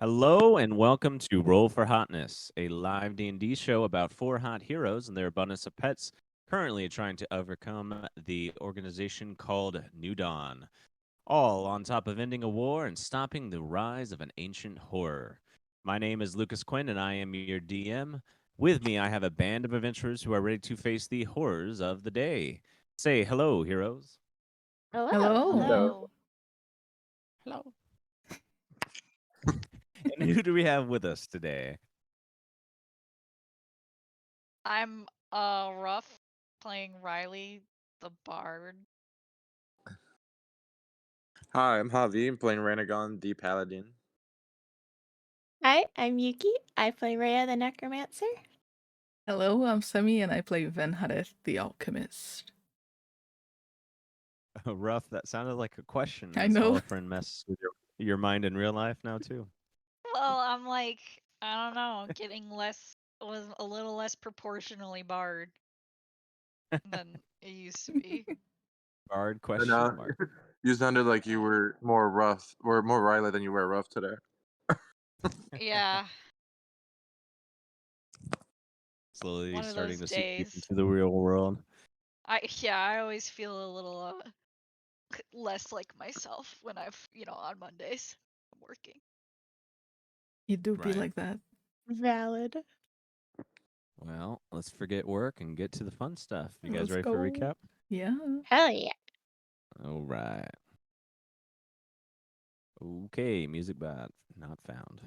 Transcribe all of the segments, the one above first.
Hello and welcome to Roll for Hotness, a live D&D show about four hot heroes and their abundance of pets currently trying to overcome the organization called New Dawn, all on top of ending a war and stopping the rise of an ancient horror. My name is Lucas Quinn and I am your DM. With me, I have a band of adventurers who are ready to face the horrors of the day. Say hello, heroes. Hello. Hello. Hello. Hello. And who do we have with us today? I'm Ruff playing Riley the Bard. Hi, I'm Javi. I'm playing Renegon, the Paladin. Hi, I'm Yuki. I play Rhea the Necromancer. Hello, I'm Semi, and I play Venhareth the Alchemist. Rough, that sounded like a question. I Does know. Holofren mess with your mind in real life now, too? Well, I'm like, I don't know, getting was a little less proportionally Bard than it used to be. Bard And, question mark. you sounded like you were more rough, or more Riley than you were rough today. Yeah, Slowly one of starting those to seep days. into the real world. I always feel a little less like myself when on Mondays I'm working. You do be Right. like that. Valid. Well, let's forget work and get to the fun stuff. You guys Let's ready for a go. recap? Yeah. Hell yeah. All right. Okay, music bot not found.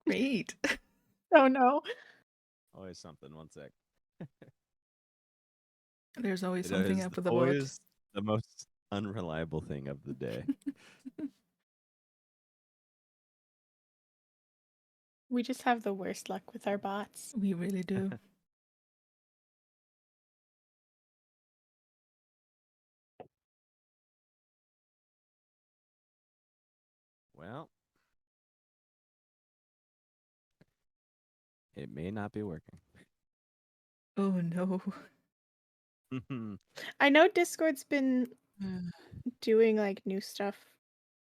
Great. Oh no. Always something. One sec. There's always It something is after the always the most unreliable thing of the day. We just have the worst luck with our bots. We really do. Well, it may not be working. Oh no. I know Discord's been doing like new stuff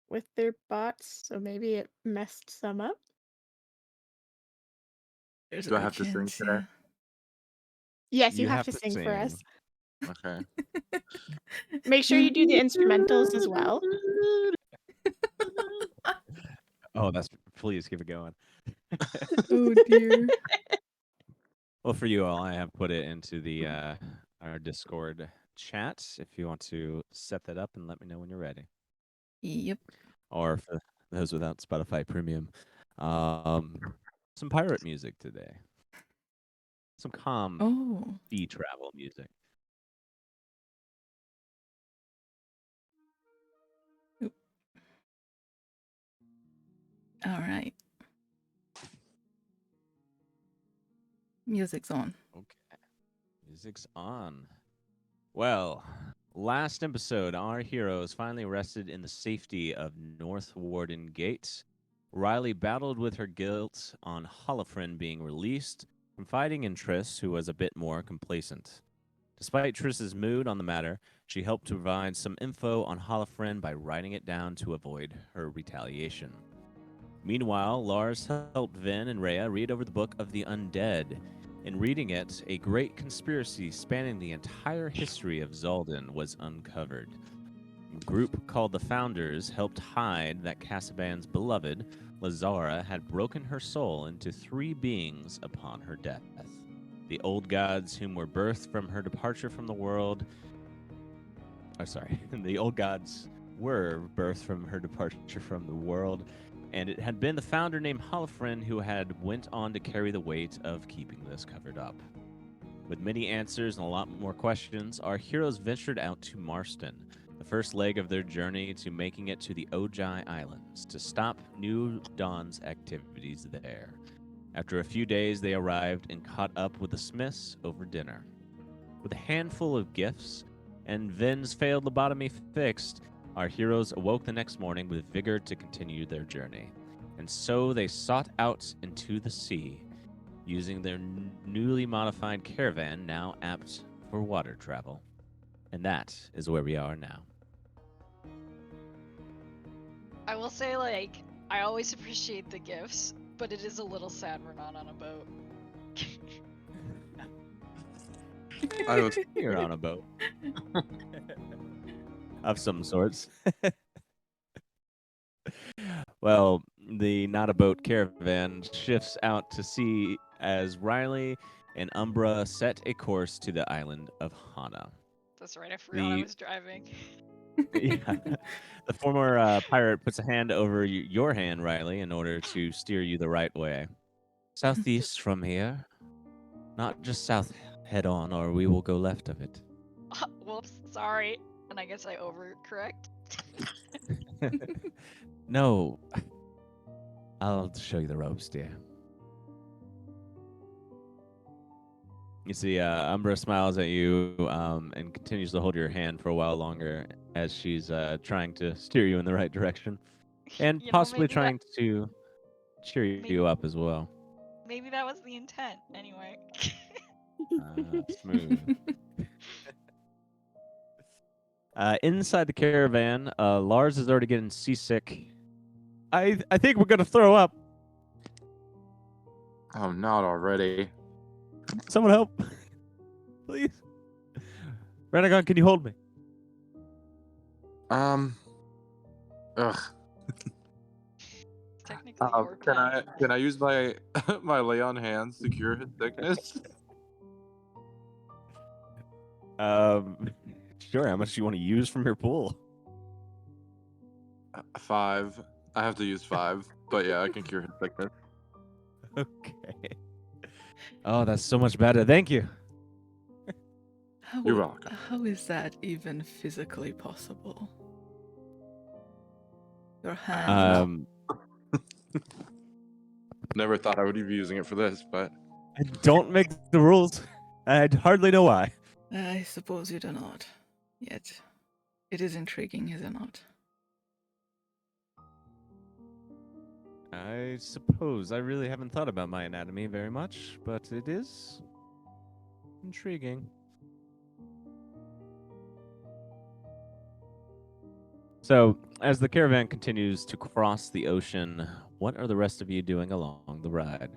with their bots, so maybe it messed some up. There's a Do I good have to sing chance, today? Yes, you have to sing for us. Okay. yeah. Make sure you do the instrumentals as well. Oh, please keep it going. Oh dear. Well, for you all, I have put it into the our Discord chat. If you want to set that up and let me know when you're ready, Yep. or for those without Spotify Premium, some pirate music today, some calm Oh. sea travel music. Oop. All right. Music's on. Okay, music's on. Well, last episode, our heroes finally rested in the safety of North Warden Gate. Riley battled with her guilt on Holofren being released, confiding in Triss, who was a bit more complacent. Despite Triss's mood on the matter, she helped to provide some info on Holofren by writing it down to avoid her retaliation. Meanwhile, Lars helped Vin and Rhea read over the Book of the Undead. In reading it, a great conspiracy spanning the entire history of Zaldan was uncovered. A group called the Founders helped hide that Casaban's beloved, Lazara, had broken her soul into three beings upon her death. The old gods whom were birthed from her departure from the world. The old gods were birthed from her departure from the world, and it had been the founder named Holofren who had went on to carry the weight of keeping this covered up. With many answers and a lot more questions, our heroes ventured out to Marston, the first leg of their journey to making it to the Ojai Islands, to stop New Dawn's activities there. After a few days, they arrived and caught up with the Smiths over dinner. With a handful of gifts and Vin's failed lobotomy fixed, our heroes awoke the next morning with vigor to continue their journey. And so they sought out into the sea, using their newly modified caravan, now apt for water travel. And that is where we are now. I will say, like, I always appreciate the gifts, but it is a little sad we're not on a boat. I was You're on a boat of some sorts. Well, the not a boat caravan shifts out to sea as Riley and Umbra set a course to the island of Hana. That's right, I forgot I The was driving. yeah, the former pirate puts a hand over your hand, Riley, in order to steer you the right way. Southeast from here, not just south head on, or we will go left of it. Whoops, sorry. And I guess I overcorrect. No, I'll show you the ropes, dear. You see, Umbra smiles at you and continues to hold your hand for a while longer as she's trying to steer you in the right direction and You know, possibly maybe that trying to cheer maybe you up as well. maybe that was the intent. Anyway. Smooth. Inside the caravan, Lars is already getting seasick. I think we're gonna throw up. Oh, not already. Someone help, please. Renegon, can you hold me? Ugh. Technically your plan. Can I use my my lay on hands to cure his sickness? Sure. How much do you want to use from your pool? 5. I have to use 5, but yeah, I can cure his sickness. Okay. Oh, that's so much better. Thank you. You're welcome. How is that even physically possible? Your hand. Never thought I would be using it for this, but I don't make the rules. I hardly know why. I suppose you do not. Yet, it is intriguing, is it not? I suppose I really haven't thought about my anatomy very much, but it is intriguing. So, as the caravan continues to cross the ocean, what are the rest of you doing along the ride?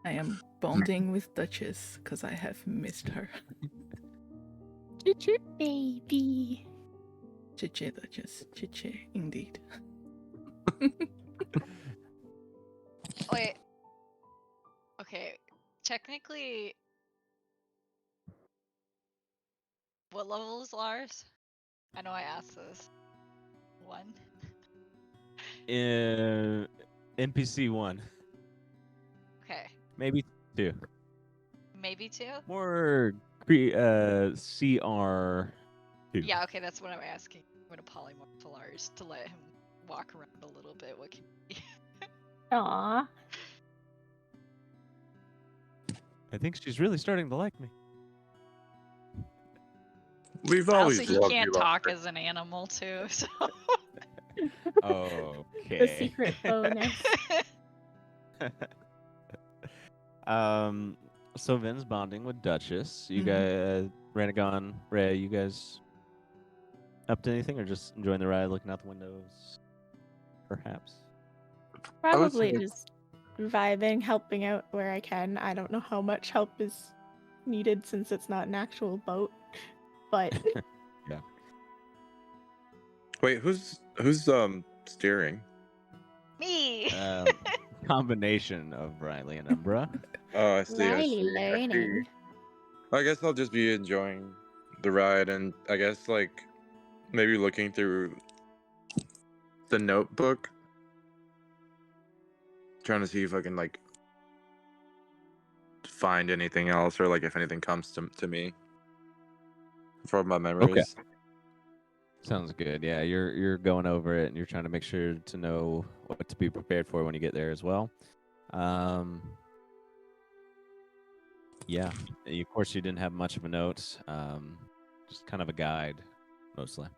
I am bonding with Duchess because I have missed her. Choo-choo, baby. Chiche, Duchess. Chiche, indeed. Wait. Okay. Technically, what level is Lars? I know I asked this. 1. NPC 1. Okay. Maybe 2. Maybe 2? More CR 2. Yeah, okay, that's what I'm asking. I'm gonna polymorph to Lars to let him walk around a little bit. What can he... Aw. I think she's really starting to like me. we've Also, always he loved can't you. talk as an animal too, so... Okay. The secret bonus. So Vin's bonding with Duchess. You Mhm. guys, Renegon, Ray, you guys up to anything or just enjoying the ride, looking out the windows? Perhaps. I would Probably say- just vibing, helping out where I can. I don't know how much help is needed since it's not an actual boat, but Wait, who's steering? Me! Combination of Riley and Umbra. Oh, I see. I Riley see. I see. learning. I guess I'll just be enjoying the ride, and I guess like maybe looking through the notebook, trying to see if I can like find anything else, or like if anything comes to me from my memories. Sounds good. Yeah, you're going over it and you're trying to make sure to know what to be prepared for when you get there as well. Yeah, of course you didn't have much of a note. Just kind of a guide, mostly.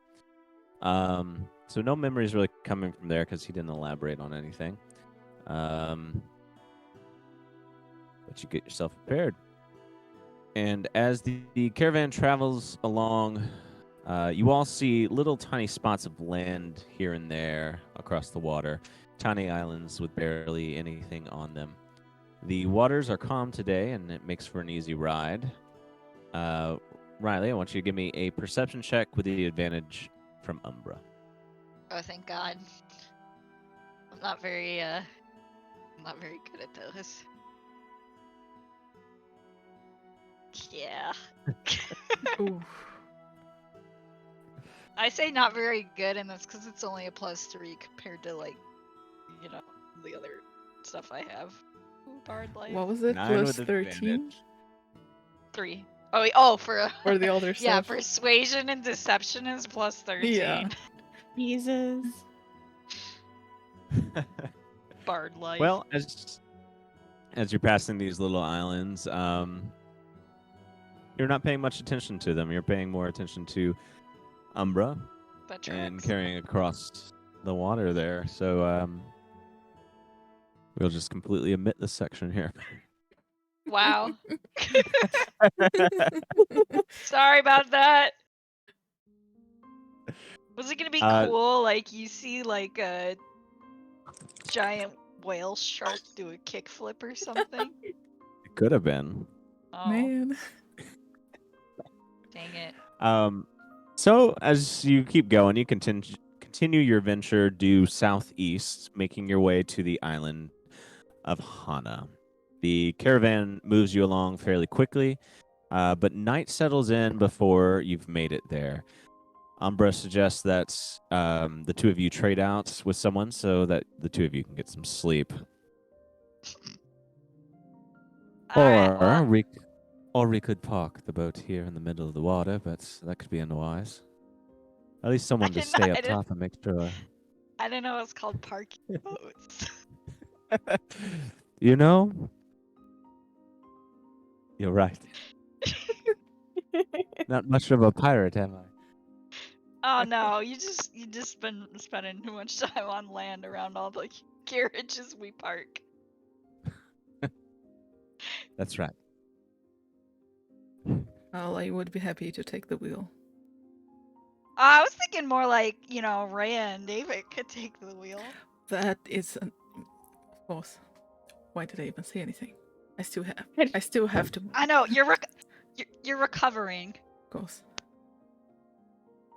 So no memories really coming from there because he didn't elaborate on anything. But you get yourself prepared. And as the caravan travels along, You all see little tiny spots of land here and there across the water, tiny islands with barely anything on them. The waters are calm today, and it makes for an easy ride. Riley, I want you to give me a perception check with the advantage from Umbra. Oh, thank God. I'm not very good at those. Yeah. Ooh. I say not very good, and that's because it's only a +3 compared to, like, the other stuff I have. Ooh, Bard Life. What was it? 9 Plus with 13? advantage. 3. Oh, wait, for Or the other yeah, stuff? persuasion and deception is +13. Yeah. Jesus. Bard Life. Well, as you're passing these little islands, you're not paying much attention to them. You're paying more attention to Umbra that and tracks. carrying across the water there. So we'll just completely omit this section here. Wow. Sorry about that. Was it gonna be cool? Like, you see, like, a giant whale shark do a kickflip or something? It could have been. Oh, Man. dang it. So as you keep going, you continue your venture due southeast, making your way to the island of Hana. The caravan moves you along fairly quickly, but night settles in before you've made it there. Umbra suggests that the two of you trade out with someone so that the two of you can get some sleep. Alright, well, Or we could park the boat here in the middle of the water, but that could be unwise. At least someone to didn't stay know- up I didn't- top and make sure. I didn't know it's called parking boats. You know, you're right. Not much of a pirate, am I? Oh no, you just been spending too much time on land around all the carriages we park. That's right. Well, I would be happy to take the wheel. I was thinking more like, Rhea and David could take the wheel. That is, of course. Why did I even say anything? I still have to. I know you're recovering. Of course.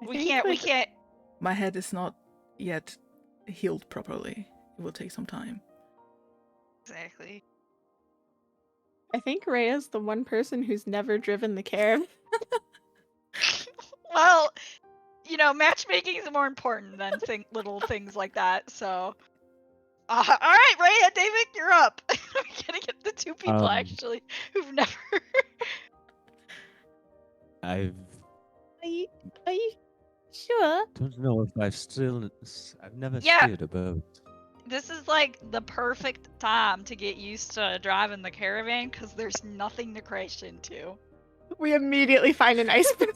We can't. My head is not yet healed properly. It will take some time. Exactly. I think Rhea's the one person who's never driven the caravan. Well, matchmaking is more important than little things like that. So, all right, Rhea, David, you're up. I'm gonna get the two people actually who've never. I've Are you sure? don't know if I've never Yeah. steered a boat. This is like the perfect time to get used to driving the caravan because there's nothing to crash into. We immediately find an iceberg.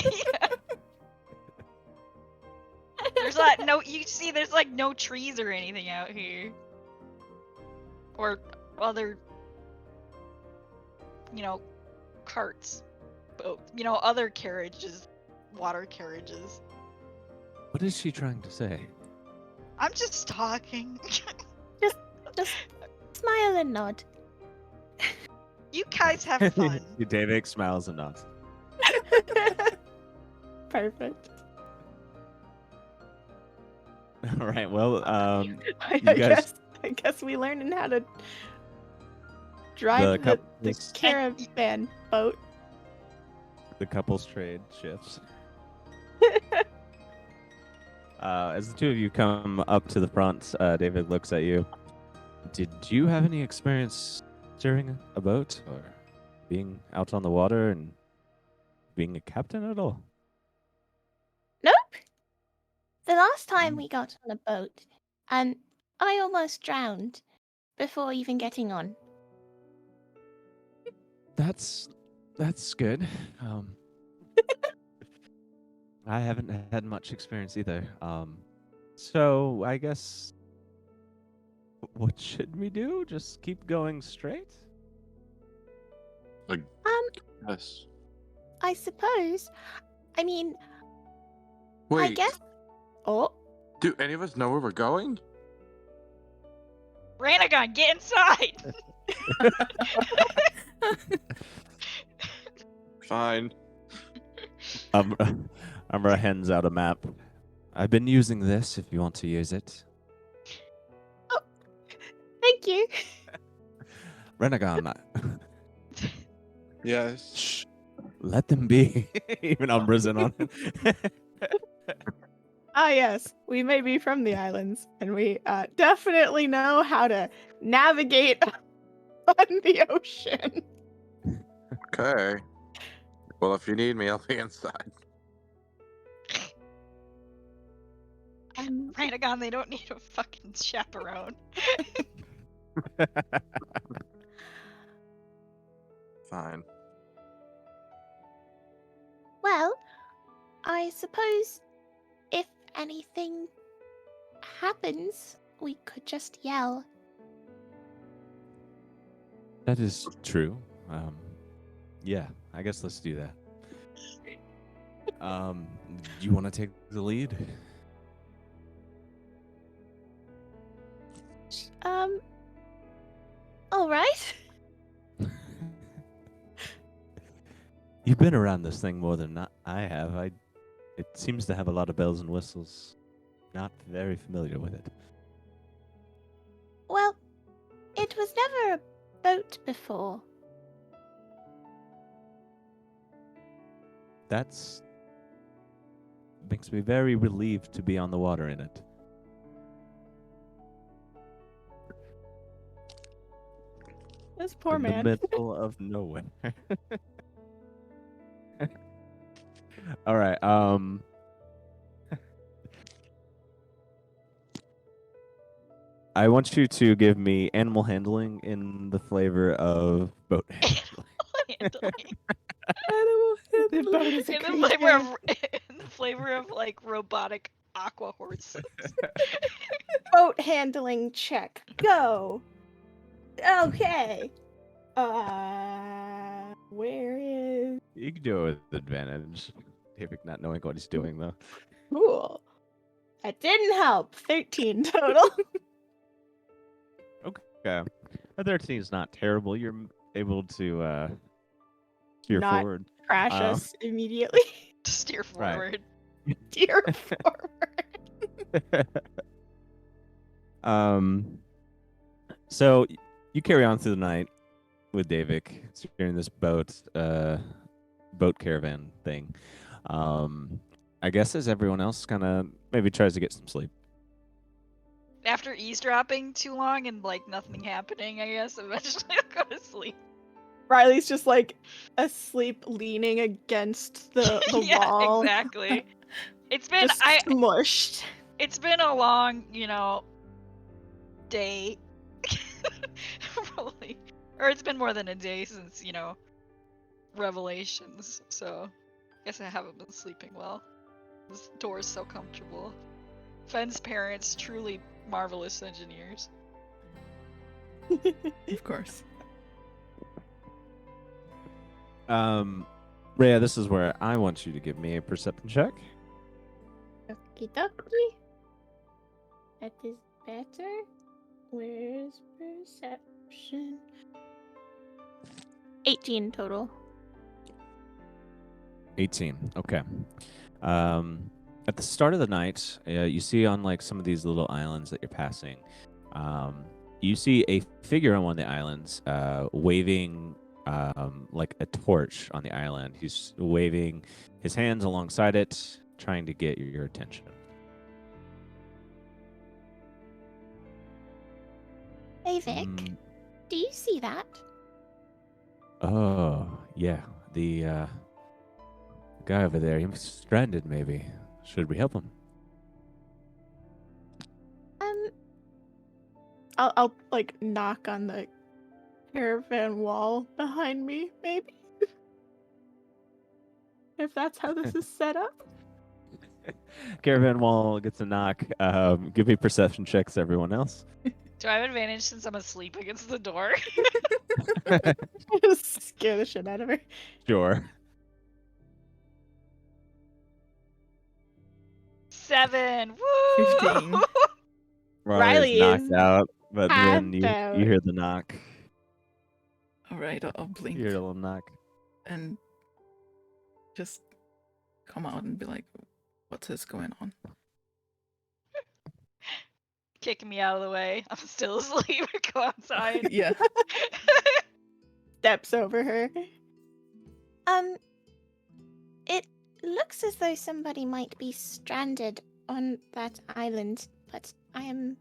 Yeah. There's like there's like no trees or anything out here. Or other carts. Other carriages, water carriages. What is she trying to say? I'm just talking. Just smile and nod. You guys have fun. David smiles and nods. Perfect. All right. Well, I you guys- guess we learned how to drive the caravan boat. the couples trade shifts. As the two of you come up to the front, David looks at you. Did you have any experience steering a boat or being out on the water and being a captain at all? Nope. The last time we got on a boat, I almost drowned before even getting on. That's good. I haven't had much experience either. So I guess what should we do? Just keep going straight? Yes. I suppose. I mean, Wait, I guess. Oh, do any of us know where we're going? Ranagon, get inside! Fine. Umbra hands out a map. I've been using this if you want to use it. thank you. Renegon, Yes. shh, let them be. Even Umbra's in on it. Ah, yes, we may be from the islands, and we definitely know how to navigate on the ocean. Okay. Well, if you need me, I'll be inside. Ranagon, they don't need a fucking chaperone. Fine. Well, I suppose if anything happens, we could just yell. That is true. Yeah, I guess let's do that. Do you want to take the lead? All right. You've been around this thing more than I have. It seems to have a lot of bells and whistles. Not very familiar with it. Well, it was never a boat before. That's makes me very relieved to be on the water in it. This poor in man. the middle of nowhere. All right. I want you to give me animal handling in the flavor of boat handling. Handling. The boat is a In the flavor creature. of in the flavor of like robotic aqua horses. Boat handling check. Go. Okay. Where is You can do it with advantage. David not knowing what he's doing though. cool? That didn't help. 13 total. Okay. A 13 is not terrible. You're able to steer Not forward. Crash us immediately. Steer Right. forward. Dear forward. So you carry on through the night with Davik steering this boat caravan thing. I guess as everyone else kind of maybe tries to get some sleep. After eavesdropping too long and like nothing happening, I guess eventually I'll go to sleep. Riley's just like asleep, leaning against the Yeah, wall. exactly. It's been Just smushed. it's been a long, day. Probably. Or it's been more than a day since, Revelations. So I guess I haven't been sleeping well. This door is so comfortable. Fenn's parents, truly marvelous engineers. Of course. Rhea, this is where I want you to give me a perception check. Okie dokie. That is better. Where's perception? 18 total. 18. Okay. At the start of the night, you see on like some of these little islands that you're passing, you see a figure on one of the islands waving like a torch on the island. He's waving his hands alongside it, trying to get your attention. Hey Vic, do you see that? Oh, yeah. The guy over there, he's stranded maybe. Should we help him? I'll like knock on the caravan wall behind me, maybe. If that's how this is set up. Caravan wall gets a knock. Give me perception checks, everyone else. Do I have advantage since I'm asleep against the door? Just scare the shit out of her. Sure. 7. Woo! 15. Riley's Riley knocked is out, but then passed out. you hear the knock. Alright, I'll blink You hear a little knock. and just come out and be like, what is going on? Kicking me out of the way. I'm still asleep. Go outside. Yeah. Steps over her. It looks as though somebody might be stranded on that island, but I am.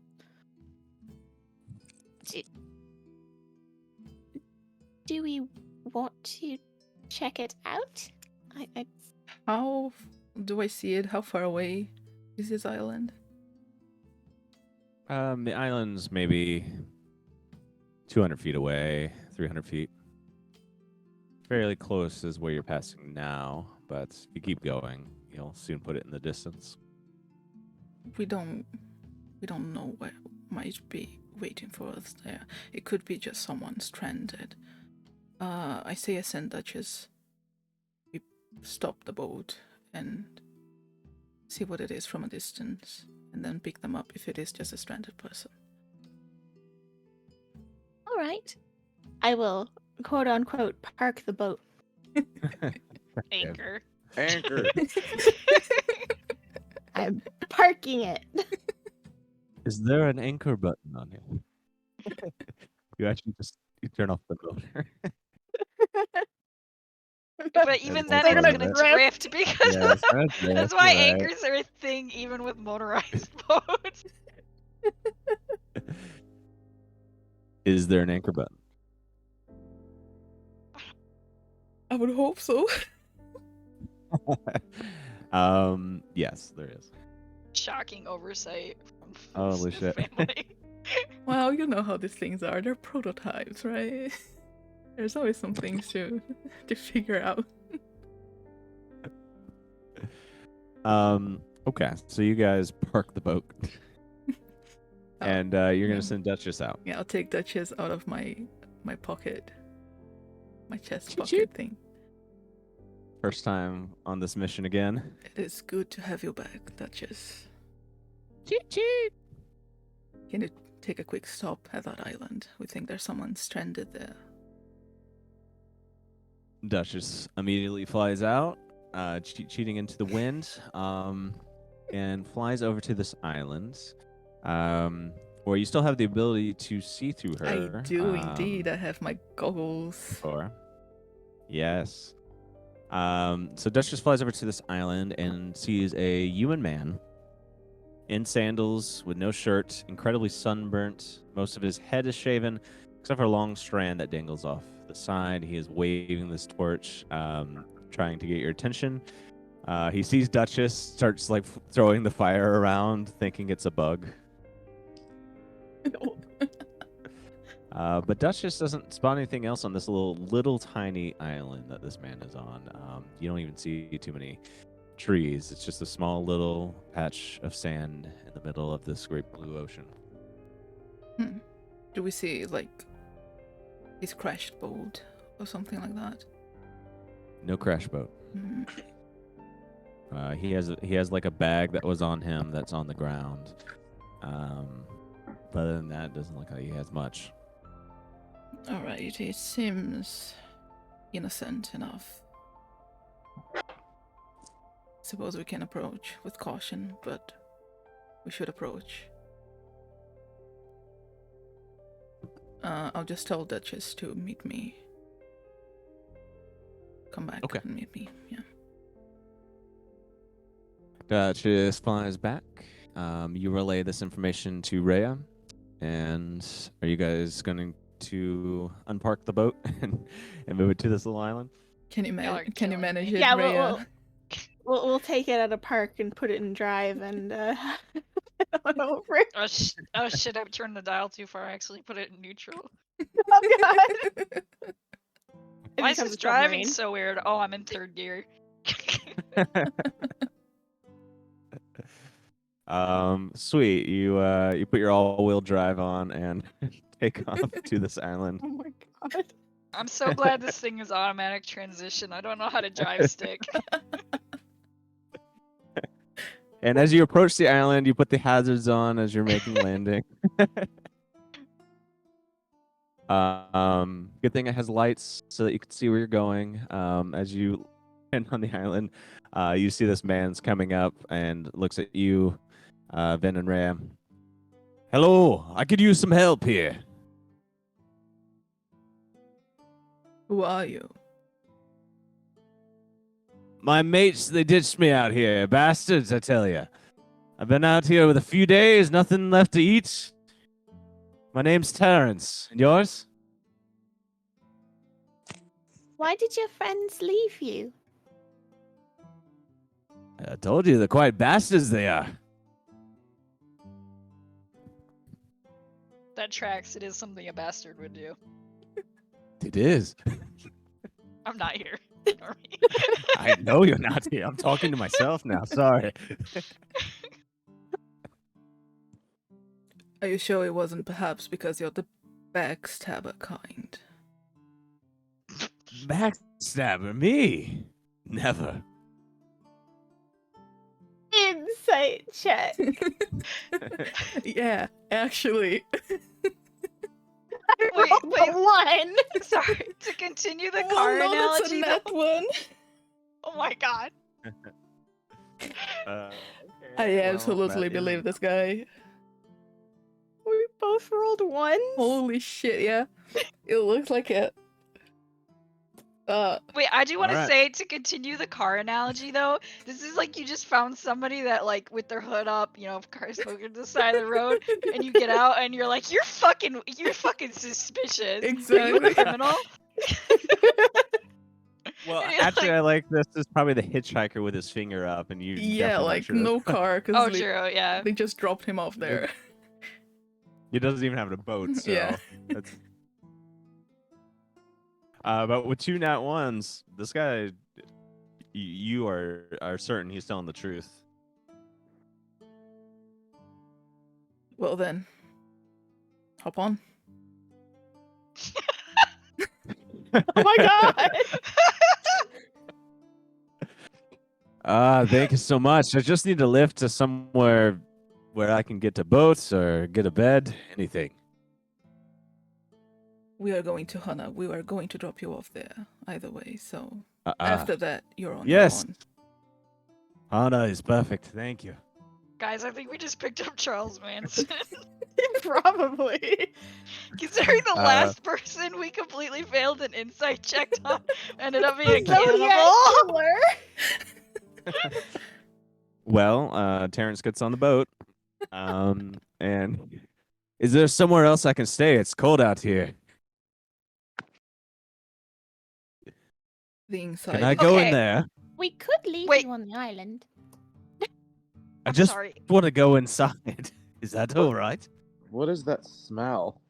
Do we want to check it out? I How do I see it? How far away is this island? The island's maybe 200 feet away, 300 feet. Fairly close is where you're passing now, but if you keep going, you'll soon put it in the distance. We don't know what might be waiting for us there. It could be just someone stranded. I say I send Duchess. We stop the boat and see what it is from a distance, and then pick them up if it is just a stranded person. all right. I will quote unquote park the boat. Anchor. Anchor. I'm parking it. Is there an anchor button on here? You actually just you turn off the motor. But even That's then, also it's gonna it. drift because Yeah, it's gonna drift, that's why you're right. anchors are a thing, even with motorized boats. Is there an anchor button? I would hope so. Yes, there is. Shocking oversight from Holy Foos' shit. family. Well, you know how these things are. They're prototypes, right? There's always some things to figure out. Okay, so you guys park the boat, and you're yeah. gonna send Duchess out. Yeah, I'll take Duchess out of my pocket, my chest Cheat pocket sheet. thing. First time on this mission again. It is good to have you back, Duchess. Cheat cheat. Can you take a quick stop at that island? We think there's someone stranded there. Duchess immediately flies out, cheating into the wind, and flies over to this island, where you still have the ability to see through her. I do indeed. I have my goggles. Before. Yes. So Duchess flies over to this island and sees a human man in sandals with no shirt, incredibly sunburnt. Most of his head is shaven, except for a long strand that dangles off the side. He is waving this torch, trying to get your attention. He sees Duchess, starts like throwing the fire around, thinking it's a bug. But Duchess doesn't spot anything else on this little tiny island that this man is on. You don't even see too many trees. It's just a small little patch of sand in the middle of this great blue ocean. Do we see like his crashed boat or something like that? No crash boat. Hmm. He has like a bag that was on him that's on the ground. But other than that, it doesn't look like he has much. Alright, it seems innocent enough. Suppose we can approach with caution, but we should approach. I'll just tell Duchess to meet me. Come back Okay. and meet me, yeah. Duchess flies back. You relay this information to Rhea. And are you guys going to unpark the boat and move it to this little island? Can you Y'all are manage killing it, me. Yeah, Rhea? we'll take it at a park and put it in drive and on over. Oh shit! I turned the dial too far. I actually put it in neutral. Oh god. It Why is becomes this a driving submarine. so weird? Oh, I'm in third gear. Sweet. You put your all-wheel drive on and take off to this island. Oh my god. I'm so glad this thing is automatic transition. I don't know how to drive stick. And as you approach the island, you put the hazards on as you're making landing. Good thing it has lights so that you can see where you're going. As you land on the island, you see this man's coming up and looks at you, Vin and Rhea. Hello, I could use some help here. Who are you? My mates, they ditched me out here. Bastards, I tell you. I've been out here with a few days, nothing left to eat. My name's Terrence. And yours? Why did your friends leave you? I told you, they're quite bastards they are. That tracks. It is something a bastard would do. It is. I'm not here. Ignore me. I know you're not here. I'm talking to myself now. Sorry. Are you sure it wasn't perhaps because you're the backstabber kind? Backstabber me? Never. Insight check. Yeah, actually. I Wait, rolled wait. a 1. Sorry. To continue the car oh no, that's a analogy. nat one. Oh my god. I absolutely believe this guy. We both rolled 1s. Holy shit, yeah. It looks like it. Wait, I do want to Alright. say, to continue the car analogy though, this is like you just found somebody that like with their hood up, car smoking to the side of the road, and you get out and you're like, you're fucking suspicious. Are you Exactly. a criminal? Well, And you're actually, like- I like this is probably the hitchhiker with his finger up, and you. Yeah, definitely like sure that's- no car, because Oh, true, yeah. they just dropped him off there. He doesn't even have a boat, so Yeah. that's. But with 2 nat 1s, this guy, you are certain he's telling the truth. Well then, hop on. Oh my god! Thank you so much. I just need a lift to somewhere where I can get to boats or get a bed, anything. We are going to Hana. We are going to drop you off there, either way. So After after that, you're on yes. your own. Hana is perfect. Thank you. Guys, I think we just picked up Charles Manson. Probably. Considering the last person we completely failed an insight check on ended up being a Zodiac cannibal. killer. Well, Terrence gets on the boat. And is there somewhere else I can stay? It's cold out here. The inside. Can I go Okay. in there? We could leave Wait. you on the island. I I'm just sorry. want to go inside. Is that all right? What is that smell?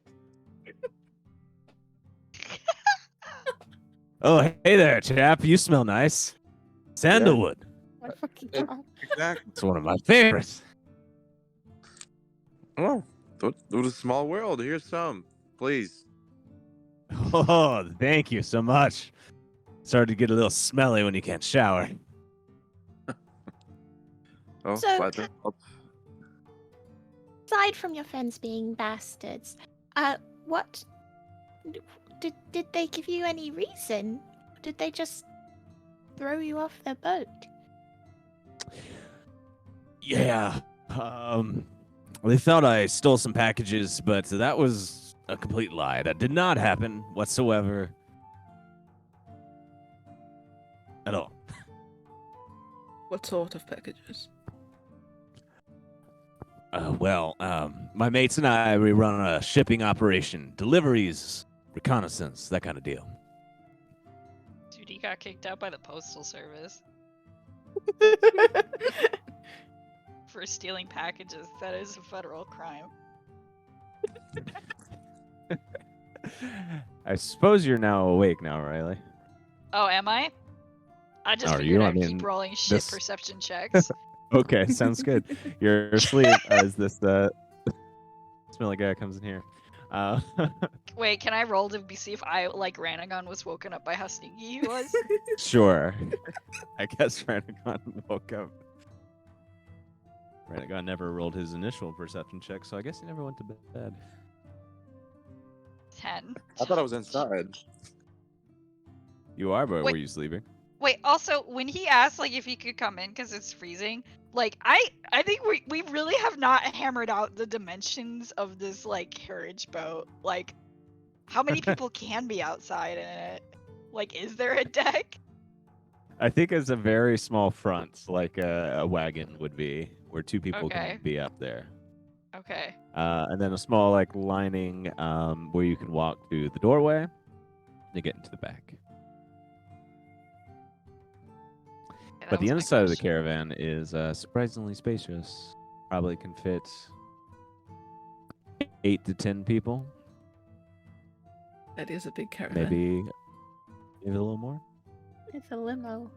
Oh, hey there, chap. You smell nice. Sandalwood. My fucking It- god. Exactly. It's one of my favorites. Oh, what a small world. Here's some, please. Oh, thank you so much. Started to get a little smelly when you can't shower. Oh, So, glad to help. Aside from your friends being bastards, what did they give you any reason? Did they just throw you off their boat? Yeah. They thought I stole some packages, but that was a complete lie. That did not happen whatsoever. At all. What sort of packages? Well, my mates and I, we run a shipping operation, deliveries, reconnaissance, that kind of deal. Dude, he got kicked out by the Postal Service for stealing packages. That is a federal crime. I suppose you're now awake now, Riley. Oh, am I? I just Are figured you? I I'd mean, keep rolling shit this- perception checks. Okay, sounds good. You're asleep as this smelly guy comes in here. Wait, can I roll to see if I, like Ranagon, was woken up by how sneaky he was? Sure. I guess Ranagon woke up. Renegon never rolled his initial perception check, so I guess he never went to bed. 10. I thought I was inside. You are, but Wait. were you sleeping? Wait, also, when he asked, like, if he could come in because it's freezing, like, I think we really have not hammered out the dimensions of this, like, carriage boat. Like, how many people can be outside in it? Like, is there a deck? I think it's a very small front, like a wagon would be, where two people Okay. can be up there. Okay. And then a small, like, lining where you can walk to the doorway to get into the back. Yeah, that But the was my inside of the question. caravan is surprisingly spacious. Probably can fit 8 to 10 people, That is a big caravan. maybe a little more. It's a limo.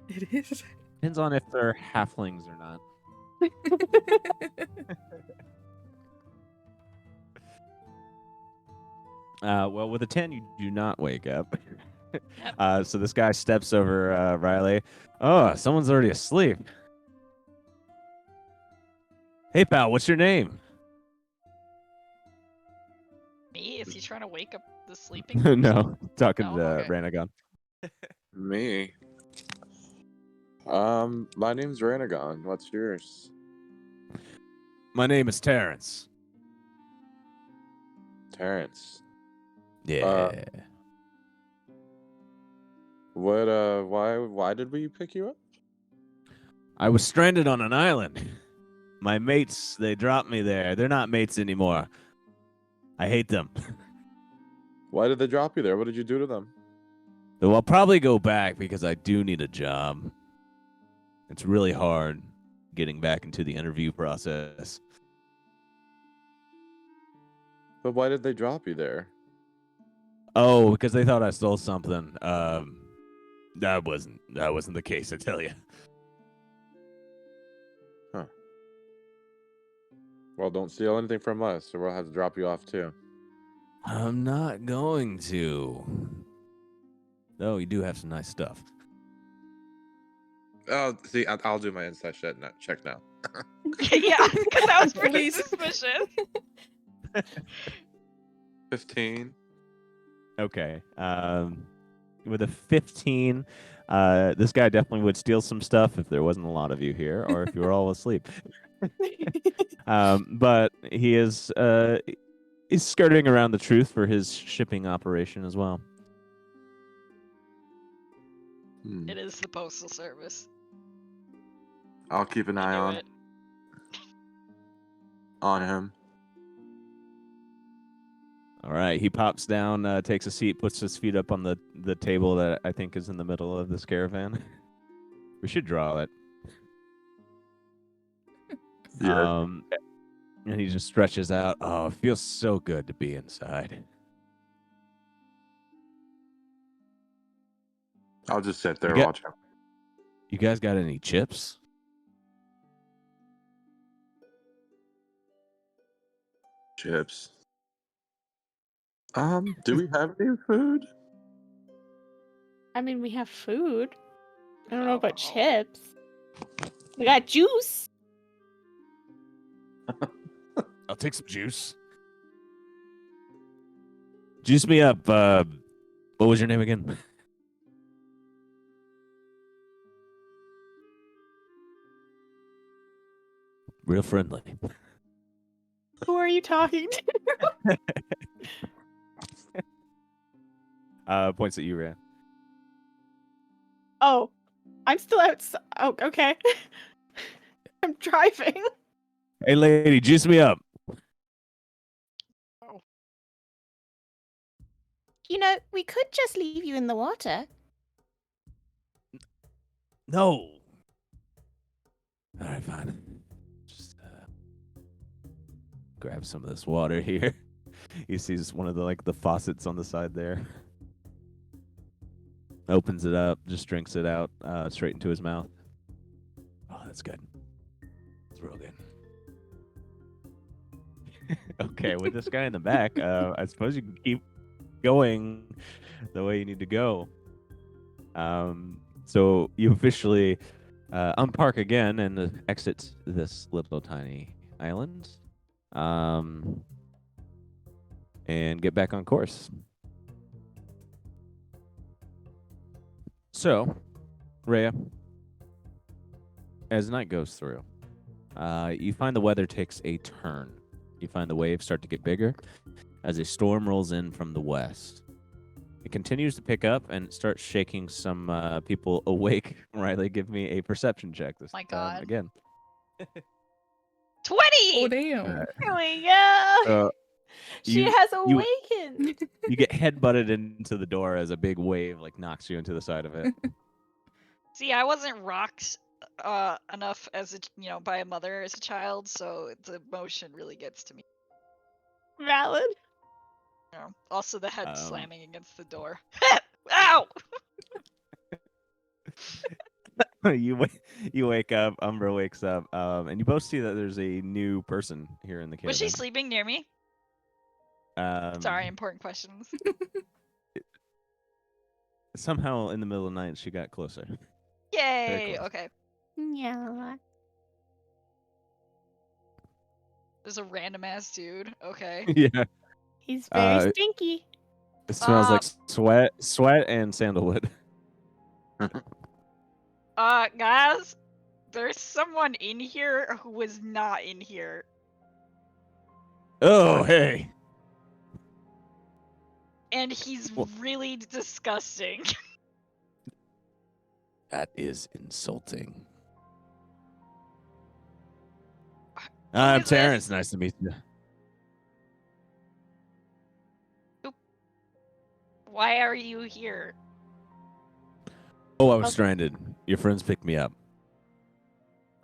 It is. Depends on if they're halflings or not. Well, with a 10, you do not wake up. So this guy steps over Riley. Oh, someone's already asleep. Hey, pal, what's your name? Me? Is he trying to wake up the sleeping? No, talking Oh, to okay. Ranagon. Me. My name's Renegon. What's yours? My name is Terrence. Terrence. Yeah. What? Why did we pick you up? I was stranded on an island. My mates, they dropped me there. They're not mates anymore. I hate them. Why did they drop you there? What did you do to them? So I'll probably go back because I do need a job. It's really hard getting back into the interview process. But why did they drop you there? Oh, because they thought I stole something. That wasn't the case, I tell you. Huh. Well, don't steal anything from us, or we'll have to drop you off too. I'm not going to. No, you do have some nice stuff. Oh, see, I'll do my inside check now. Yeah, because that was pretty Please. suspicious. 15. Okay. With a 15, this guy definitely would steal some stuff if there wasn't a lot of you here, or if you were all asleep. But he is skirting around the truth for his shipping operation as well. It is the postal service. I'll keep an I eye knew it. on him. All right, he pops down, takes a seat, puts his feet up on the table that I think is in the middle of this caravan. We should draw it. Yeah. And he just stretches out. Oh, it feels so good to be inside. I'll just sit there You watching. You guys got any chips? Chips. Do we have any food? I mean, we have food. I don't know about chips. We got juice. I'll take some juice. Juice me up. What was your name again? Real friendly. Who are you talking to? Points at you, Ran. Oh, I'm still outside. Oh, okay. I'm driving. Hey, lady, juice me up. You know, we could just leave you in the water. No. All right, fine. Just grab some of this water here. He sees one of the faucets on the side there. Opens it up, just drinks it out straight into his mouth. Oh, that's good. It's real good. Okay, with this guy in the back, I suppose you can keep going the way you need to go. So you officially unpark again and exit this little tiny island, and get back on course. So, Rhea, as night goes through, you find the weather takes a turn. You find the waves start to get bigger as a storm rolls in from the west. It continues to pick up and starts shaking some people awake. Riley, give me a perception check this My time God. again. 20! Oh damn. Here we go. So She you- has you- awakened. you get head-butted into the door as a big wave like knocks you into the side of it. See, I wasn't rocked enough as by a mother as a child, so the motion really gets to me. Valid. Also, the head Um, slamming against the door. Ow! you wake up. Umbra wakes up, and you both see that there's a new person here in the caravan. Was she sleeping near me? Um, Sorry, important questions. Somehow, in the middle of the night, she got closer. Yay! close. Okay. Yeah. There's a random ass dude. Okay. Yeah, He's very Uh, stinky. it smells like sweat, and sandalwood. Guys, there's someone in here who was not in here. Oh, hey. And he's Well- really disgusting. That is insulting. Who I'm is this? Terrence. Nice to meet you. Why are you here? Oh, I was Oh. stranded. Your friends picked me up.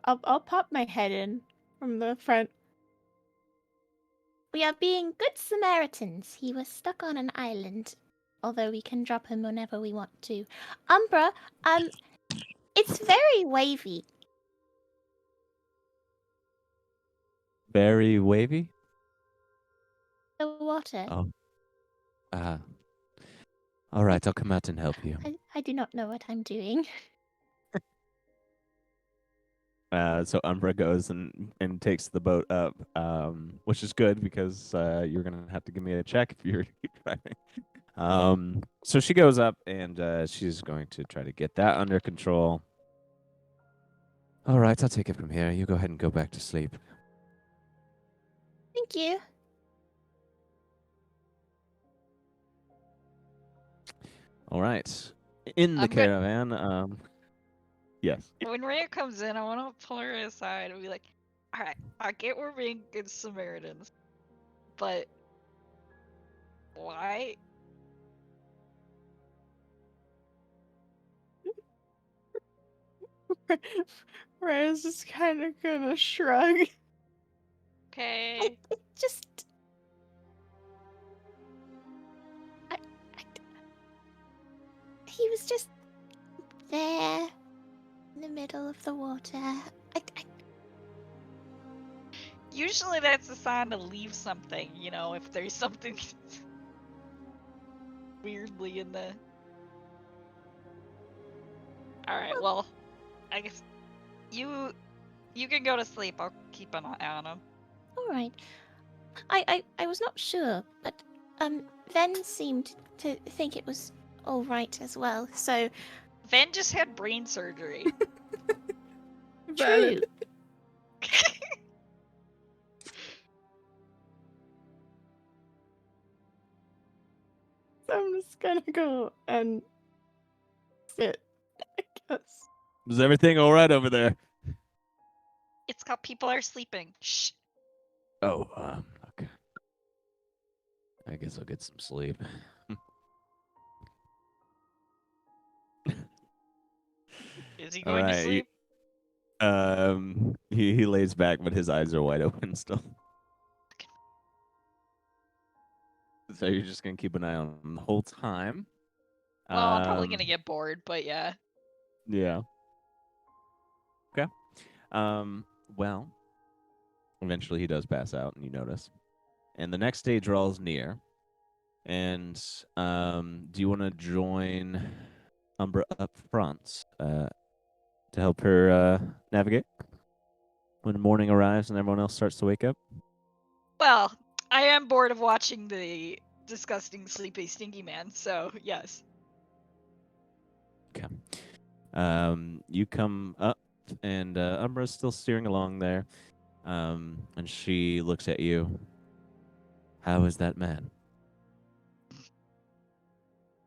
I'll pop my head in from the front. We are being good Samaritans. He was stuck on an island, although we can drop him whenever we want to. Umbra, it's very wavy. Very wavy. The water. Oh. All right, I'll come out and help you. I do not know what I'm doing. So Umbra goes and takes the boat up, which is good because you're gonna have to give me a check if you're keep driving. So she goes up and she's going to try to get that under control. All right, I'll take it from here. You go ahead and go back to sleep. Thank you. All right, in the I'm go- caravan. Yes. When Rhea comes in, I want to pull her aside and be like, alright, I get we're being good Samaritans, but why? Rhea's just kind of gonna shrug. Okay. It just. He was just there in the middle of the water. Usually that's a sign to leave something, if there's something weirdly in the... Alright, well, I guess you can go to sleep. I'll keep an eye on him. All right. I was not sure, but Ven seemed to think it was all right as well. So Ven just had brain surgery. true. Valid. So I'm just gonna go and sit, I guess. Is everything all right over there? It's called people are sleeping. Shh. Oh, okay. I guess I'll get some sleep. Is he All going to right, sleep? he lays back, but his eyes are wide open still. So you're just gonna keep an eye on him the whole time. Well, I'm probably Um, gonna get bored, but yeah. Yeah. Okay. Well, eventually he does pass out, and you notice. And the next day draws near. And do you want to join Umbra up front? to help her navigate when morning arrives and everyone else starts to wake up? Well, I am bored of watching the disgusting, sleepy, stinky man, so yes. Okay. You come up, and Umbra's still steering along there. And she looks at you. How is that man?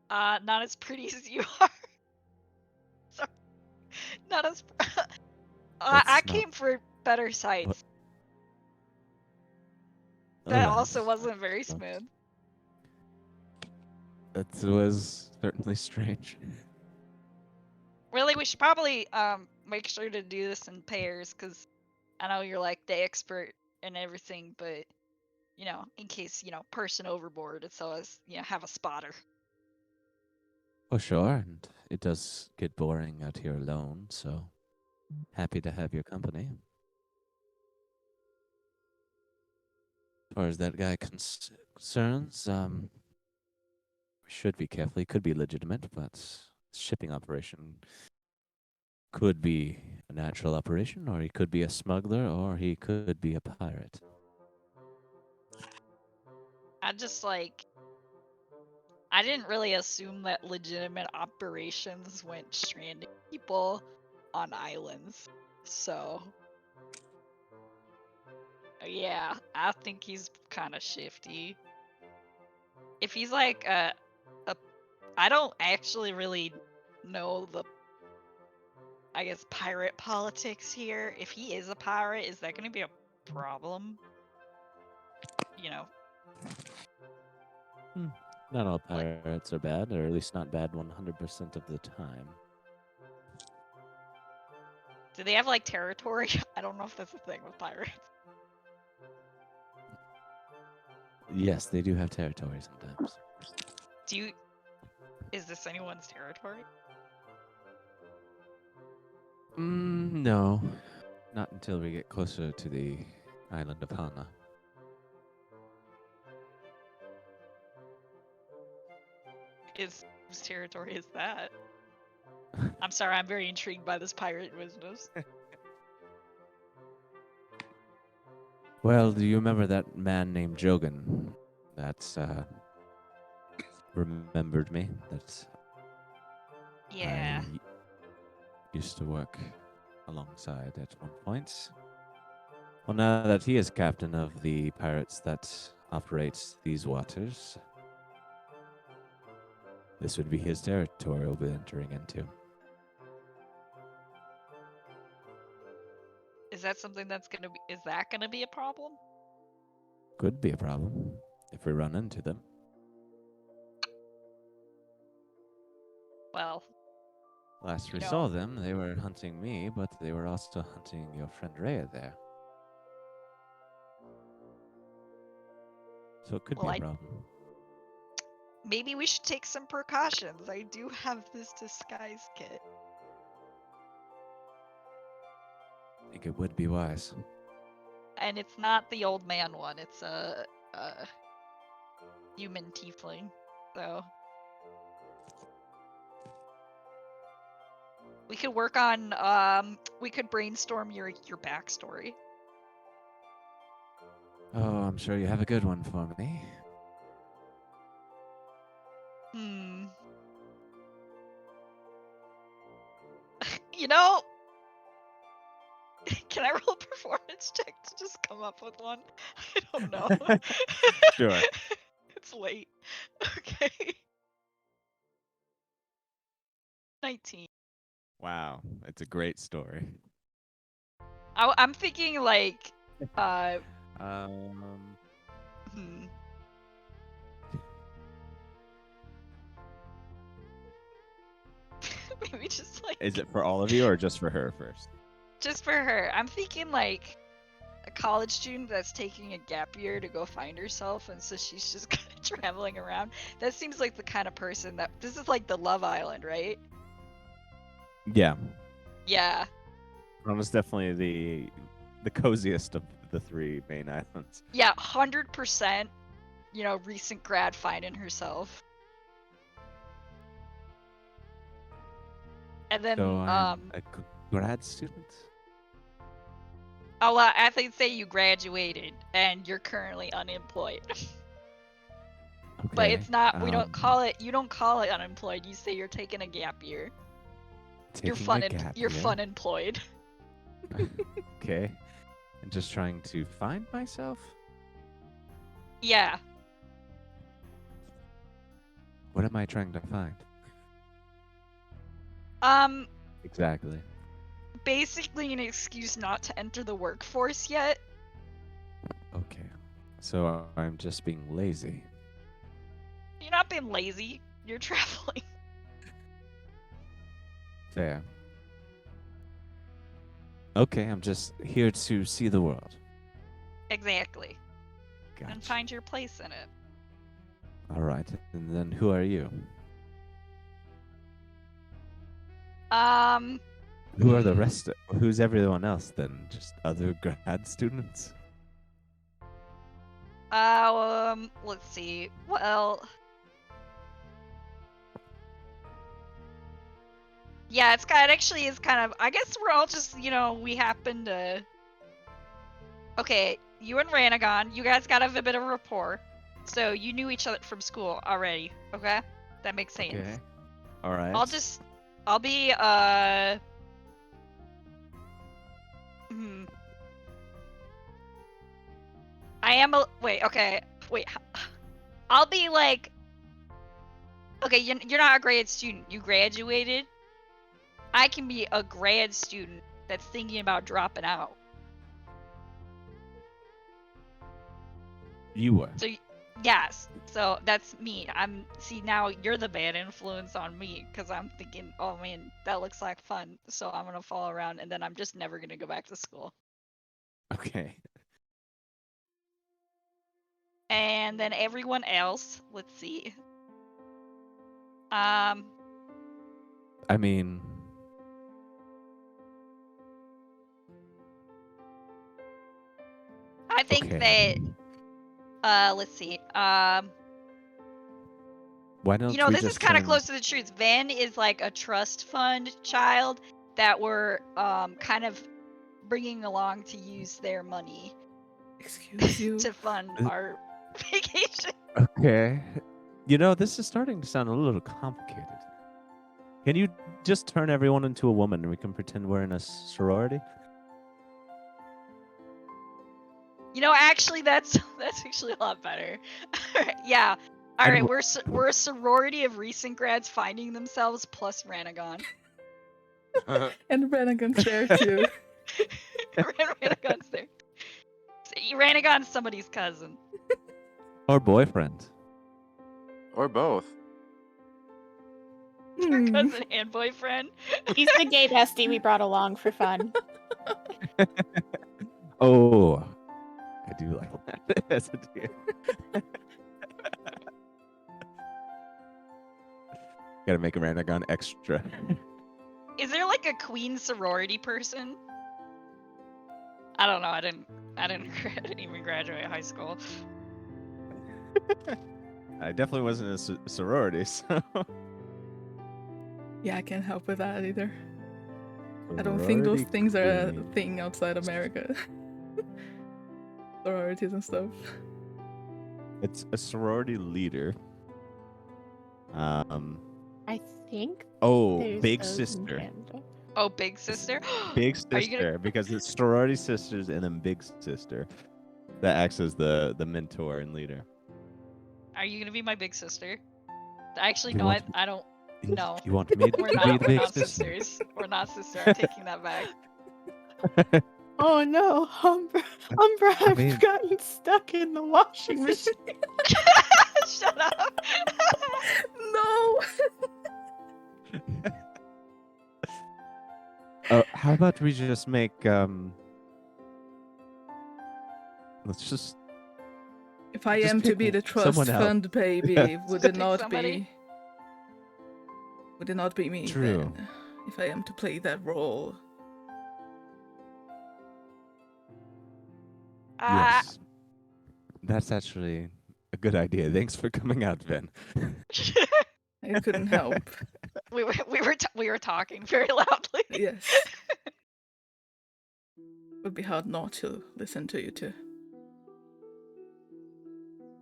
Not as pretty as you are. Sorry. Not as. I That's not came for better sights. That Alright. also wasn't very Well, smooth. That was certainly strange. Really, we should probably make sure to do this in pairs, because I know you're like the expert and everything, but you know, in case, you know, person overboard, it's always, you know, have a spotter. Oh, sure. And it does get boring out here alone, so happy to have your company. As far as that guy concerns, we should be careful. He could be legitimate, but shipping operation could be a natural operation, or he could be a smuggler, or he could be a pirate. I just like, I didn't really assume that legitimate operations went stranding people on islands. So, yeah, I think he's kind of shifty. If he's like I don't actually really know the, I guess, pirate politics here. If he is a pirate, is that going to be a problem? You know, Not all pirates are bad, or at least not bad 100% of the time. do they have like territory? I don't know if that's a thing with pirates. Yes, they do have territory sometimes. Is this anyone's territory? No, not until we get closer to the island of Hana. Whose territory is that? I'm sorry, I'm very intrigued by this pirate business. Well, do you remember that man named Jogan that's remembered me? That Yeah. I used to work alongside at one point. Well, now that he is captain of the pirates that operates these waters, this would be his territory we'll be entering into. Is that something that's gonna be? Is that gonna be a problem? Could be a problem if we run into them. Well, Last we No. saw them, they were hunting me, but they were also hunting your friend Rhea there. So it could Well, be a problem. maybe we should take some precautions. I do have this disguise kit. I think it would be wise. And it's not the old man one. It's a human tiefling. So we could work on we could brainstorm your backstory. Oh, I'm sure you have a good one for me. You know, can I roll a performance check to just come up with one? I don't know. Sure. It's late. Okay. 19. Wow, it's a great story. I'm thinking like, Um, maybe just like, is it for all of you or just for her first? just for her. I'm thinking like a college student that's taking a gap year to go find herself, and so she's just kind of traveling around. That seems like the kind of person that, this is like the Love Island, right? Yeah. Yeah. Rona's definitely the coziest of the three main islands. Yeah, 100%, you know, recent grad finding herself. And then, So grad student? Oh, well, athletes say you graduated and you're currently unemployed. Okay. But it's not. We don't um, call it. You don't call it unemployed. You say you're taking a gap year. You're taking fun. a gap You're year. fun employed. Okay. And just trying to find myself? Yeah. What am I trying to find? Exactly. Basically an excuse not to enter the workforce yet. Okay. So I'm just being lazy. You're not being lazy. You're traveling. Fair. Okay, I'm just here to see the world. Exactly. Gotcha. And find your place in it. All right. And then who are you? Who are the rest? Who's everyone else then? Just other grad students? Let's see. Well, yeah, it actually is kind of. I guess we're all just, we happen to. Okay, you and Ranagon, you guys got a bit of a rapport, so you knew each other from school already. Okay, that makes sense. Okay. All right. I'll be I am a wait. Okay, wait. I'll be like. Okay, you're not a grad student. You graduated. I can be a grad student that's thinking about dropping out. You were. So yes, so that's me. See, now you're the bad influence on me because I'm thinking, oh man, that looks like fun. So I'm gonna follow around, and then I'm just never gonna go back to school. Okay. And then everyone else, let's see. I mean, I think okay. that let's see. Why don't we This is just kind of turn- close to the truth. Van is like a trust fund child that we're kind of bringing along to use their money Excuse you. to fund our vacation. Okay. This is starting to sound a little complicated. Can you just turn everyone into a woman and we can pretend we're in a sorority? Actually, that's actually a lot better. Yeah. All right, we're a sorority of recent grads finding themselves plus Ranagon. And Renegan's there too. Ranagon's there. Ranagon's somebody's cousin. Or boyfriend? Or both. Your Hmm. cousin and boyfriend. He's the gay bestie we brought along for fun. Oh, I do like that as a deal. Gotta make a Ranagon extra. Is there like a queen sorority person? I don't know. I didn't even graduate high school. I definitely wasn't in a sorority, so. Yeah, I can't help with that either. I don't think those Sorority things are a queen. thing outside America. Sororities and stuff. It's a sorority leader. I think Oh, there's big those in sister. Canada. Oh, big sister. Big Are you gonna- sister, because it's sorority sisters and then big sister that acts as the mentor and leader. Are you gonna be my big sister? Actually, You no. want- I don't. No. You want me to We're be not. the We're big not sister? sisters. We're not sisters. I'm taking that back. Oh no, Umbra, I've mean- gotten stuck in the washing machine. Shut up. No! How about we just make let's just If I Just am to pick be the trust someone else. fund baby, Yeah. would Pick it not somebody. be? Would it not be me? True. Then, if I am to play that role. yes. That's actually a good idea. Thanks for coming out, Vin. I couldn't help. we were talking very loudly. Yes. would be hard not to listen to you too.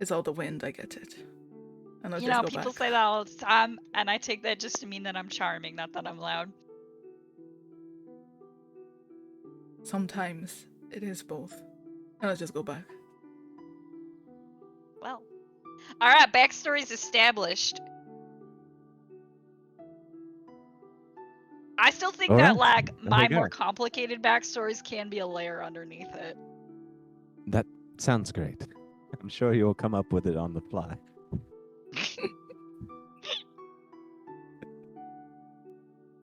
It's all the wind, I get it. And I'll You just know, go people back. say that all the time, and I take that just to mean that I'm charming, not that I'm loud. Sometimes it is both. And I'll just go back. Well. Alright, backstory's established. I still think that, Alright, like, there my we go. more complicated backstories can be a layer underneath it. That sounds great. I'm sure you'll come up with it on the fly.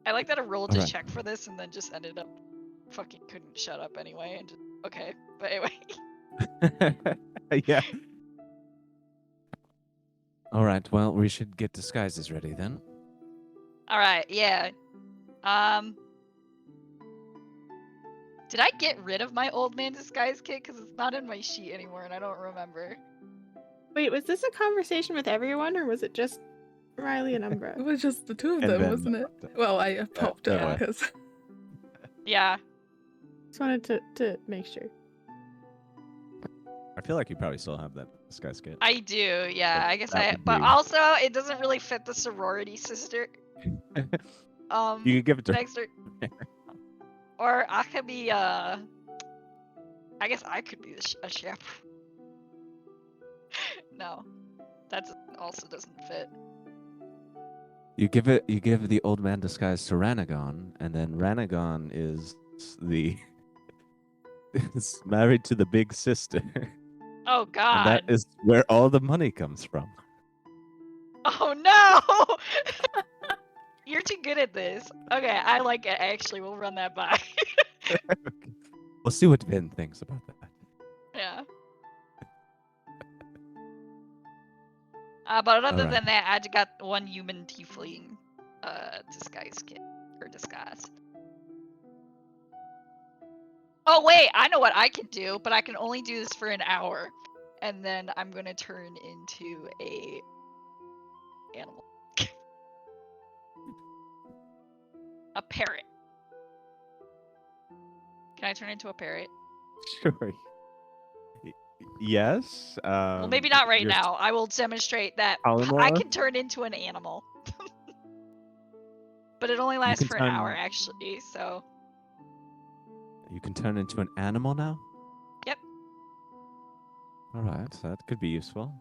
I like that I rolled a Alright. check for this and then just ended up fucking couldn't shut up anyway and just, okay. But anyway. Yeah. Alright, well, we should get disguises ready then. Alright, yeah. Did I get rid of my old man disguise kit? Because it's not in my sheet anymore and I don't remember. Wait, was this a conversation with everyone, or was it just Riley and Umbra? It was just the two of And them, then- wasn't it? Well, I popped that it way. because Yeah. Just wanted to make sure. I feel like you probably still have that disguise kit. I do, yeah. So I guess that I would but be- also it doesn't really fit the sorority sister. You could give it to her. next or I could be I guess I could be a chaperone. No. That also doesn't fit. You give the old man disguise to Ranagon, and then Ranagon is is married to the big sister. Oh And god. that is where all the money comes from. Oh no! You're too good at this. Okay, I like it actually. We'll run that by. We'll see what Vin thinks about that. Yeah. But other Alright. than that, I just got one human tiefling disguise kit. Or disguise. Oh wait, I know what I can do, but I can only do this for an hour. And then I'm gonna turn into a animal. A parrot. Can I turn into a parrot? Sure. Yes. Well, maybe not right you're now. I will demonstrate that I Polymorph? can turn into an animal. But it only lasts can for an hour, turn- actually, so... You can turn into an animal now? Yep. Alright, that could be useful.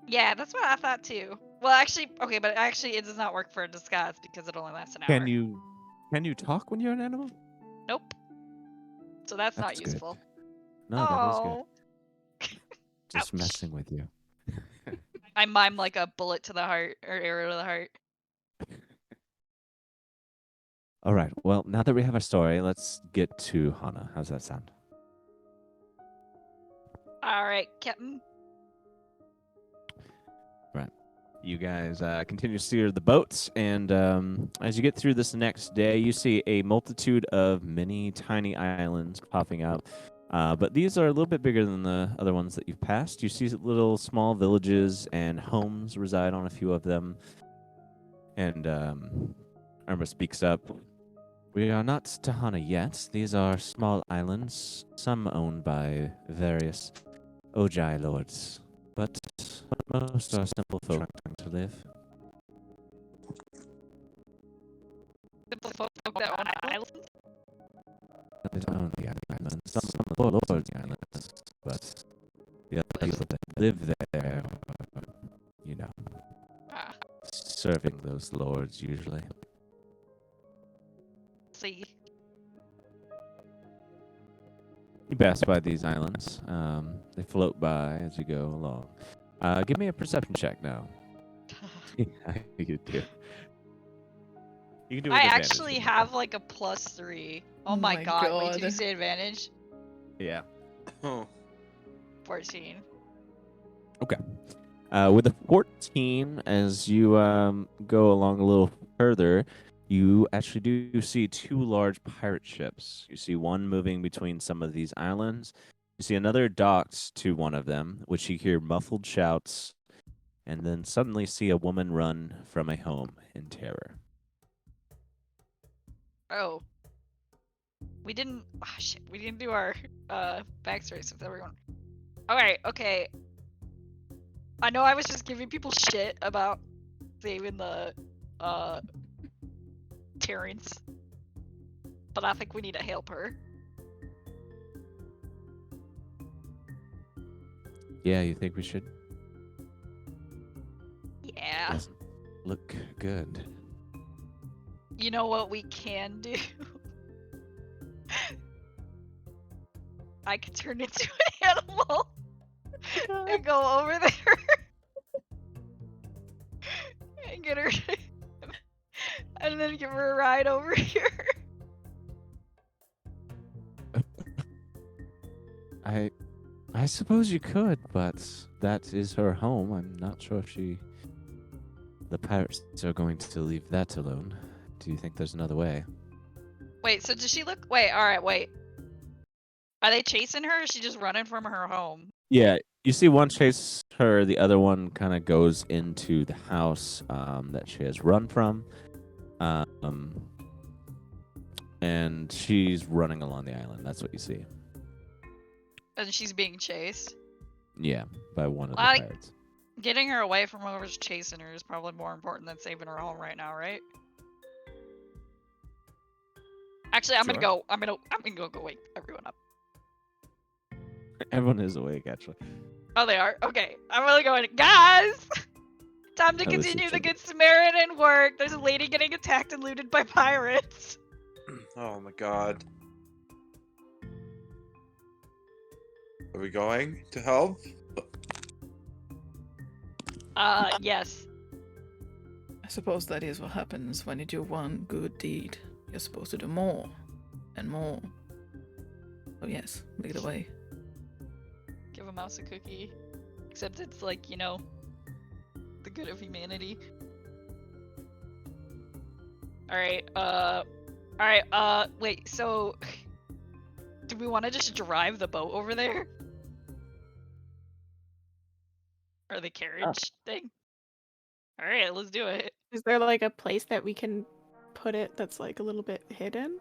Yeah, that's what I thought, too. Well, actually, okay, but actually it does not work for a disguise because it only lasts an hour. Can you talk when you're an animal? Nope. So that's not That's good. useful. No, that is Oh. good. Just Ouch. messing with you. I mime like a bullet to the heart, or arrow to the heart. All right. Well, now that we have our story, let's get to Hana. How's that sound? Alright, Captain. You guys continue to steer the boats, and as you get through this next day, you see a multitude of many tiny islands popping up. But these are a little bit bigger than the other ones that you've passed. You see little small villages and homes reside on a few of them. And Irma speaks up. We are not to Hana yet. These are small islands, some owned by various Ojai lords. But most are simple folk trying to live. Simple folk that own islands. They don't own the islands. Some of the lords own the islands, but the other people that live there, you know, Ah, serving those lords usually. see. You pass by these islands. They float by as you go along. Give me a perception check now. You do. You can do it with I advantage actually if you have like a +3. Oh my my god. Wait, did you God. say advantage? want. Yeah. Oh, 14. With a 14, as you go along a little further, you actually do see two large pirate ships. You see one moving between some of these islands. You see another docked to one of them, which you hear muffled shouts, and then suddenly see a woman run from a home in terror. Oh. We didn't. Oh, shit. We didn't do our backstories with everyone. Alright, okay. I know I was just giving people shit about saving the Terrence, but I think we need to help her. Yeah, you think we should? Yeah. Doesn't look good. You know what we can do? I could turn into an animal and go over there and get her and then give her a ride over here. I suppose you could, but that is her home. I'm not sure if the pirates are going to leave that alone. Do you think there's another way? Wait, so does she look? Wait, alright, wait. Are they chasing her or is she just running from her home? Yeah, you see one chase her, the other one kind of goes into the house that she has run from. And she's running along the island. That's what you see. And she's being chased? Yeah, by one of the Like- pirates. Getting her away from whoever's chasing her is probably more important than saving her home right now, right? Actually, I'm Sure. gonna go wake everyone up. Everyone is awake, actually. Oh, they are? Okay. I'm really going, guys! Time to How is it, continue the Jim? Good Samaritan work. There's a lady getting attacked and looted by pirates. Oh my god. Are we going to help? Yes. I suppose that is what happens when you do one good deed. You're supposed to do more and more. Oh yes, lead the way. Give a mouse a cookie. Except it's like, you know, the good of humanity. Alright, wait, so... Do we want to just drive the boat over there? Or the carriage thing? Alright, let's do it. Is there like a place that we can put it that's like a little bit hidden?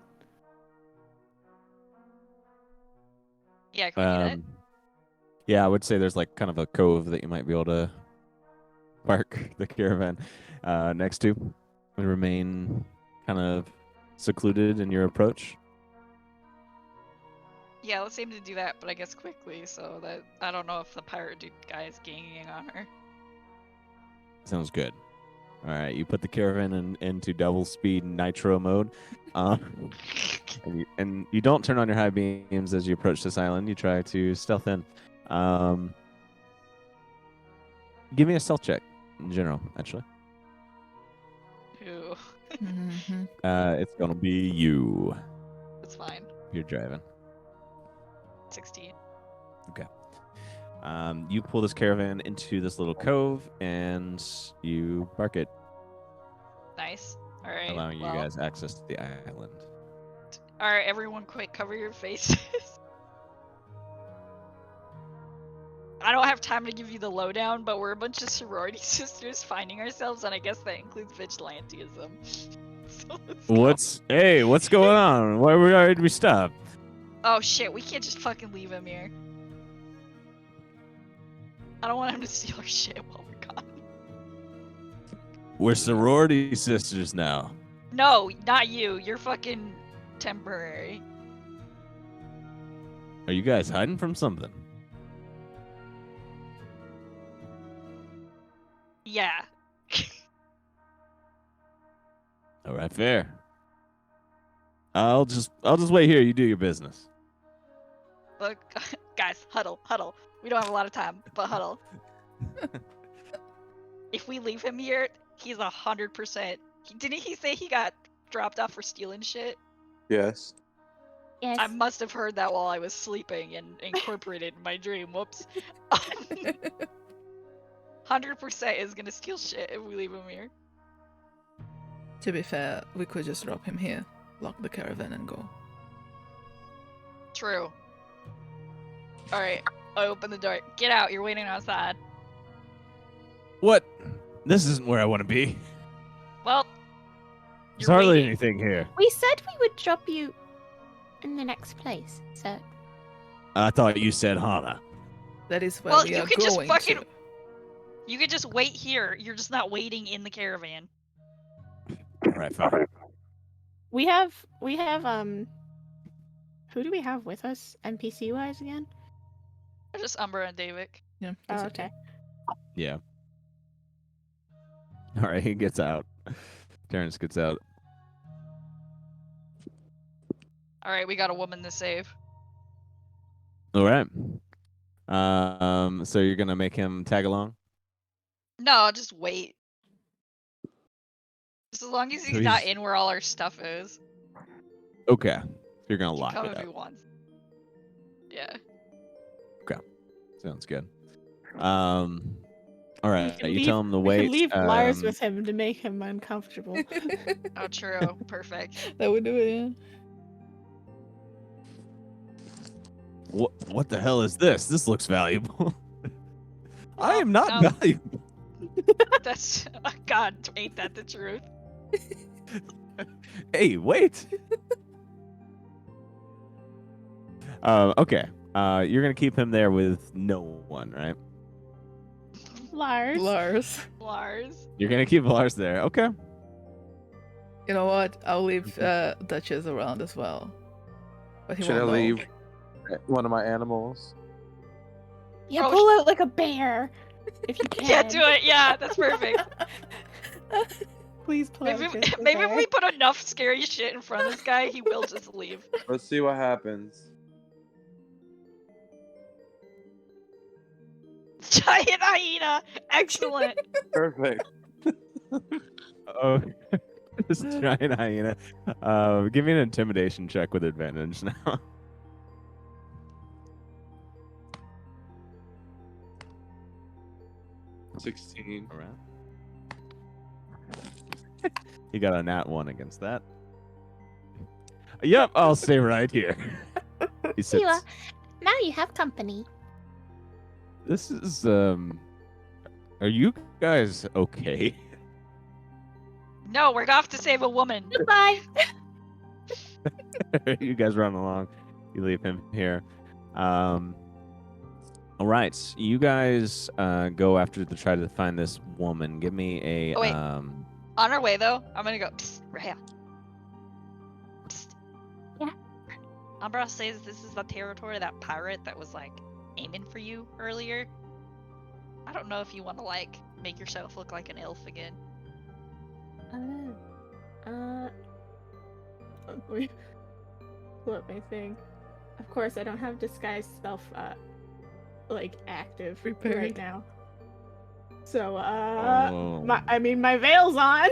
Yeah, can we do that? Yeah, I would say there's like kind of a cove that you might be able to park the caravan next to and remain kind of secluded in your approach. Yeah, let's aim to do that, but I guess quickly, so that I don't know if the pirate dude guy is ganging on her. Sounds good. All right, you put the caravan into double speed nitro mode, and you don't turn on your high beams as you approach this island. You try to stealth in. Give me a stealth check in general, actually. Ooh, Mm-hmm. It's gonna be you. that's fine. You're driving. 16. You pull this caravan into this little cove, and you park it, Nice. Alright. allowing you well, guys access to the island. Alright, everyone quick, cover your faces. I don't have time to give you the lowdown, but we're a bunch of sorority sisters finding ourselves, and I guess that includes vigilantism. So let's go. What's going on? Where did we stop? Oh shit, we can't just fucking leave him here. I don't want him to steal our shit while we're gone. We're sorority sisters now. No, not you. You're fucking temporary. Are you guys hiding from something? Yeah. All right, fair. I'll just wait here. You do your business. Look, guys, huddle. We don't have a lot of time, but huddle. If we leave him here, he's 100%. Didn't he say he got dropped off for stealing shit? Yes. Yes. I must have heard that while I was sleeping and incorporated in my dream. Whoops. 100% is gonna steal shit if we leave him here. To be fair, we could just drop him here, lock the caravan, and go. True. Alright, I open the door. Get out, you're waiting outside. What? This isn't where I want to be. Well, There's you're hardly waiting. anything here. We said we would drop you in the next place, so I thought you said Hana. That is where Well, we you are could just going fucking- to. You could just wait here. You're just not waiting in the caravan. All right, fine. We have who do we have with us NPC wise again? Just Umbra and Davik. Yeah. Oh, that's okay. Yeah. All right, he gets out. Terrence gets out. All right, we got a woman to save. All right. So you're gonna make him tag along? No, just wait. Just as long as So he's not he's- in where all our stuff is. Okay. You're gonna He lock come it if up. he wants. Yeah. Sounds good. All right. can You leave- tell him to We wait. can leave Lars with him to make him uncomfortable. it. Oh, true. Perfect. That would do it, yeah. What the hell is this? This looks valuable. I am not no. valuable. That's God. Ain't that the truth? Hey, wait. Okay. You're gonna keep him there with no one, right? Lars. Lars. Lars. You're gonna keep Lars there. Okay. You know what? I'll leave Duchess around as well. But he Should I won't know. leave one of my animals? Yeah, Oh, pull out like a bear if you can. Yeah, do it. Yeah, that's perfect. Please pull Maybe, out just a maybe if bear. we put enough scary shit in front of this guy, he will just leave. Let's see what happens. Giant hyena. Excellent. Perfect. Oh, this giant hyena. Give me an intimidation check with advantage now. 16. All right. You got a nat 1 against that. Yep, I'll stay right here. He sits. you are. Now you have company. This is Are you guys okay? No, we're off to save a woman. Goodbye. You guys run along. You leave him here. All right, you guys go after to try to find this woman. Give me a Oh, wait. On our way though, I'm gonna go. Psst, Rhea. Psst. Yeah? Umbra says this is the territory of that pirate that was like aiming for you earlier. I don't know if you want to like make yourself look like an elf again. Wait. Pull up my thing. Of course, I don't have disguise self like active Prepared. right now. So Oh. my veil's on.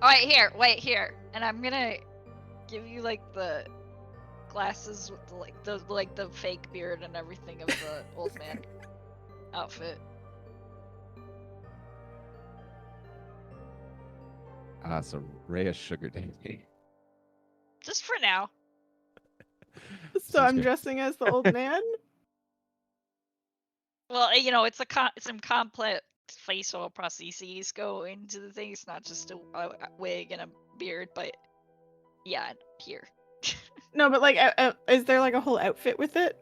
All right, wait here, and I'm gonna give you like the glasses with the fake beard and everything of the old man outfit. So Rhea sugar daddy. Just for now. So Sounds I'm good. dressing as the old man. Well, you know, it's some complex facial prostheses go into the thing. It's not just a wig and a beard, but yeah, here. No, but like, is there like a whole outfit with it?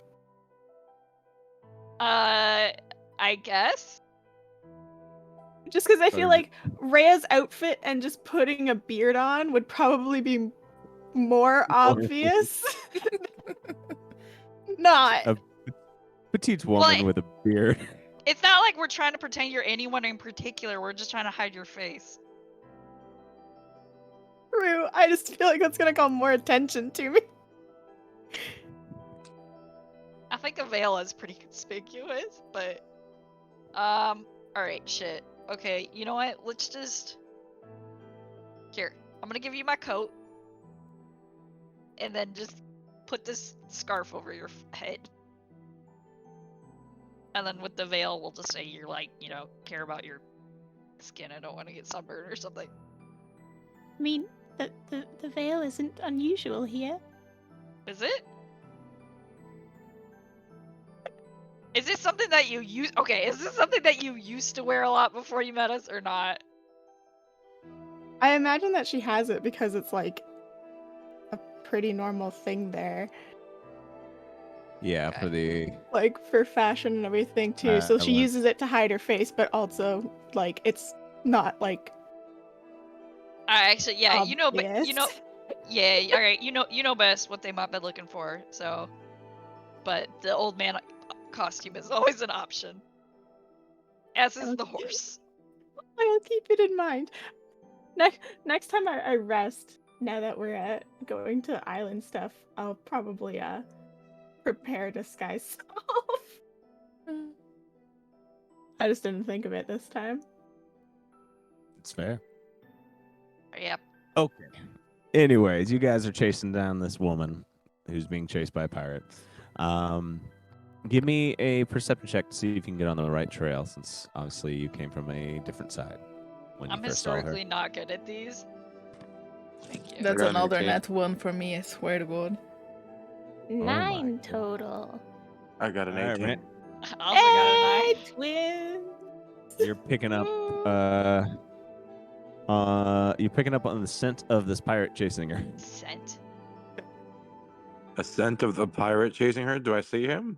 I guess. Just because I feel Or- like Rhea's outfit and just putting a beard on would probably be more obvious. Not. Petite woman Well, with a beard. It's not like we're trying to pretend you're anyone in particular. We're just trying to hide your face. True. I just feel like that's gonna call more attention to me. I think a veil is pretty conspicuous, but all right, shit. Okay, you know what? Let's just here. I'm gonna give you my coat, and then just put this scarf over your head. And then with the veil, we'll just say you're like, you know, care about your skin. I don't want to get sunburned or something. I mean, the veil isn't unusual here. Is it? Is this something that you use? Okay, is this something that you used to wear a lot before you met us or not? I imagine that she has it because it's like pretty normal thing there, Yeah, Okay. for the like for fashion and everything too. So she Island. uses it to hide her face, but also like it's not like Actually, yeah, you know, obvious. yeah, all right, you know best what they might be looking for. So, but the old man costume is always an option, as is the Okay. horse. I will keep it in mind. Next time I rest, now that we're going to island stuff, I'll probably prepare disguise self. I just didn't think of it this time. It's fair. Yep. Okay. Anyways, you guys are chasing down this woman who's being chased by a pirate. Give me a perception check to see if you can get on the right trail, since obviously you came from a different side when you I'm first saw her. historically not good at these. Thank you. That's got an another 18. net 1 for me, I swear to God. my 9 God. total. I got an All right, 18. Rant. I also got a 9. Hey, twins! You're picking up Ooh. you're picking up on the scent of this pirate chasing her. Scent. A scent of the pirate chasing her. Do I see him?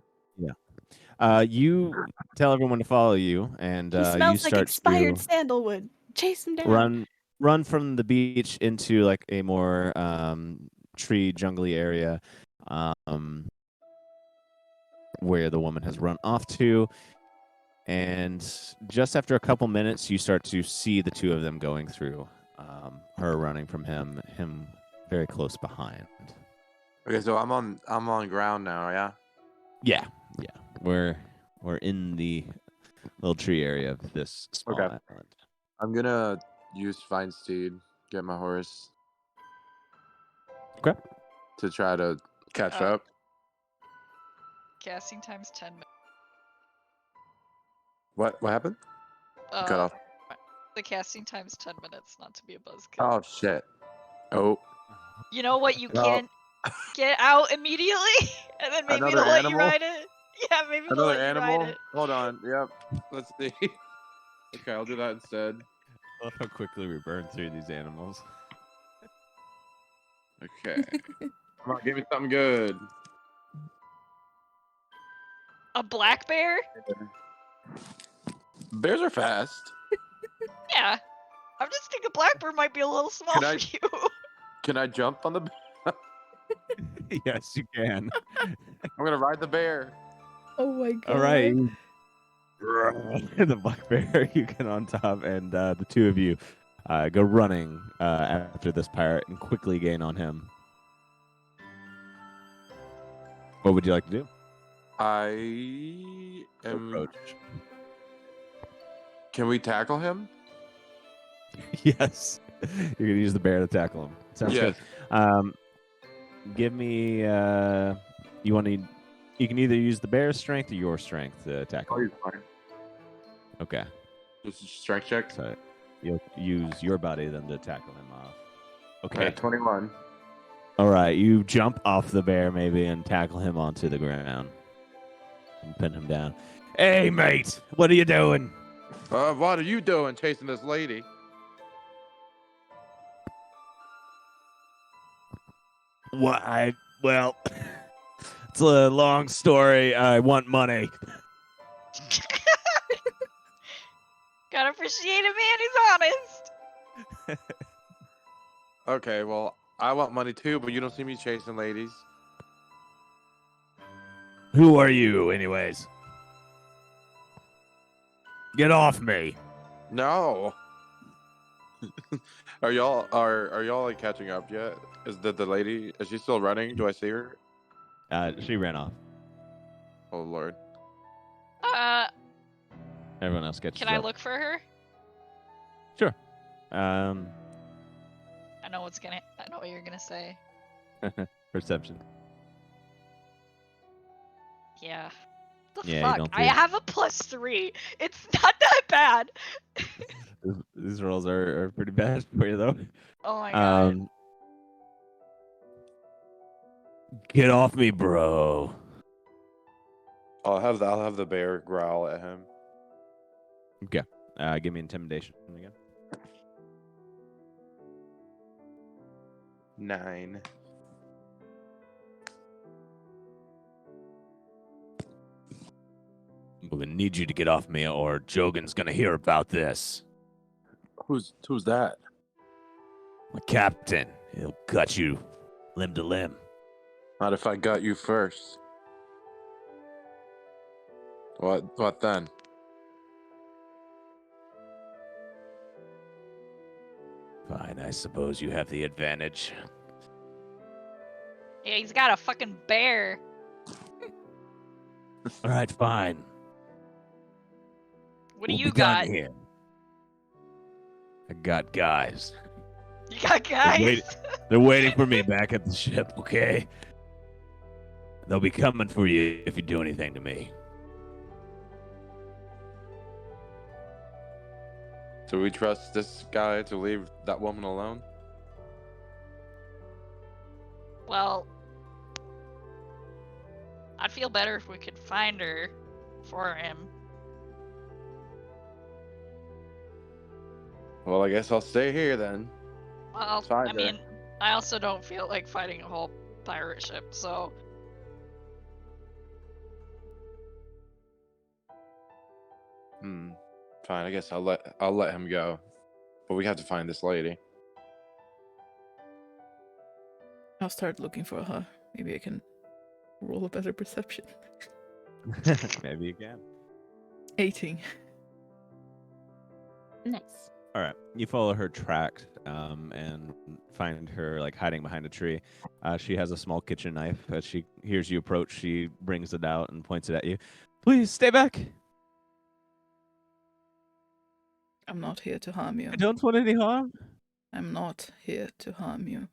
You tell everyone to follow you, and He you smells like start expired to sandalwood. Chase him down. run from the beach into like a more tree jungly area, where the woman has run off to. And just after a couple minutes, you start to see the two of them going through. Her running from him very close behind. Okay, so I'm on ground now. Yeah. Yeah. We're in the little tree area of this small Okay. island. I'm gonna use Find Steed, get my horse. Okay. To try to catch Uh, up. Casting time's 10 minutes. What happened? Cut off. The casting time's 10 minutes, not to be a buzzkill. Oh shit. Oh. You know what? You No. can't get out immediately, and then maybe Another they'll let you animal? ride it. Yeah, maybe they'll Another let you animal? ride it. Hold on. Yep. Let's see. Okay, I'll do that instead. I love how quickly we burn through these animals. Okay. Come on, give me something good. A black bear? Bears are fast. Yeah. I'm just thinking black bear might be a little small Can for I- you. Can I jump on the? Yes, you can. I'm gonna ride the bear. Oh my God. All right. The black bear, you get on top, and the two of you go running after this pirate and quickly gain on him. What would you like to do? I am. Approach. Can we tackle him? Yes. You're gonna use the bear to tackle him. Sounds Yes. good. Give me. You want to? You can either use the bear's strength or your strength to tackle I'll him. use mine. Okay. Just a strength check. So you'll use your body then to tackle him off. Okay. Okay, 21. All right. You jump off the bear maybe and tackle him onto the ground and pin him down. Hey, mate, what are you doing? What are you doing chasing this lady? Well, it's a long story. I want money. Gotta appreciate a man who's honest. Okay, well, I want money too, but you don't see me chasing ladies. Who are you, anyways? Get off me. No. Are y'all like catching up yet? Is the lady, is she still running? Do I see her? She ran off. Oh lord. Everyone else catches Can I up. look for her? Sure. I know what you're gonna say. Perception. Yeah. The Yeah, you fuck? don't I see it. have a +3. It's not that bad. These rolls are pretty bad for you, though. Oh my god. Get off me, bro. I'll have the bear growl at him. Okay. Give me intimidation again. 9. I'm gonna need you to get off me, or Jogan's gonna hear about this. Who's that? My captain, he'll cut you limb to limb. Not if I got you first. What then? Fine, I suppose you have the advantage. Yeah, he's got a fucking bear. All right, fine. What do We'll you be done got? here. I got guys. You got They're guys? waiting, they're waiting for me back at the ship, okay? They'll be coming for you if you do anything to me. Do we trust this guy to leave that woman alone? Well, I'd feel better if we could find her for him. Well, I guess I'll stay here then. Well, Find I her. mean, I also don't feel like fighting a whole pirate ship, so Fine, I guess I'll let him go. But we have to find this lady. I'll start looking for her. Maybe I can roll a better perception. Maybe you can. 18. Nice. All right, you follow her tracks and find her like hiding behind a tree. She has a small kitchen knife. As she hears you approach, she brings it out and points it at you. Please stay back. I'm not here to harm you. I don't want any harm. I'm not here to harm you.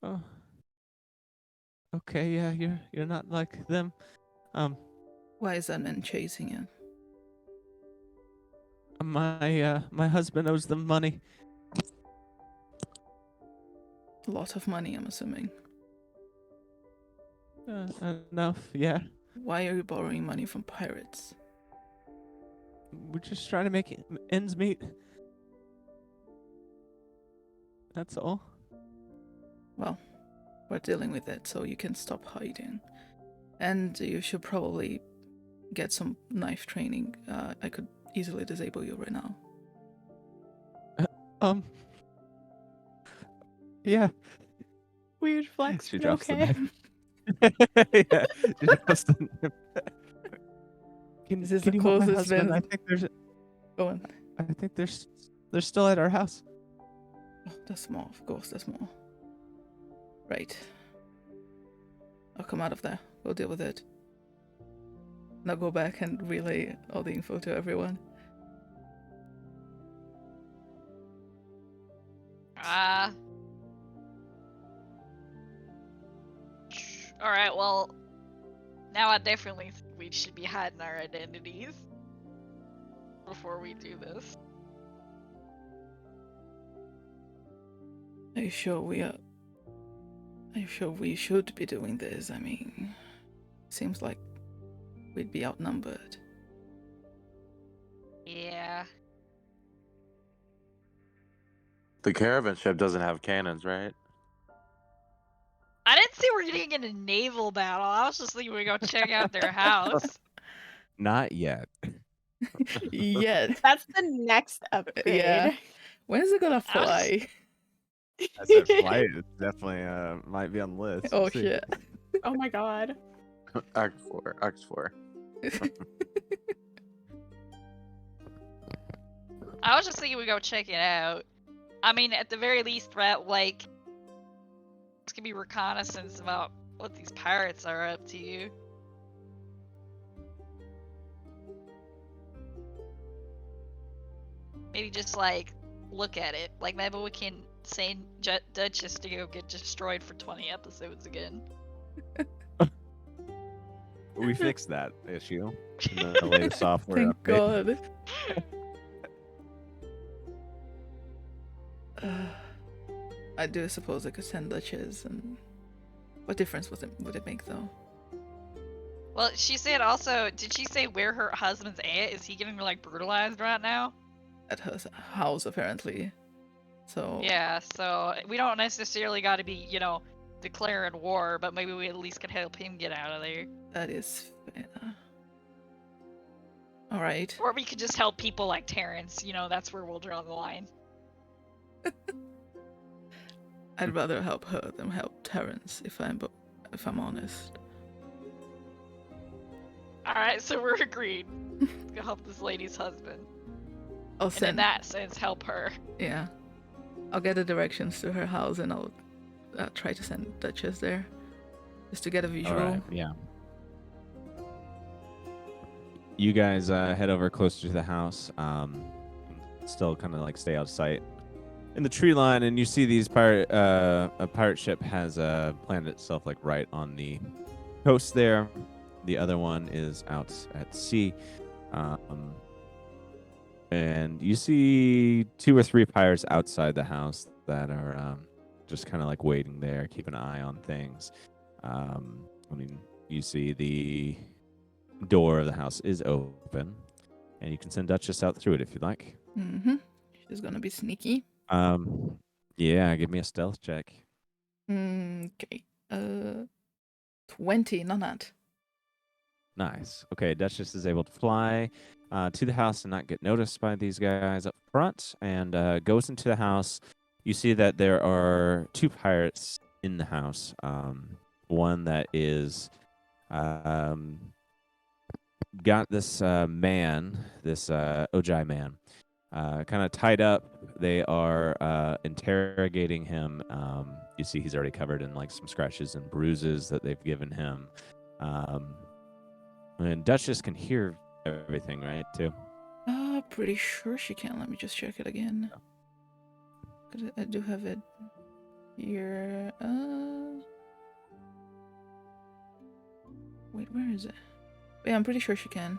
Oh. Okay, yeah, you're not like them. Why is that man chasing you? My husband owes them money. A lot of money, I'm assuming. Enough, yeah. Why are you borrowing money from pirates? We're just trying to make ends meet. That's all. Well, we're dealing with it, so you can stop hiding. And you should probably get some knife training. I could easily disable you right now. Yeah. Weird flex. She but drops the okay. knife. Yeah, she drops the knife. Is this Can the you hold my closest husband? been? I think there's. Go on. I think they're still at our house. Oh, that's more, of course, that's more. Right. I'll come out of there. We'll deal with it. Now go back and relay all the info to everyone. Alright, well, now I definitely think we should be hiding our identities before we do this. Are you sure we are? Are you sure we should be doing this? I mean, seems like we'd be outnumbered. Yeah. The caravan ship doesn't have cannons, right? I didn't say we're getting in a naval battle. I was just thinking we go check out their house. Not yet. Yet. That's the next upgrade. Yeah. When is it gonna I was- fly? I said flight. It definitely might be on the list. Oh We'll see. shit. Oh my god. Act 4. Act 4. I was just thinking we go check it out. I mean, at the very least, Rat, like, it's gonna be reconnaissance about what these pirates are up to. Maybe just, like, look at it. Like, maybe we can send Duchess to go get destroyed for 20 episodes again. We fixed that issue in the latest software Thank update. God. I do suppose I could send Duchess, and what difference would it make though? Well, she said also, did she say where her husband's at? Is he getting, like, brutalized right now? At her house apparently. So Yeah, so we don't necessarily got to be, you know, declaring war, but maybe we at least could help him get out of there. that is fair. All right. Or we could just help people like Terrence. That's where we'll draw the line. I'd rather help her than help Terrence, if I'm honest. All right, so we're agreed to help this lady's husband, I'll and in send. that sense, help her. Yeah, I'll get the directions to her house, and I'll try to send Duchess there, just to get a visual. All right, yeah. You guys head over closer to the house. Still kind of like stay out of sight in the tree line, and you see these a pirate ship has planted itself like right on the coast there. The other one is out at sea. And you see 2 or 3 pirates outside the house that are just kind of like waiting there, keeping an eye on things. You see the door of the house is open, and you can send Duchess out through it if you'd like. Mm-hmm. She's gonna be sneaky. Yeah, give me a stealth check. Okay. 20, not that. Nice. Okay, Duchess is able to fly to the house and not get noticed by these guys up front, and goes into the house. You see that there are 2 pirates in the house. One that is got this man, this Ojai man, kind of tied up. They are interrogating him. You see he's already covered in like some scratches and bruises that they've given him. And Duchess can hear everything, right, too? Pretty sure she can. Let me just check it again. 'Cause I do have it here. Wait, where is it? Yeah, I'm pretty sure she can.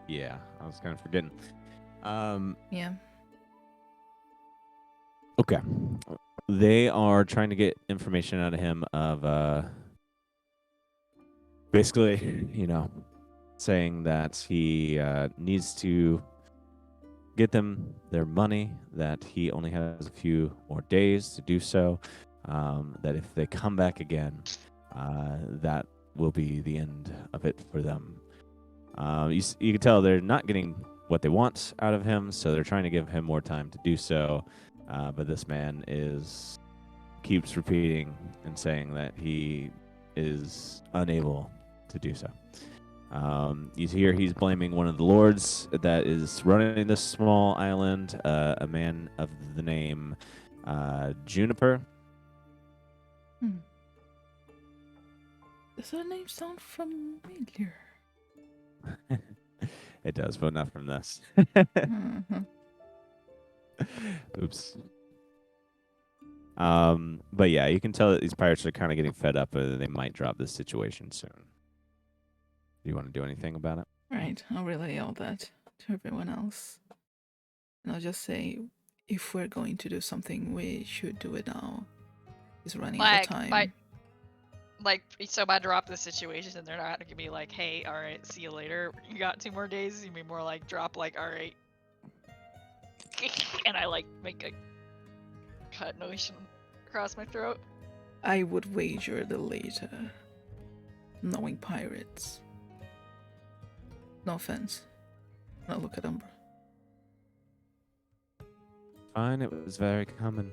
Yeah, I was kind of forgetting. Yeah. Okay. They are trying to get information out of him of basically, saying that he needs to get them their money, that he only has a few more days to do so, that if they come back again, that will be the end of it for them. You can tell they're not getting what they want out of him, so they're trying to give him more time to do so. But this man keeps repeating and saying that he is unable to do so. You hear he's blaming one of the lords that is running this small island, a man of the name Juniper. Does that name sound familiar? It does, but not from this. Mhm. Oops. But yeah, you can tell that these pirates are kind of getting fed up, they might drop this situation soon. Do you want to do anything about it? Right, I'll relay all that to everyone else. And I'll just say, if we're going to do something, we should do it now. It's running out of time. So if I drop this situation and they're not gonna be like, hey, all right, see you later. You got 2 more days. You be more like drop like, all right, and I like make a cut noise across my throat. I would wager the later. Knowing pirates. No offense. No, look at Umbra. Fine, it was very common.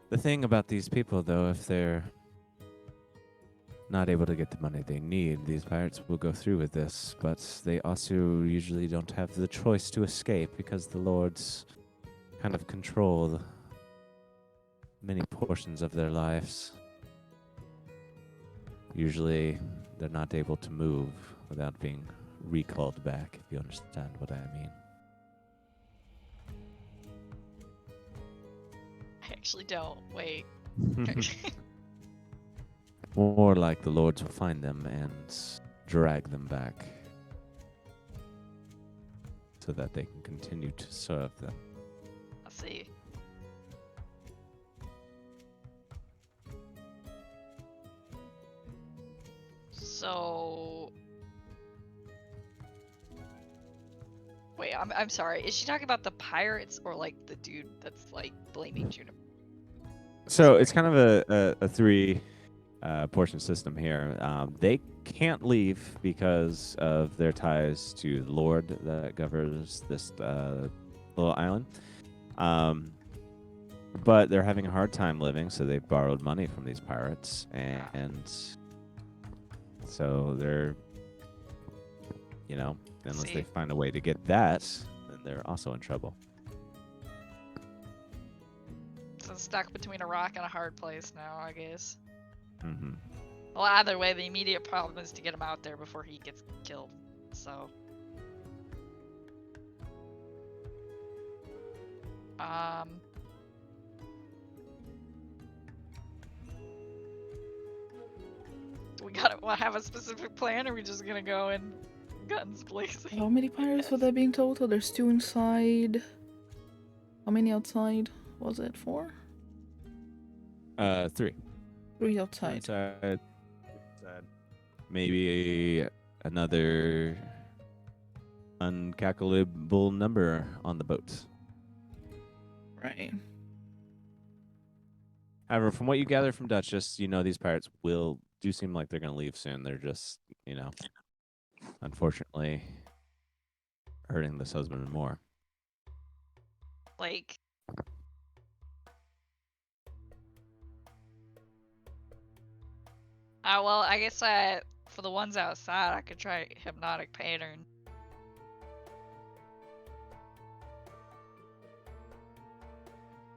The thing about these people, though, if they're not able to get the money they need, these pirates will go through with this, but they also usually don't have the choice to escape because the lords kind of control many portions of their lives. Usually, they're not able to move without being recalled back, if you understand what I mean. I actually don't. Wait. More like the lords will find them and drag them back so that they can continue to serve them. Let's see. So, wait, I'm sorry. Is she talking about the pirates or like the dude that's like blaming Juniper? So it's kind of a portion system here. They can't leave because of their ties to the Lord that governs this little island. But they're having a hard time living, so they've borrowed money from these pirates, and so they're, unless they See. find a way to get that, then they're also in trouble. So stuck between a rock and a hard place now, I guess. Mm-hmm. Well, either way, the immediate problem is to get him out there before he gets killed. So. Do we gotta have a specific plan, or are we just gonna go in guns blazing? How many pirates were there being total? There's 2 inside. How many outside? Was it 4? 3. 3 outside. Inside. Maybe another uncalculable number on the boat. Right. However, from what you gather from Duchess, these pirates do seem like they're going to leave soon. They're just, unfortunately hurting this husband more. Like. Well, I guess for the ones outside, I could try hypnotic pattern.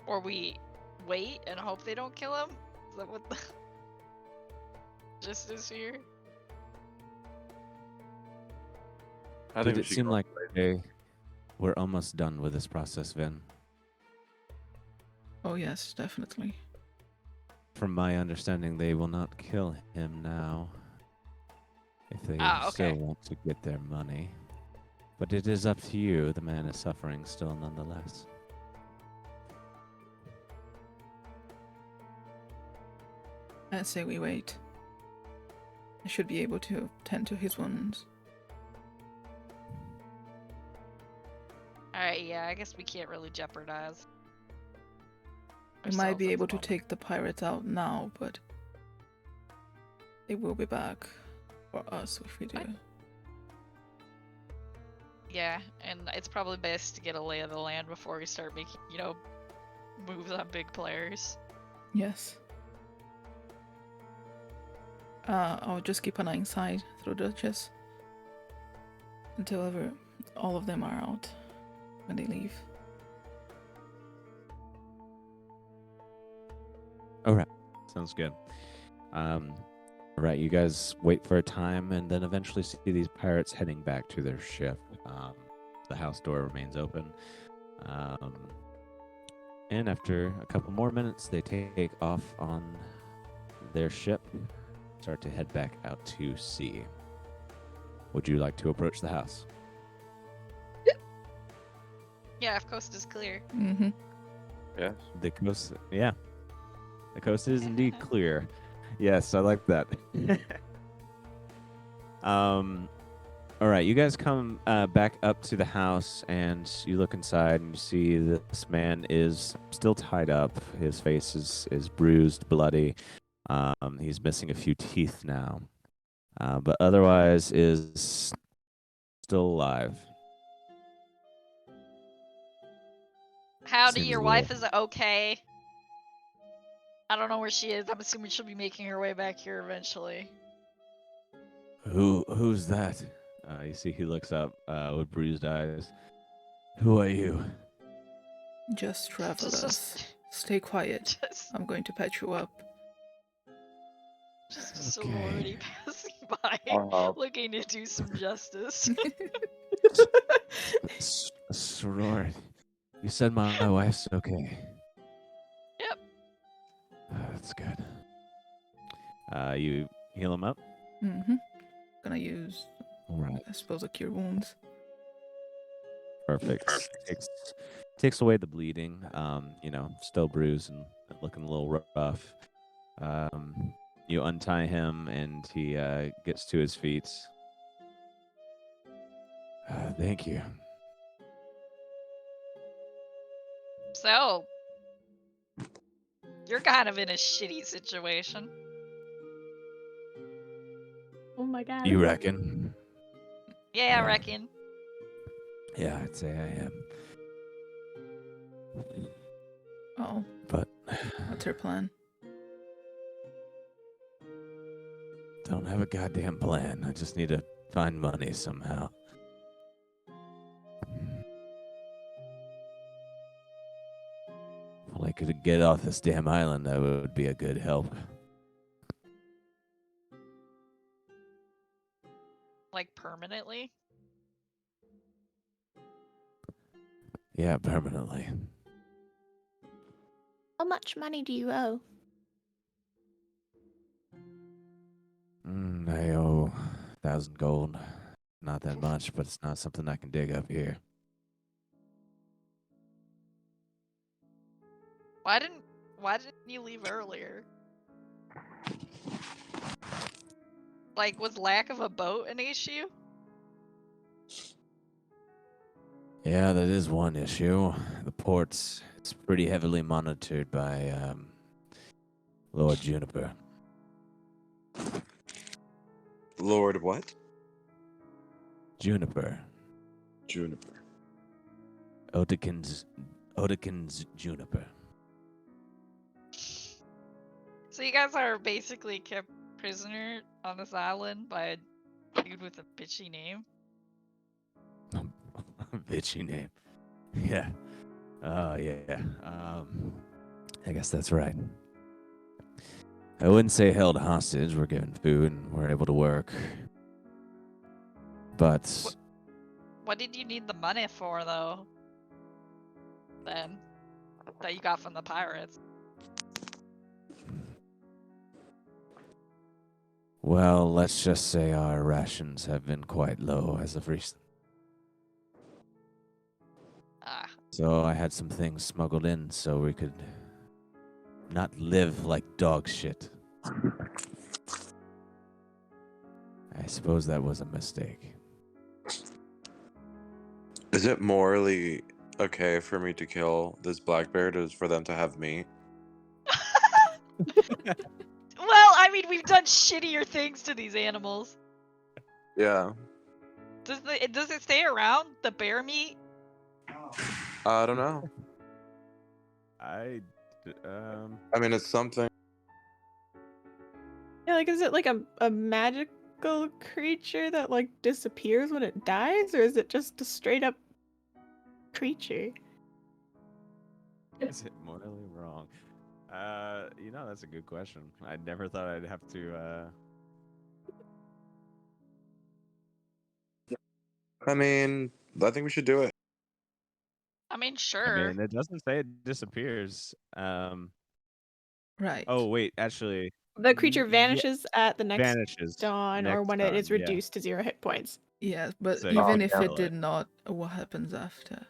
Or we wait and hope they don't kill him? Is that what the justice here? I Did think we it should seem go like right. we're almost done with this process, Vin? Oh yes, definitely. From my understanding, they will not kill him now if they Ah, okay. still want to get their money. But it is up to you. The man is suffering still nonetheless. I'd say we wait. I should be able to tend to his wounds. Alright, yeah, I guess we can't really jeopardize. We might ourselves be at the able to moment. take the pirates out now, but they will be back for us if we do. Yeah, and it's probably best to get a lay of the land before we start making, moves on big players. Yes. I'll just keep an eye inside through Duchess until all of them are out when they leave. Sounds good. All right, you guys wait for a time and then eventually see these pirates heading back to their ship. The house door remains open. And after a couple more minutes, they take off on their ship, start to head back out to sea. Would you like to approach the house? Yeah, if coast is clear. Mm-hmm. Yes. The coast, yeah. The coast is indeed clear. Yes, I like that. All right, you guys come back up to the house, and you look inside, and you see this man is still tied up. His face is bruised, bloody. He's missing a few teeth now, but otherwise is still alive. Howdy, Seems your a wife little- is okay. I don't know where she is. I'm assuming she'll be making her way back here eventually. Who's that? You see, he looks up with bruised eyes. Who are you? Just travelers. Just- Stay quiet. Just, I'm going to patch you up. just a Okay. sorority passing by, looking to do some justice. A sorority. You said my wife's okay. Yep. That's good. You heal him up? Mm-hmm. Gonna use, All right. I suppose, a cure wounds. Perfect. Takes away the bleeding. Still bruised and looking a little rough. You untie him, and he gets to his feet. Thank you. So, you're kind of in a shitty situation. my god. You reckon? Yeah, I reckon. Yeah, I'd say I am. Oh, But what's your plan? don't have a goddamn plan. I just need to find money somehow. If I could get off this damn island, that would be a good help. Like permanently? Yeah, permanently. How much money do you owe? I owe 1,000 gold. Not that much, but it's not something I can dig up here. Why didn't you leave earlier? Like, was lack of a boat an issue? Yeah, that is one issue. The port's it's pretty heavily monitored by Lord Juniper. Lord what? Juniper. Juniper. Odekin's Juniper. So you guys are basically kept prisoner on this island by a dude with a bitchy name? Bitchy name. Yeah. Oh, yeah. I guess that's right. I wouldn't say held hostage. We're given food and we're able to work. But What did you need the money for, though? Then? That you got from the pirates? well, let's just say our rations have been quite low as of recent. Ah. So I had some things smuggled in so we could not live like dog shit. I suppose that was a mistake. Is it morally okay for me to kill this black bear for them to have meat? Well, I mean, we've done shittier things to these animals. Yeah. Does it stay around, the bear meat? I don't know. I I mean, it's something. Yeah, like, is it like a magical creature that like disappears when it dies, or is it just a straight up creature? is it morally wrong? That's a good question. I never thought I'd have to I mean, I think we should do it. I mean, I sure. mean, it doesn't say it disappears. Right. Oh wait, actually, The creature yeah, vanishes at the next vanishes dawn, or next when it is dawn, yeah. reduced to 0 hit points. Yes, but So you even can if kill it it. did not, what happens after?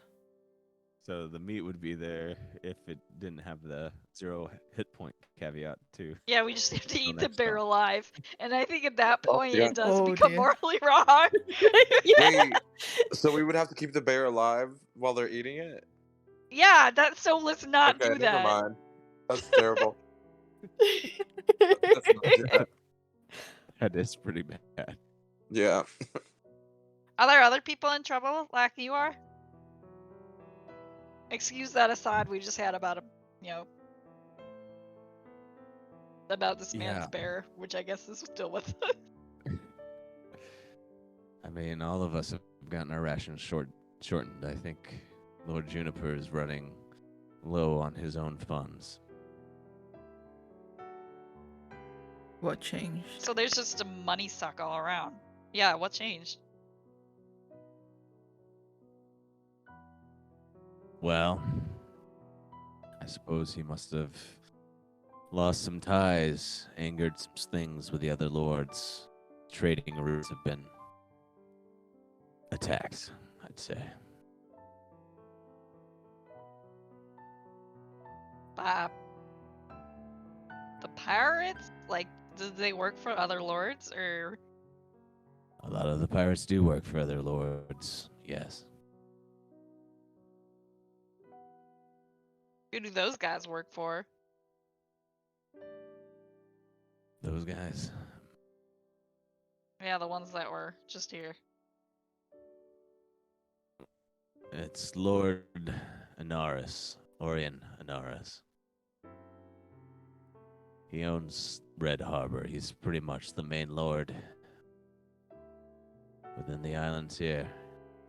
So the meat would be there if it didn't have the 0 hit point caveat too. Yeah, we just have to Until eat the next bear time. alive. And I think at that Oh, point yeah. it does Oh, become dear. morally wrong. Yeah. Wait, so we would have to keep the bear alive while they're eating it? Yeah, so let's not Okay, do never that. mind. That's terrible. Let's not do that. That is pretty bad. Yeah. Are there other people in trouble like you are? Excuse that aside we just had about about this man's Yeah. bear, which I guess is still with us. I mean, all of us have gotten our rations shortened. I think Lord Juniper is running low on his own funds. What changed? So there's just a money suck all around. Yeah, what changed? Well, I suppose he must have lost some ties, angered some things with the other lords. Trading routes have been attacked, I'd say. The pirates? Like, do they work for other lords, or? A lot of the pirates do work for other lords, yes. Who do those guys work for? Those guys. Yeah, the ones that were just here. It's Lord Anaris, Orion Anaris. He owns Red Harbor. He's pretty much the main lord within the islands here.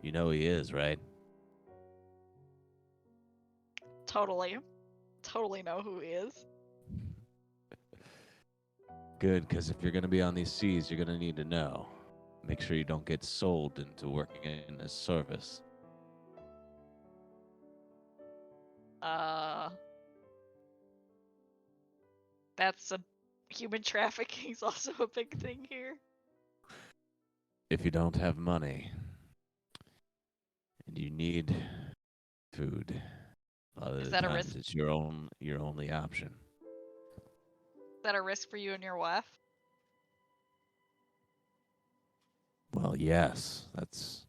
You know he is, right? Totally. Totally know who he is. Good, because if you're going to be on these seas, you're going to need to know. Make sure you don't get sold into working in his service. That's a human trafficking is also a big thing here. If you don't have money and you need food, a lot of Is the that a times risk? it's your only option. Is that a risk for you and your wife? Well, yes, that's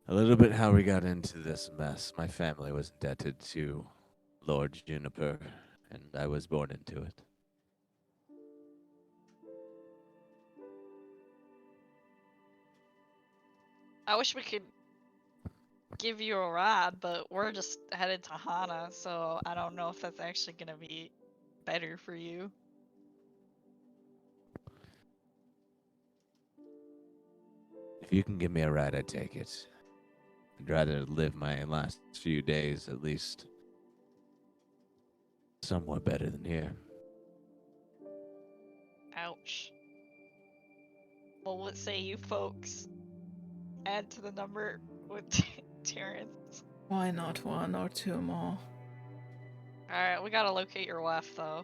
a little bit how we got into this mess. My family was indebted to Lord Juniper, and I was born into it. I wish we could give you a ride, but we're just headed to Hana, so I don't know if that's actually gonna be better for you. If you can give me a ride, I'd take it. I'd rather live my last few days at least somewhat better than here. Ouch. Well, let's say you folks add to the number with Terrence. Why not one or two more? Alright, we gotta locate your wife, though.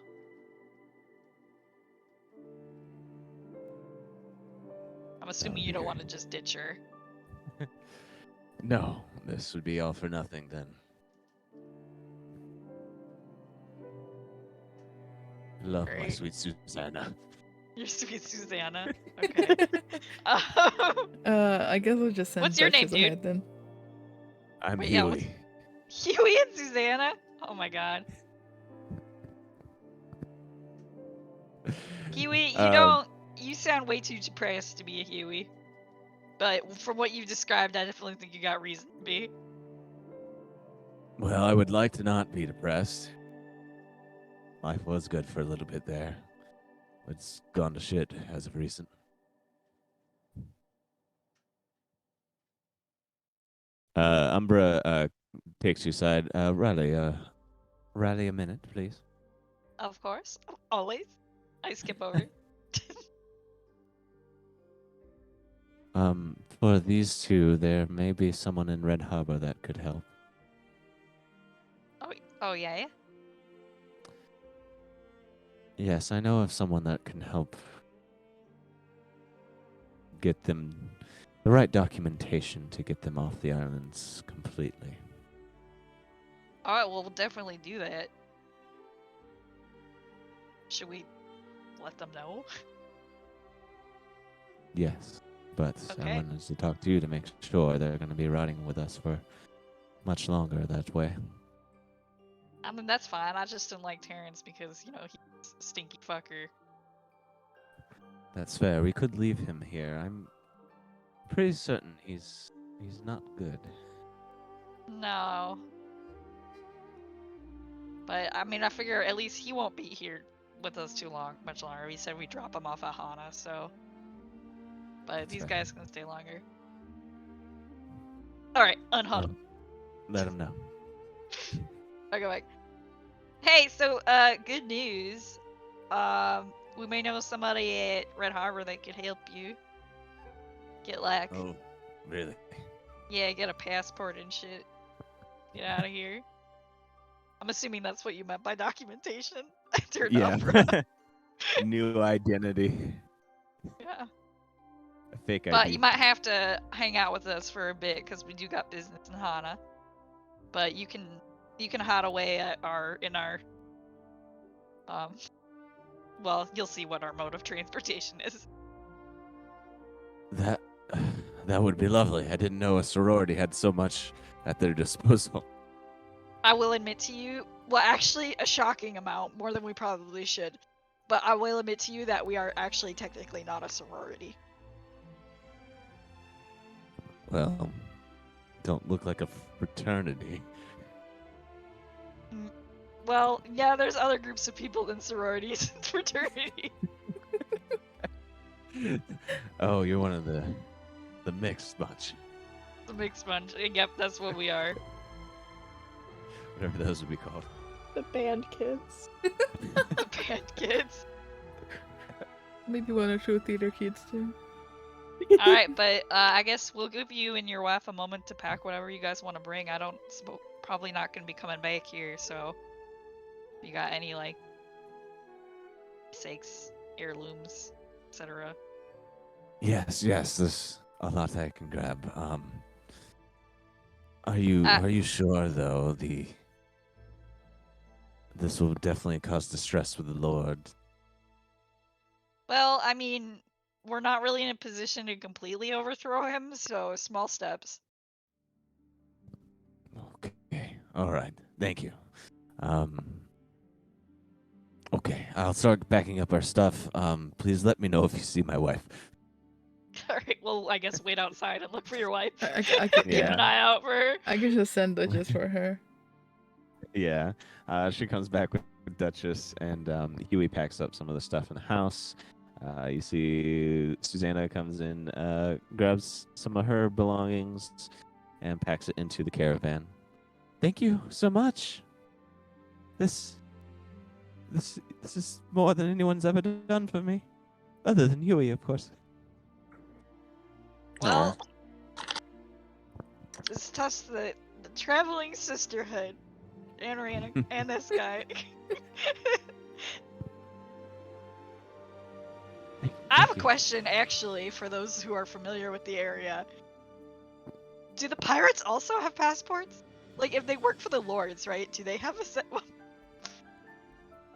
I'm assuming would you be don't great. want to just ditch her. No, this would be all for nothing then. Love my Great. sweet Susanna. You're sweet Susanna. Okay. I guess I'll just send What's your name, Duchess dude? ahead then. I'm Wait, yeah, Huey. Huey and Susanna? Oh my god. Huey, you sound way too depressed to be a Huey. But from what you've described, I definitely think you got reason to be. Well, I would like to not be depressed. Life was good for a little bit there. It's gone to shit as of recent. Umbra takes you aside. Riley, Riley, a minute, please. Of course. Always. I skip over. For these two, there may be someone in Red Harbor that could help. Oh yeah? Yes, I know of someone that can help get them the right documentation to get them off the islands completely. Alright, well, we'll definitely do that. Should we let them know? Yes, but I Okay. wanted to talk to you to make sure they're going to be riding with us for much longer that way. I mean, that's fine. I just don't like Terrence because, you know, he's a stinky fucker. That's fair. We could leave him here. I'm pretty certain he's not good. No. But, I mean, I figure at least he won't be here with us much longer. We said we drop him off at Hana, so. But That's these fair. guys can stay longer. Alright, unhunt him. Let him know. I'll go back. Hey, so, good news. We may know somebody at Red Harbor that could help you. Get, like, Oh, really? yeah, get a passport and shit. Get out of here. I'm assuming that's what you meant by documentation. Turned off. New identity. Yeah. A fake But ID. you might have to hang out with us for a bit because we do got business in Hana. But you can hide away at our well, you'll see what our mode of transportation is. That would be lovely. I didn't know a sorority had so much at their disposal. I will admit to you, well, actually, a shocking amount, more than we probably should. But I will admit to you that we are actually technically not a sorority. Well, don't look like a fraternity. Well, yeah, there's other groups of people than sororities and fraternity. Oh, you're one of the mixed bunch. The mixed bunch. Yep, that's what we are. Whatever those would be called. The band kids. The band kids. Maybe one or two theater kids too. Alright, but I guess we'll give you and your wife a moment to pack whatever you guys want to bring. I don't... Probably not going to be coming back here, so... You got any, like... sakes, heirlooms, etc.? Yes, there's a lot I can grab. Are you sure though this will definitely cause distress with the Lord? Well, I mean, we're not really in a position to completely overthrow him, so small steps. Okay. All right. Thank you. Okay, I'll start backing up our stuff. Please let me know if you see my wife. Alright, well, I guess wait outside and look for your wife. I Keep Yeah. an eye out for her. I could just send Duchess for her. Yeah. She comes back with Duchess, and Huey packs up some of the stuff in the house. You see Susanna comes in, grabs some of her belongings, and packs it into the caravan. Thank you so much. This is more than anyone's ever done for me, other than Huey, of course. Well, this tests the traveling sisterhood. And Rihanna and this guy. I have a question, actually, for those who are familiar with the area. Do the pirates also have passports? Like, if they work for the lords, right? Do they have a set?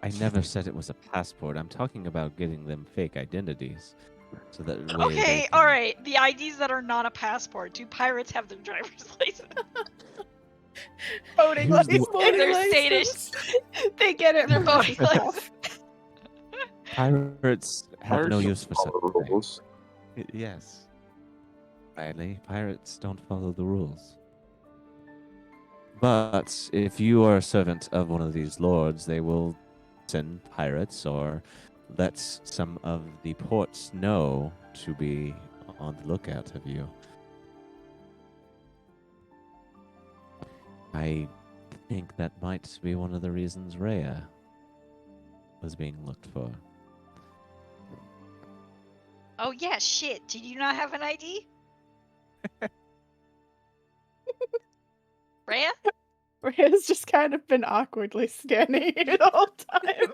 I never said it was a passport. I'm talking about getting them fake identities, so that way they Okay, can- all right. The IDs that are not a passport. Do pirates have their driver's license? Voting Here's the- license. And their status. They get it. Their from voting the license. stuff. Pirates have no use for such Follow the rules. things. Yes. Riley, pirates don't follow the rules. But if you are a servant of one of these lords, they will send pirates or let some of the ports know to be on the lookout of you. I think that might be one of the reasons Rhea was being looked for. Oh yeah, shit. Did you not have an ID? Rhea? Rhea's just kind of been awkwardly scanning you the whole time.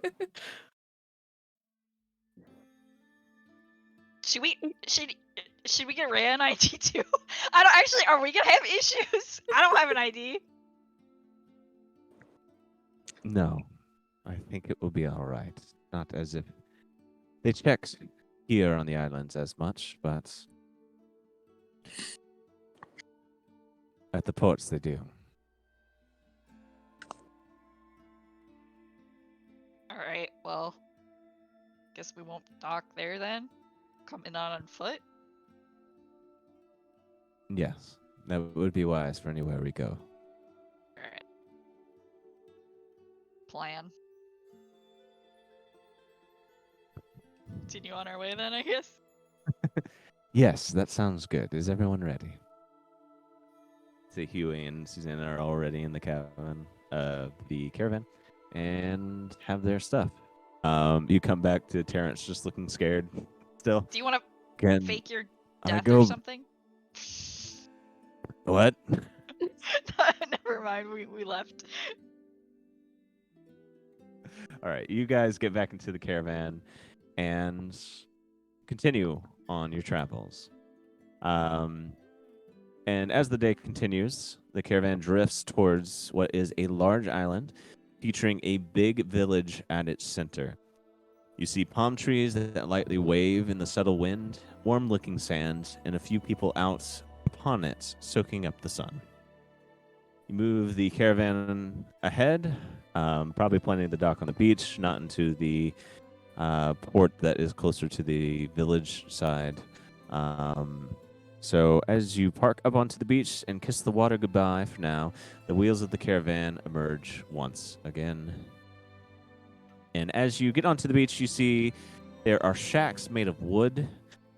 Should we get Rhea an ID too? I don't actually. Are we gonna have issues? I don't have an ID. No, I think it will be all right. Not as if they checked here on the islands as much, but at the ports they do. All right. Well, guess we won't dock there then. Coming on foot. Yes, that would be wise for anywhere we go. All right. Plan. Continue on our way then, I guess. Yes, that sounds good. Is everyone ready? So Huey and Susanna are already in the caravan, and have their stuff. You come back to Terrence just looking scared still. Do you want to Again, fake your I death go- or something? What? Never mind. We left. All right, you guys get back into the caravan and continue on your travels. And as the day continues, the caravan drifts towards what is a large island featuring a big village at its center. You see palm trees that lightly wave in the subtle wind, warm-looking sand, and a few people out upon it, soaking up the sun. You move the caravan ahead, probably planning to dock on the beach, not into the port that is closer to the village side. So as you park up onto the beach and kiss the water goodbye for now, the wheels of the caravan emerge once again. And as you get onto the beach, you see there are shacks made of wood,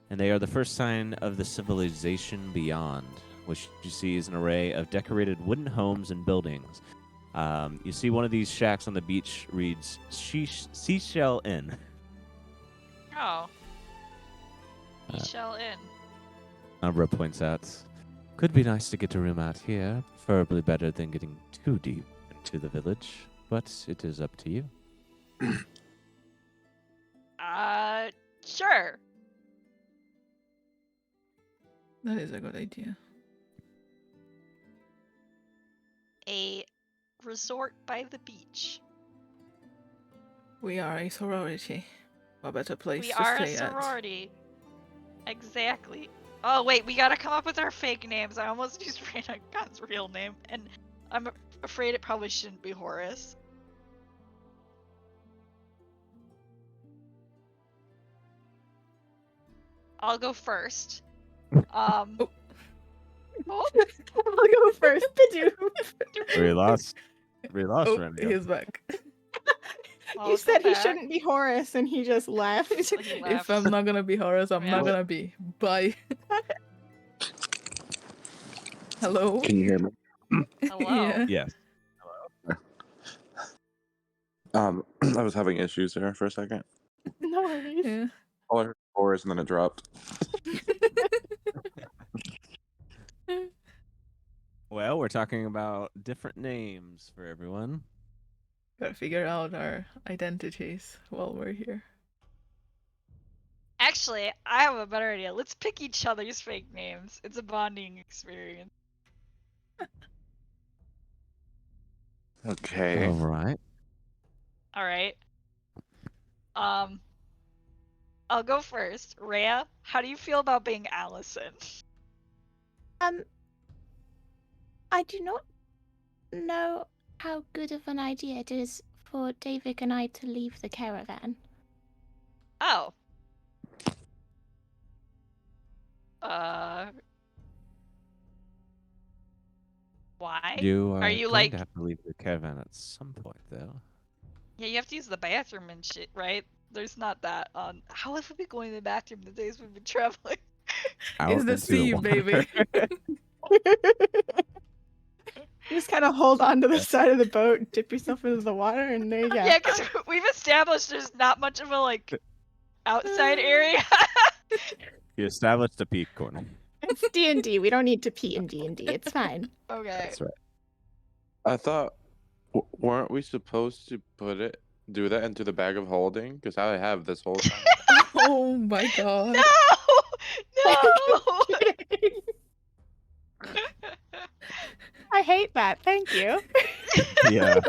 and they are the first sign of the civilization beyond, which you see is an array of decorated wooden homes and buildings. You see one of these shacks on the beach reads Seashell Inn. Oh. Seashell Inn. Umbra points out, could be nice to get a room out here, preferably better than getting too deep into the village, but it is up to you. Sure. That is a good idea. A resort by the beach. We are a sorority. What better place We to are a stay at? sorority. Exactly. Oh wait, we gotta come up with our fake names. I almost used God's real name, and I'm afraid it probably shouldn't be Horace. I'll go first. Oh. Oh, I'll go first. Bidoo. We lost Oh, Renio. he's back. I'll You go said he back. shouldn't be Horace, and he just left. So he left. If I'm not gonna be Horace, I'm not Yeah. gonna be. Bye. Hello? Can you hear me? Hello. Yeah. Yes. I was having issues there for a second. No worries. Yeah. All I heard was chorus and then it dropped. Well, we're talking about different names for everyone. Gotta figure out our identities while we're here. Actually, I have a better idea. Let's pick each other's fake names. It's a bonding experience. Okay. All right. All right. I'll go first. Rhea, how do you feel about being Allison? I do not know how good of an idea it is for David and I to leave the caravan. Oh. Why? You are you going like- to have to leave the caravan at some point, though. Yeah, you have to use the bathroom and shit, right? There's not that on. How have we been going to the bathroom the days we've been traveling? Out It's the into sea, water. baby. You just kind of hold onto the side of the boat, dip yourself into the water, and there you go. Yeah, because we've established there's not much of a like outside area. You established a peak corner. It's D&D. We don't need to pee in D&D. It's fine. Okay. That's right. I thought, weren't we supposed to do that into the bag of holding? Because I have this whole time. Oh my god. No! I hate that. Thank you. Yeah.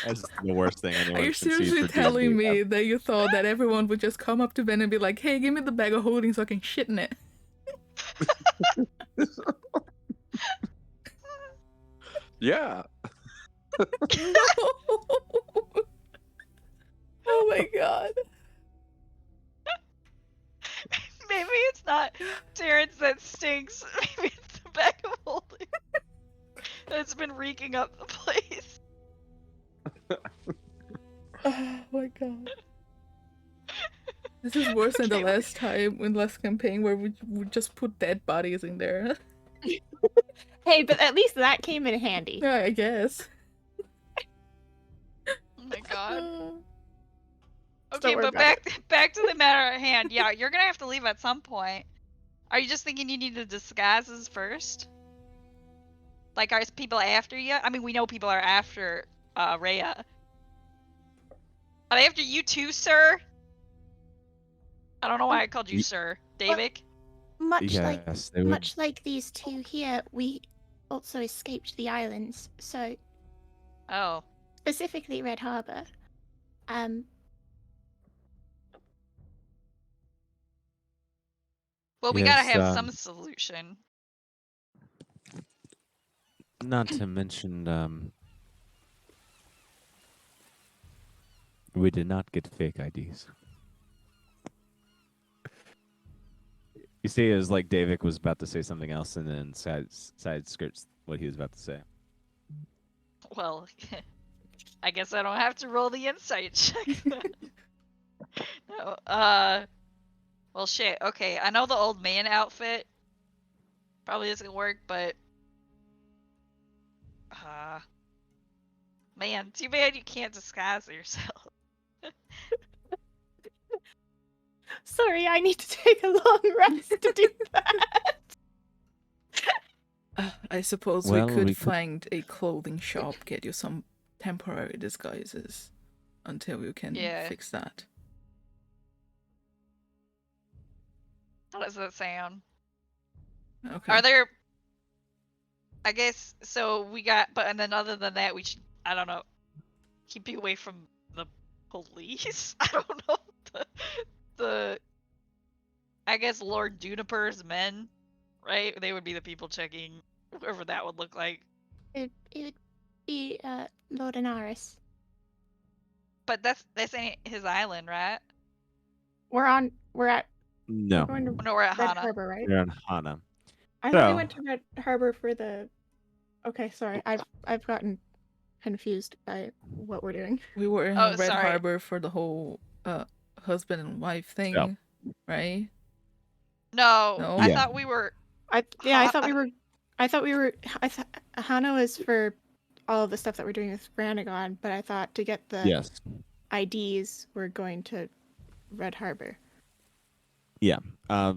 That's the worst thing anyone Are you can see seriously for telling D&D. me that you thought that everyone would just come up to Ben and be like, hey, give me the bag of holding so I can shit in it? Yeah. No! Oh my god. Maybe it's not Terrence that stinks. Maybe it's the bag of holding that's been reeking up the place. Oh my god. This is worse than the Okay, last time in last campaign where we just put dead bodies in there. Hey, but at least that came in handy. Yeah, I guess. Oh my god. Don't Okay, worry but about back to the matter at hand. Yeah, you're gonna have to leave at some point. Are you just thinking you need the disguises first? Like, are people after you? I mean, we know people are after Rhea. Are they after you too, sir? I don't know why I called you sir. David? Much Yes, they would. much like these two here, we also escaped the islands. So Oh. specifically Red Harbor. Well, we gotta Yes, have some solution. Not to mention, we did not get fake IDs. You You see, it was like Davik was about to say something else, and then side skirts what he was about to say. Well, I guess I don't have to roll the insight check. No. Well, shit. Okay, I know the old man outfit probably doesn't work, but man, too bad you can't disguise yourself. Sorry, I need to take a long rest to do that. I suppose Well, we could we could- find a clothing shop, get you some temporary disguises until you can Yeah. fix that. How does that sound? Okay. Are there? I guess so. We got, but and then other than that, we should. I don't know. Keep you away from the police. I don't know. The I guess Lord Juniper's men, right? They would be the people checking whoever that would look like. It would be Lord Anaris. But that's ain't his island, right? We're at we're No, going to No, we're at Red Hana. Harbor, right? you're on Hana. I thought we So- went to Red Harbor for the. Okay, sorry, I've gotten confused by what we're doing. We were in Oh, Red sorry. Harbor for the whole husband and wife thing, right? No, No? I Yeah. thought we were. I thought we were. Hana was for all of the stuff that we're doing with Ranagon, but I thought to get the Yes. IDs, we're going to Red Harbor.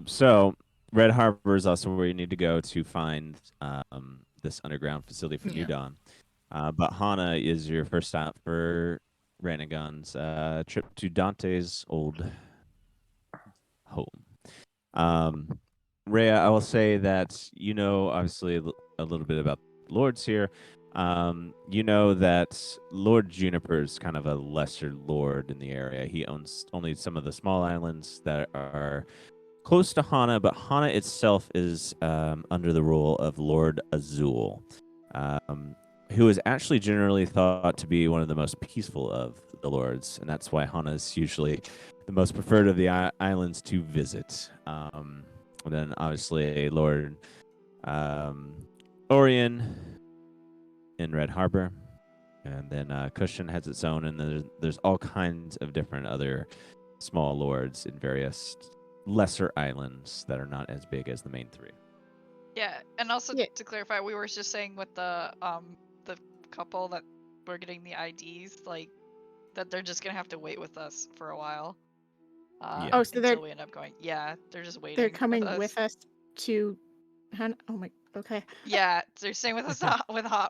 So Red Harbor is also where you need to go to find this underground facility for New Yeah. Dawn. But Hana is your first stop for Ranagon's trip to Dante's old home. Rhea, I will say that you know obviously a little bit about lords here. You know that Lord Juniper is kind of a lesser lord in the area. He owns only some of the small islands that are close to Hana, but Hana itself is under the rule of Lord Azul, who is actually generally thought to be one of the most peaceful of the lords, and that's why Hana is usually the most preferred of the islands to visit. And then obviously Lord Orion in Red Harbor, and then Cushion has its own, and there's all kinds of different other small lords in various lesser islands that are not as big as the main three. Yeah, and also Yeah. to clarify, we were just saying with the couple that we're getting the IDs, like that they're just gonna have to wait with us for a while. Yeah. Oh, so until we end up going. Yeah, they're just waiting. they're coming with with us to Hana. Oh my. Okay. Yeah, they're staying with us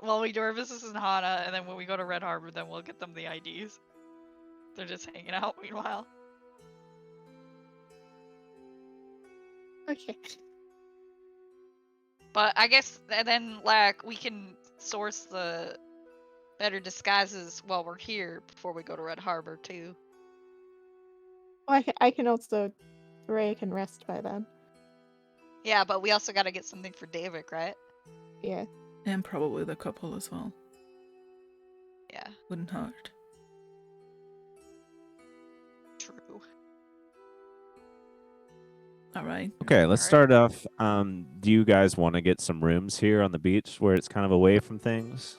while we do our business in Hana, and then when we go to Red Harbor, then we'll get them the IDs. They're just hanging out meanwhile. Okay. But I guess and then like we can source the better disguises while we're here before we go to Red Harbor too. Well, I can also. Ray can rest by then. Yeah, but we also got to get something for Davik, right? Yeah. And probably the couple as well. Yeah, Wouldn't hurt. true. All right. Okay, let's Alright. start off. Do you guys want to get some rooms here on the beach where it's kind of away from things?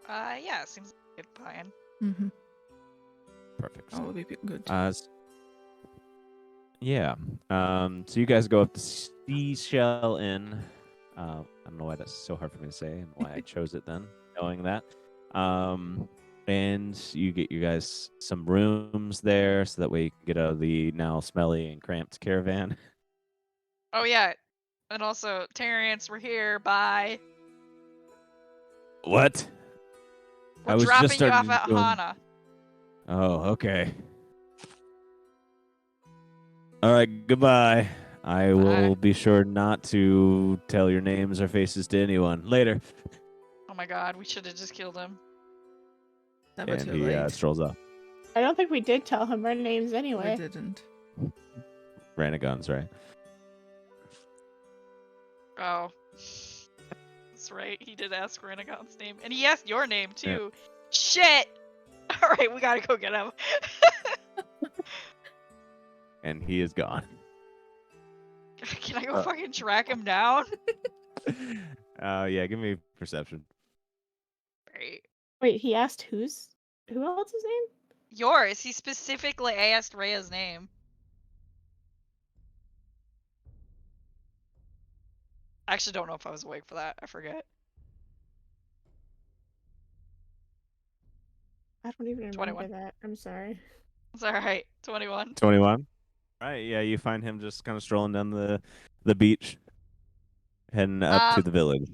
Yeah, seems like a good plan. Mm-hmm. Perfect. That would be good. Yeah. So you guys go up to Seashell Inn. I don't know why that's so hard for me to say and why I chose it then, knowing that. And you get you guys some rooms there so that way you can get out of the now smelly and cramped caravan. Oh yeah, and also Terrence, we're here. Bye. What? I We're was dropping just you off starting at doing- Hana. Oh, okay. All right, goodbye. I will be sure not to tell your names or faces to anyone. Later. Oh my god, we should have just killed him. Never And too he late. strolls off. I don't think we did tell him our names We anyway. didn't. Ranagon's right. Oh. That's right, he did ask Renegon's name. And he asked your name too. Shit! Alright, we gotta go get him. And he is gone. Can I go fucking track him down? Yeah, give me perception. Great. Wait, he asked who else's name? Yours. He specifically asked Rhea's name. I actually don't know if I was awake for that. I forget. I don't even remember 21. that. I'm sorry. It's alright. 21. 21. Right, yeah, you find him just kind of strolling down the beach, heading up to the village.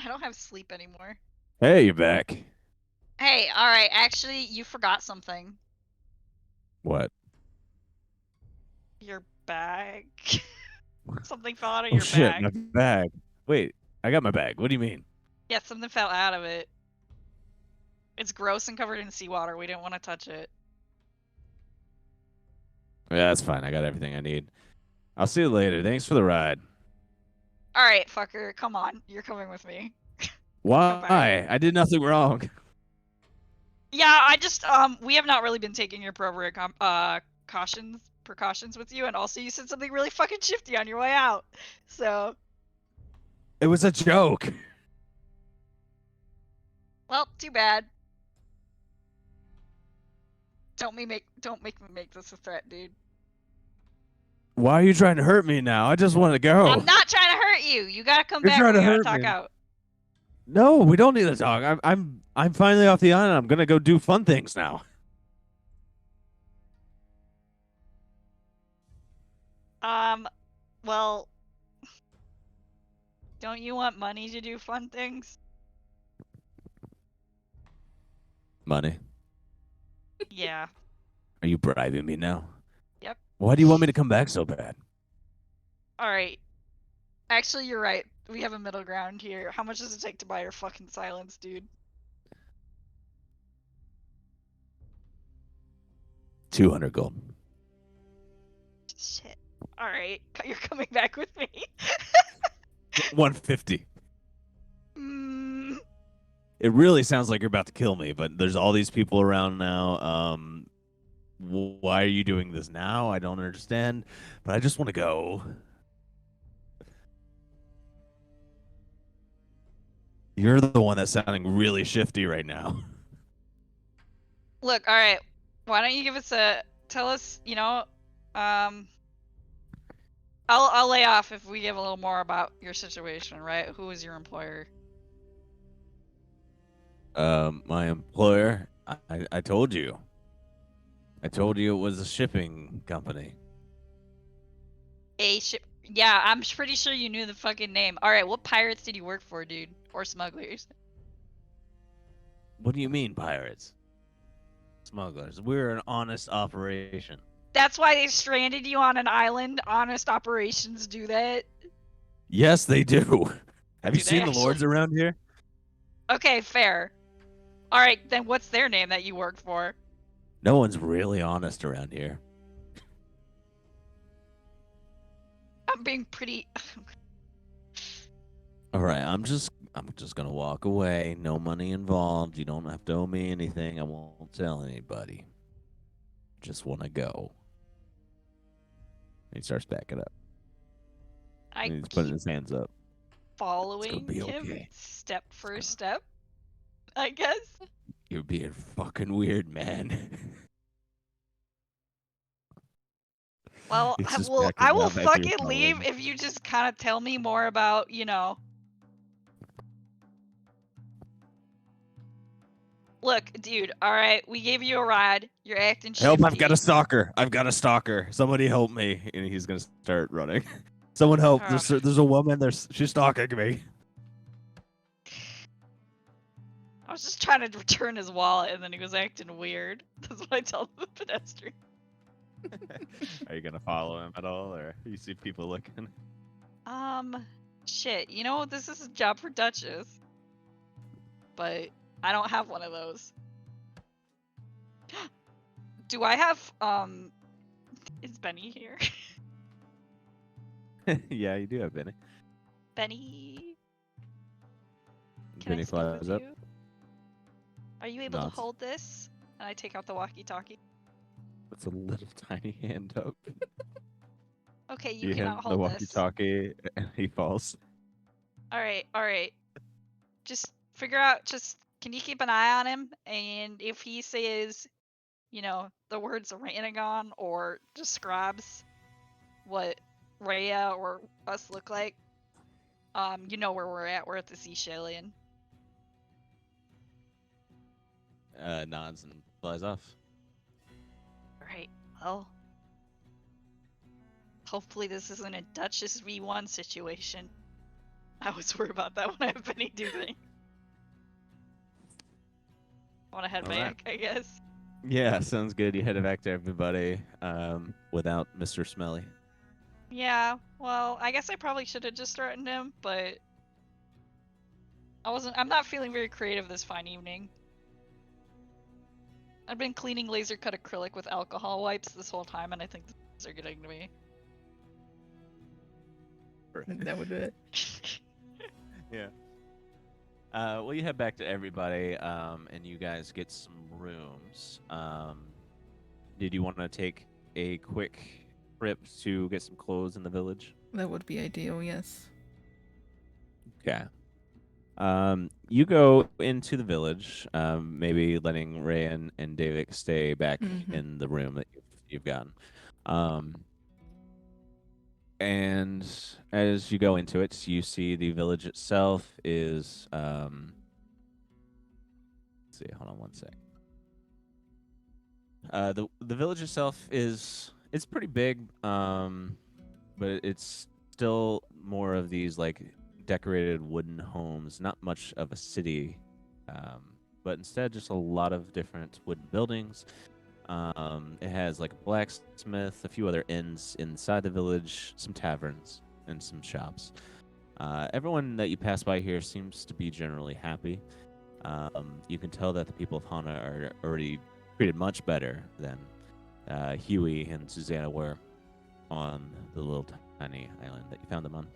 I don't have sleep anymore. Hey, you're back. Hey, alright. Actually, you forgot something. What? Your bag. Something fell out of Oh your shit, bag. my bag. Wait, I got my bag. What do you mean? Yeah, something fell out of it. It's gross and covered in seawater. We didn't want to touch it. Yeah, that's fine. I got everything I need. I'll see you later. Thanks for the ride. Alright, fucker. Come on. You're coming with me. Why? I did nothing wrong. Yeah, I just, we have not really been taking your appropriate precautions with you, and also you said something really fucking shifty on your way out. So, It was a joke. well, too bad. Don't make me make this a threat, dude. Why are you trying to hurt me now? I just want to go. I'm not trying to hurt you. You gotta come You're back. trying We to gotta hurt talk me. out. No, we don't need to talk. I'm finally off the island. I'm gonna go do fun things now. Well, don't you want money to do fun things? Money? Yeah. Are you bribing me now? Yep. Why do you want me to come back so bad? Alright. Actually, you're right. We have a middle ground here. How much does it take to buy your fucking silence, dude? 200 gold. Shit. Alright. You're coming back with me. 150. Mm, It really sounds like you're about to kill me, but there's all these people around now. Why are you doing this now? I don't understand, but I just want to go. You're the one that's sounding really shifty right now. look, alright. Why don't you give us tell us, you know, I'll lay off if we give a little more about your situation, right? Who is your employer? My employer, I told you. I told you it was a shipping company. A ship. Yeah, I'm pretty sure you knew the fucking name. Alright, what pirates did you work for, dude? Or smugglers? What do you mean, pirates? Smugglers. We're an honest operation. That's why they stranded you on an island. Honest operations do that. Yes, they do. Have Do you they seen the actually? lords around here? Okay, fair. Alright, then what's their name that you work for? No one's really honest around here. I'm being pretty. All right, I'm just gonna walk away. No money involved. You don't have to owe me anything. I won't tell anybody. Just want to go. And he starts backing up. I And he's keep putting his hands up. following be him okay. step for step, I guess. You're being fucking weird, man. Well, He's just I backing will up as you're fucking leave following. if you just kind of tell me more about, you know. Look, dude, alright, we gave you a ride. You're acting shifty. Help, I've got a stalker. I've got a stalker. Somebody help me. And he's going to start running. Someone help. Ugh. There's a woman. She's stalking me. I was just trying to return his wallet and then he was acting weird. That's what I tell the pedestrian. Are you going to follow him at all? Or you see people looking? Shit, you know, this is a job for Duchess. But I don't have one of those. Do I have, is Benny here? Yeah, you do have Benny. Benny, can Benny I speak flies with up. you? Are you able Nods. to hold this? And I take out the walkie-talkie. Puts a little tiny hand up. Okay, you You hand cannot the hold this. walkie-talkie, and he falls. All right. Just figure out. Just can you keep an eye on him? And if he says, the words Ranagon or describes what Rhea or us look like, you know where we're at. We're at the Sea Shellion. Nods and flies off. All right. Well, hopefully this isn't a Duchess V1 situation. I was worried about that when I have Benny do things. I want to head All right. back, I guess. Yeah, sounds good. You head back to everybody without Mr. Smelly. Yeah, well, I guess I probably should have just threatened him, but I'm not feeling very creative this fine evening. I've been cleaning laser cut acrylic with alcohol wipes this whole time, and I think these are getting to me. That would do it. Yeah. Well, you head back to everybody, and you guys get some rooms. Did you want to take a quick trip to get some clothes in the village? That would be ideal, yes. Okay. You go into the village, maybe letting Ray and Davik stay back in the room that you've gotten. And as you go into it, you see the village itself is. Let's see, hold on one sec. The village itself it's pretty big, but it's still more of these like decorated wooden homes. Not much of a city, but instead just a lot of different wooden buildings. It has like a blacksmith, a few other inns inside the village, some taverns, and some shops. Everyone that you pass by here seems to be generally happy. You can tell that the people of Hana are already treated much better than Huey and Susanna were on the little tiny island that you found them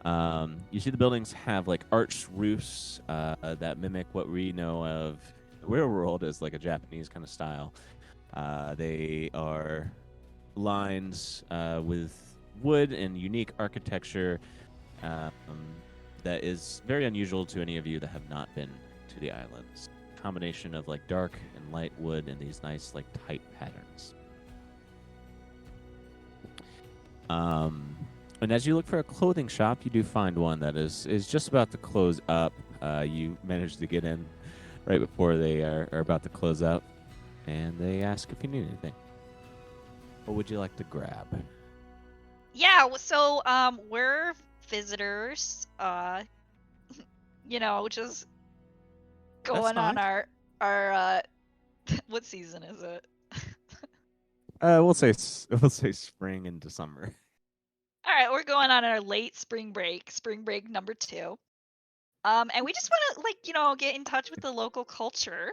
on. You see the buildings have like arched roofs that mimic what we know of the real world as like a Japanese kind of style. They are lined with wood and unique architecture that is very unusual to any of you that have not been to the islands. Combination of like dark and light wood and these nice like tight patterns. And as you look for a clothing shop, you do find one that is just about to close up. You manage to get in right before they are about to close up, and they ask if you need anything. What would you like to grab? Yeah, so we're visitors, just going on fine. our what season is it? We'll say spring into summer. All right, we're going on our late spring break number 2. And we just want to get in touch with the local culture.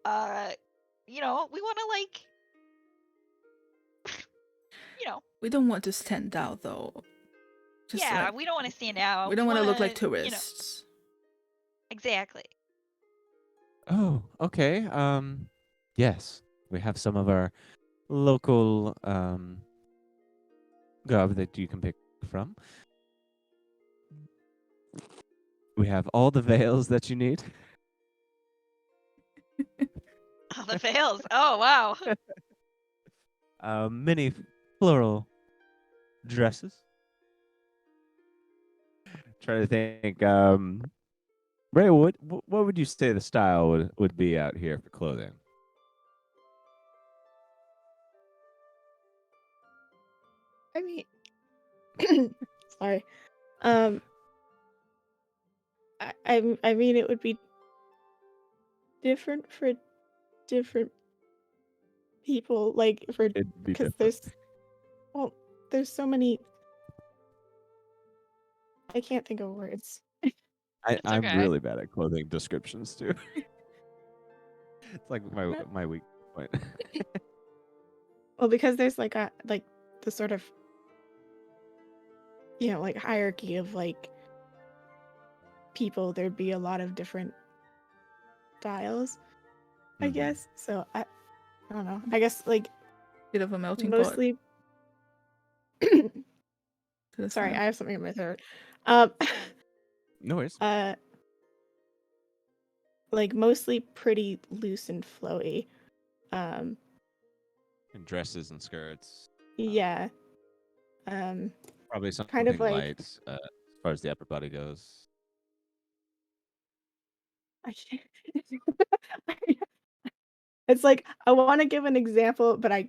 We want to We don't want to stand out though. we don't want to stand out. We don't want to look like wanna, tourists. Exactly. Oh, okay. Yes, we have some of our local garb that you can pick from. We have all the veils that you need. Oh, the veils. Oh, wow. Many floral dresses. Trying to think. Ray, what would you say the style would be out here for clothing? I mean, sorry. I mean, it would be different for different people, like It'd be because different. there's so many. I can't think of words. I'm okay. really bad at clothing descriptions too. It's like my weak point. Well, because there's like the sort of like hierarchy of like people, there'd be a lot of different styles, I Mhm. guess. So I don't know. I guess like Bit of a melting pot. Mostly. To the Sorry, side. I have something in my throat. Um, No worries. like mostly pretty loose and flowy. And dresses and skirts. Yeah. Probably something Kind of like light as far as the upper body goes. I can't. It's like I want to give an example, but I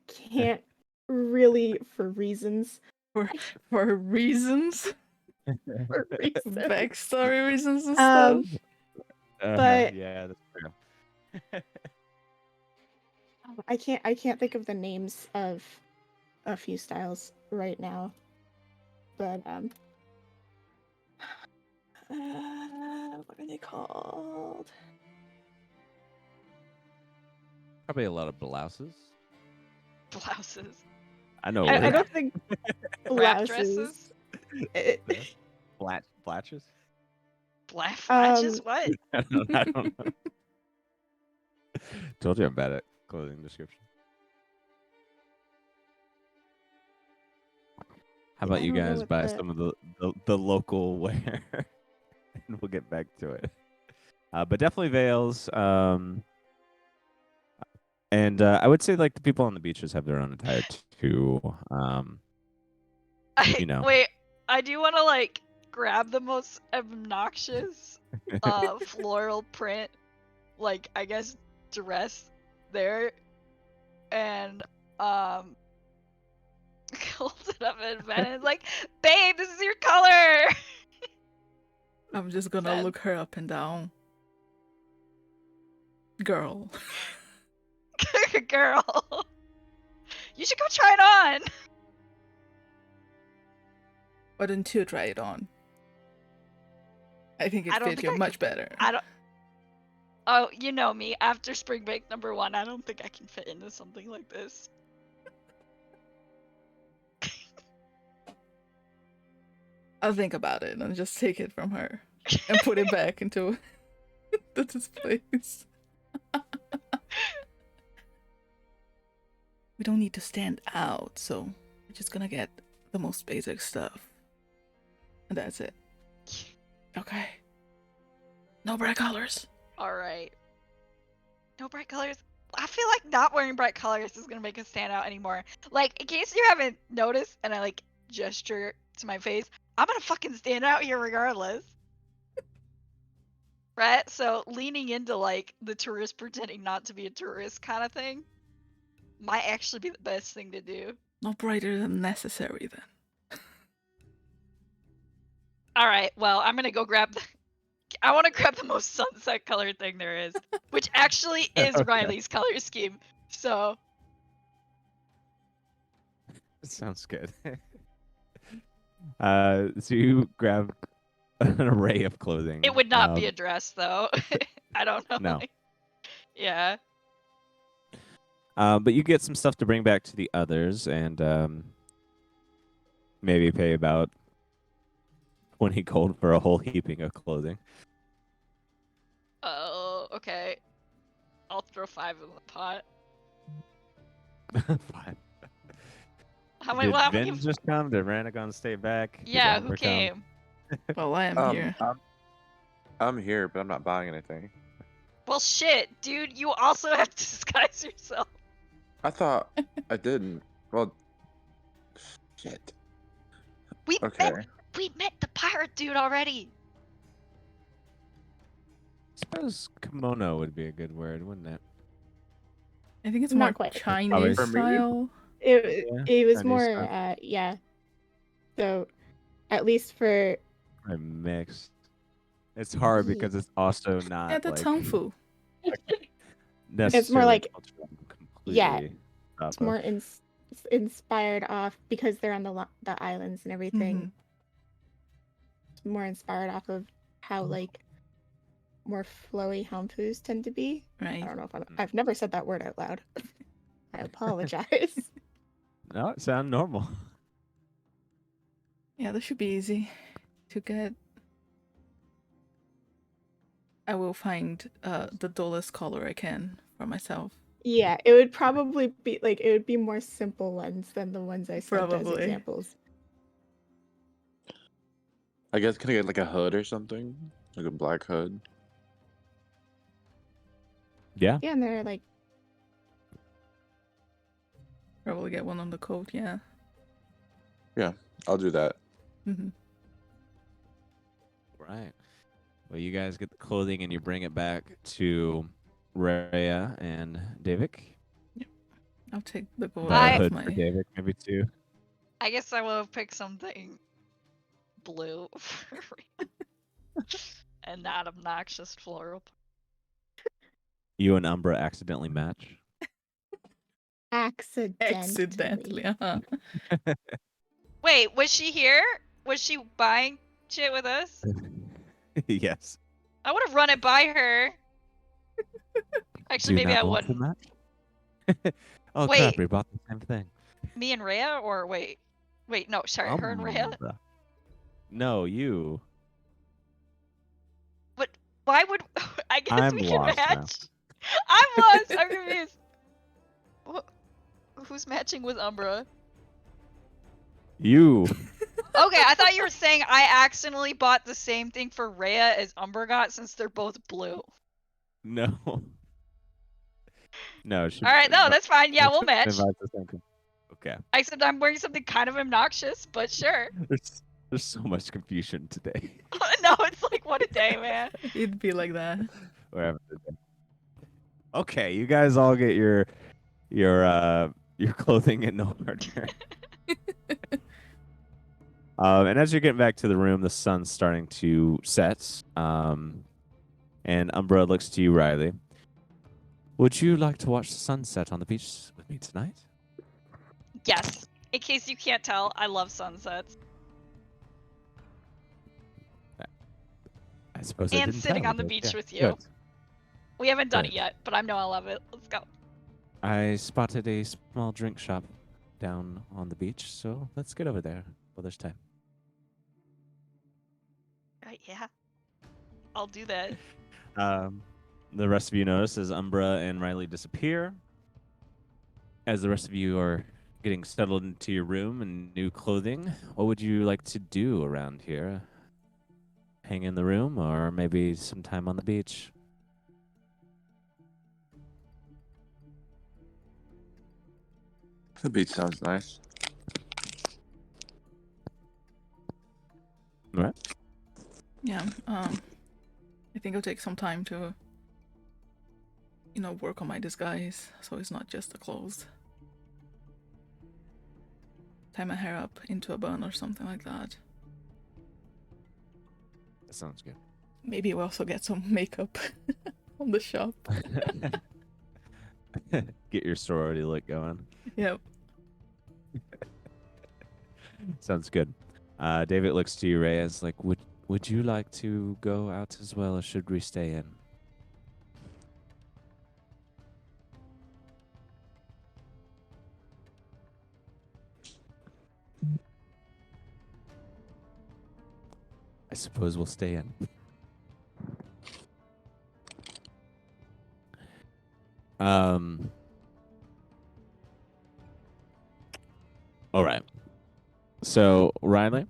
can't really for reasons. For reasons, For reasons. backstory reasons and stuff. But yeah, that's true. I can't think of the names of a few styles right now. But what are they called? Probably a lot of blouses. Blouses. I know. I don't think Wrap blouses. dresses. Flatches. Black flashes? What? I don't know. Told you I'm bad at clothing description. How about I you don't know guys what buy the- some of the local wear, and we'll get back to it. But definitely veils. And I would say like the people on the beaches have their own attire too. You know. Wait, I do want to like grab the most obnoxious floral print, like I guess dress there, and hold it up and Ben is like, babe, this is your color. I'm just gonna Ben. look her up and down. Girl. Girl, you should go try it on. Why didn't you try it on? I think I it don't fit think you I much better. I don't. Oh, you know me. After spring break #1, I don't think I can fit into something like this. I'll think about it and just take it from her and put it back into the displays. We don't need to stand out, so we're just gonna get the most basic stuff. And that's it. Okay. No bright colors. Alright. No bright colors. I feel like not wearing bright colors is gonna make us stand out anymore. Like, in case you haven't noticed, and I like gesture to my face, I'm gonna fucking stand out here regardless. Right? So leaning into like the tourist pretending not to be a tourist kind of thing might actually be the best thing to do. No brighter than necessary then. Alright, well, I'm gonna go grab the I want to grab the most sunset color thing there is, which actually is Okay. Riley's color scheme. So Sounds good. So you grab an array of clothing. it would not be a dress, though. I don't know. No. Yeah. But you get some stuff to bring back to the others, and maybe pay about 20 gold for a whole heaping of clothing. Oh, okay. I'll throw 5 in the pot. Fine. How many? Did Well, how Vin many? just come? Did Ranagon stay back? Did Yeah, who Amber come? came? Well, I am here. I'm here, but I'm not buying anything. Well, shit, dude. You also have to disguise yourself. I thought I didn't. Well, shit. We Okay. met the pirate dude already. Suppose kimono would be a good word, wouldn't it? I think it's Not more quite. Chinese For me? style. It was Chinese more style. yeah. So at least for Or mixed. It's hard because it's also not Yeah, the like Tongfu. necessarily like- cultural completely yeah, off it's of. more inspired off because they're on the islands and everything. Mhm. It's more inspired off of how like more flowy hanfus tend to be. Right. I don't know if I've never said that word out loud. I apologize. No, it sounds normal. Yeah, this should be easy to get. I will find the dullest color I can for myself. Yeah, it would probably be like it would be more simple ones than the ones I sent as Probably. examples. I guess can I get like a hood or something, like a black hood? Yeah. Yeah, and they're like Probably get one on the coat, yeah. Yeah, I'll do that. Hmm. Right. Well, you guys get the clothing and you bring it back to Rhea and Davik. I'll take the gold The out of hood my. for Davik, maybe too. I guess I will pick something blue for and not obnoxious floral. You and Umbra accidentally match. accidentally. Uh-huh. Wait, was she here? Was she buying shit with us? Yes. I would have run it by her. Do Actually, you maybe not I want to wouldn't. match? Oh Wait. crap! We bought the same thing. Me and Rhea, or wait, no, sorry, her and Rhea. Umbra. No, you. But why would I guess I'm we can lost now. match? I'm lost. I'm confused. Who's matching with Umbra? You. Okay, I thought you were saying I accidentally bought the same thing for Rhea as Umbra got since they're both blue. No. No. All right, no, that's fine. Yeah, we'll match. Okay. Except I'm wearing something kind of obnoxious, but sure. There's so much confusion today. No, it's like what a day, man. It'd be like that. We're having a day. Okay, you guys all get your clothing in order. And as you're getting back to the room, the sun's starting to set. And Umbra looks to you, Riley. Would you like to watch the sunset on the beach with me tonight? Yes. In case you can't tell, I love sunsets. I suppose I And didn't sitting tell, on the but beach yeah, with you. good. We haven't done it Good. yet, but I know I love it. Let's go. I spotted a small drink shop down on the beach, so let's get over there while there's time. Yeah. I'll do that. The rest of you notice as Umbra and Riley disappear. As the rest of you are getting settled into your room and new clothing, what would you like to do around here? Hang in the room or maybe some time on the beach? The beach sounds nice. All right. Yeah. I think I'll take some time to, work on my disguise, so it's not just the clothes. Tie my hair up into a bun or something like that. That sounds good. Maybe we'll also get some makeup on the shop. Get your sorority look going. Yep. Sounds good. David looks to you, Reyes, like, would you like to go out as well, or should we stay in? I suppose we'll stay in. All right. So, Riley,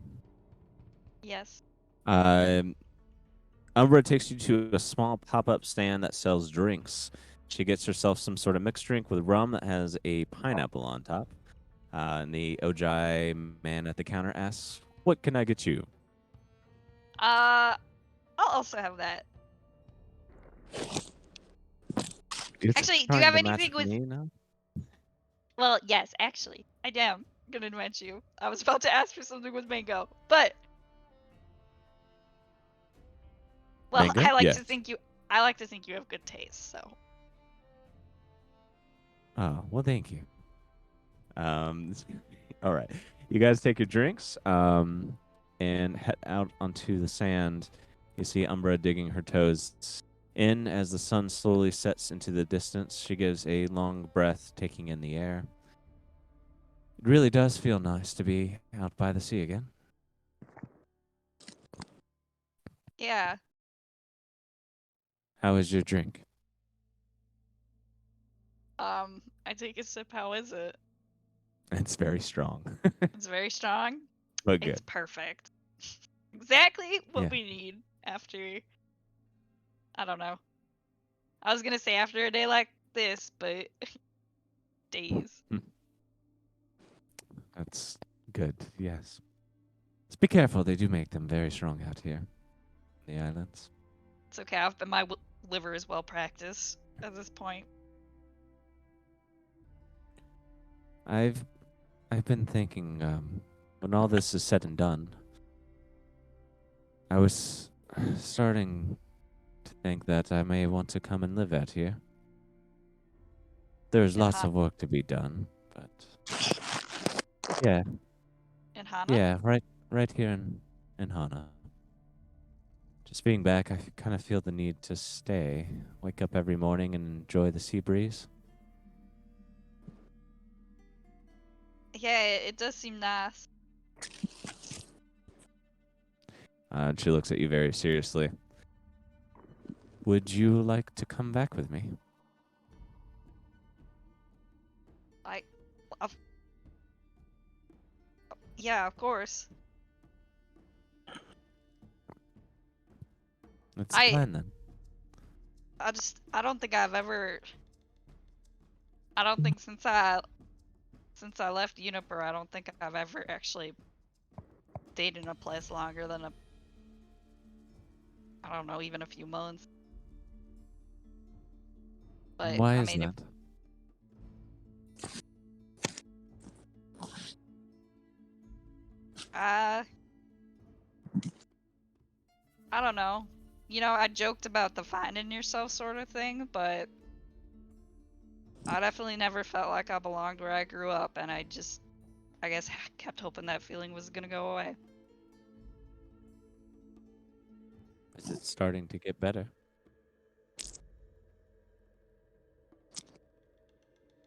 Yes. Umbra takes you to a small pop-up stand that sells drinks. She gets herself some sort of mixed drink with rum that has a pineapple on top. And the Ojai man at the counter asks, "What can I get you?" I'll also have that. Actually, do you Trying have to match anything with? me now? Well, yes, actually, I am gonna match you. I was about to ask for something with mango, but well, Mango? I like Yes. to think you. I like to think you have good taste, so. Oh, well, thank you. All right. You guys take your drinks and head out onto the sand. You see Umbra digging her toes in as the sun slowly sets into the distance. She gives a long breath, taking in the air. It really does feel nice to be out by the sea again. Yeah. How is your drink? I take a sip. How is it? It's very strong, It's very strong. but It's good. perfect. Exactly what Yeah. we need after. I don't know. I was gonna say after a day like this, but days. That's good. Yes. Just be careful. They do make them very strong out here, in the islands. It's okay. I've been, my liver is well practiced at this point. I've been thinking, when all this is said and done, I was starting to think that I may want to come and live out here. There's In lots Han- of work to be done, but yeah, in Hana. yeah, right here in Hana. Just being back, I kind of feel the need to stay, wake up every morning and enjoy the sea breeze. Yeah, it does seem nice. And she looks at you very seriously. Would you like to come back with me? Like, of, yeah, of course. Let's I- plan then. I don't think I've ever. I don't think since I left Uniper, I don't think I've ever actually stayed in a place longer than I don't know, even a few months. But Why I is mean, if, that? I don't know. You know, I joked about the finding yourself sort of thing, but I definitely never felt like I belonged where I grew up, and I guess, kept hoping that feeling was gonna go away. Is it starting to get better?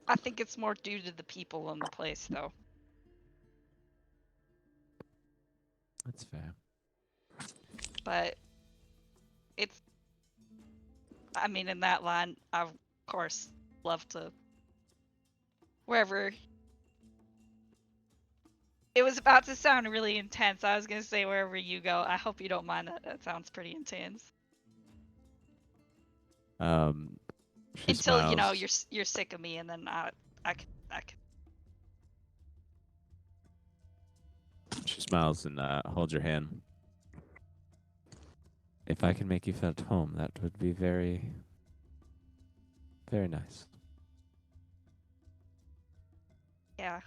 I think it's more due to the people in the place, though. That's fair. But it's, I mean, in that line, I, of course, love to, wherever. It was about to sound really intense. I was gonna say wherever you go. I hope you don't mind that. That sounds pretty intense. She Until you know smiles. you're sick of me, and then I can. She smiles and holds your hand. If I can make you feel at home, that would be very, very nice. Yeah.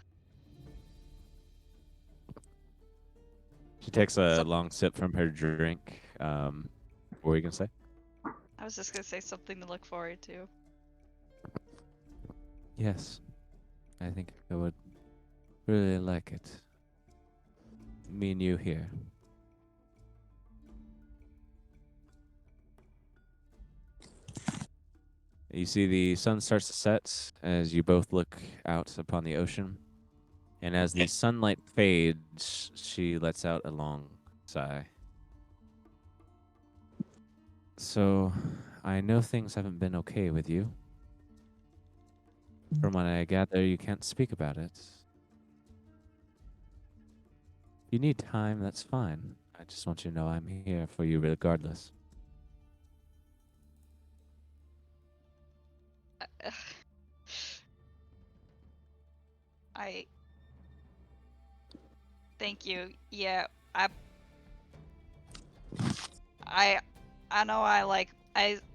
She takes a So, long sip from her drink. What were you gonna say? I was just gonna say something to look forward to. Yes, I think I would really like it. Me and you here. You see the sun starts to set as you both look out upon the ocean. And as the sunlight fades, she lets out a long sigh. So, I know things haven't been okay with you. From what I gather, you can't speak about it. If you need time, that's fine. I just want you to know I'm here for you regardless. I thank you. Yeah, I I know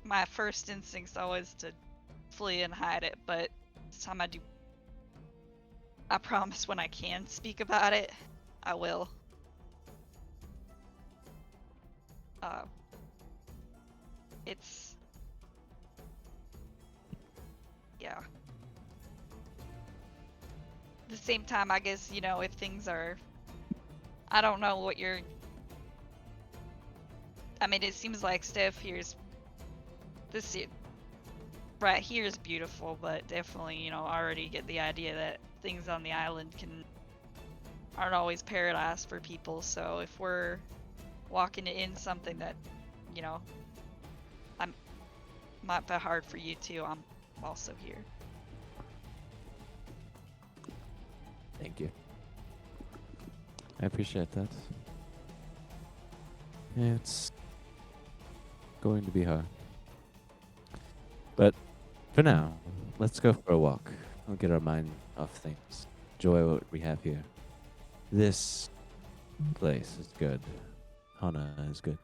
my first instinct's always to flee and hide it, but this time I promise when I can speak about it, I will. It's yeah. At the same time, I guess, you know, if things are, I don't know what you're, I mean, it seems like Steph this right here is beautiful, but definitely, you know, already get the idea that things on the island aren't always paradise for people. So if we're walking in something that, you know, might be hard for you too, I'm also here. Thank you. I appreciate that. It's going to be hard. But for now, let's go for a walk. We'll get our mind off things. Enjoy what we have here. This place is good. Hana is good.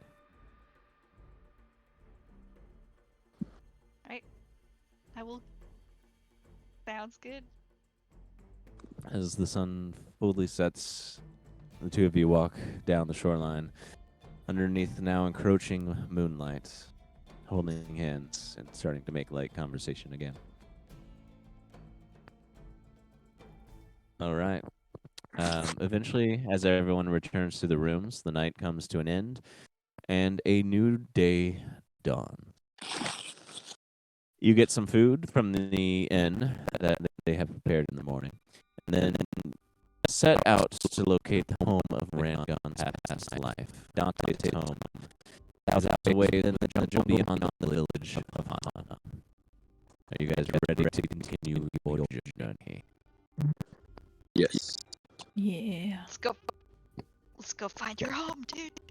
I will. Sounds good. As the sun fully sets, the two of you walk down the shoreline underneath the now encroaching moonlight, holding hands and starting to make light conversation again. All right. Eventually, as everyone returns to the rooms, the night comes to an end and a new day dawns. You get some food from the inn that they have prepared in the morning, and then set out to locate the home of Rangon's past life, Dante's home, thousands away in the jungle beyond the village of Hana. Are you guys ready to continue your journey? Yes. Yeah. Let's go. Let's go find your home, dude.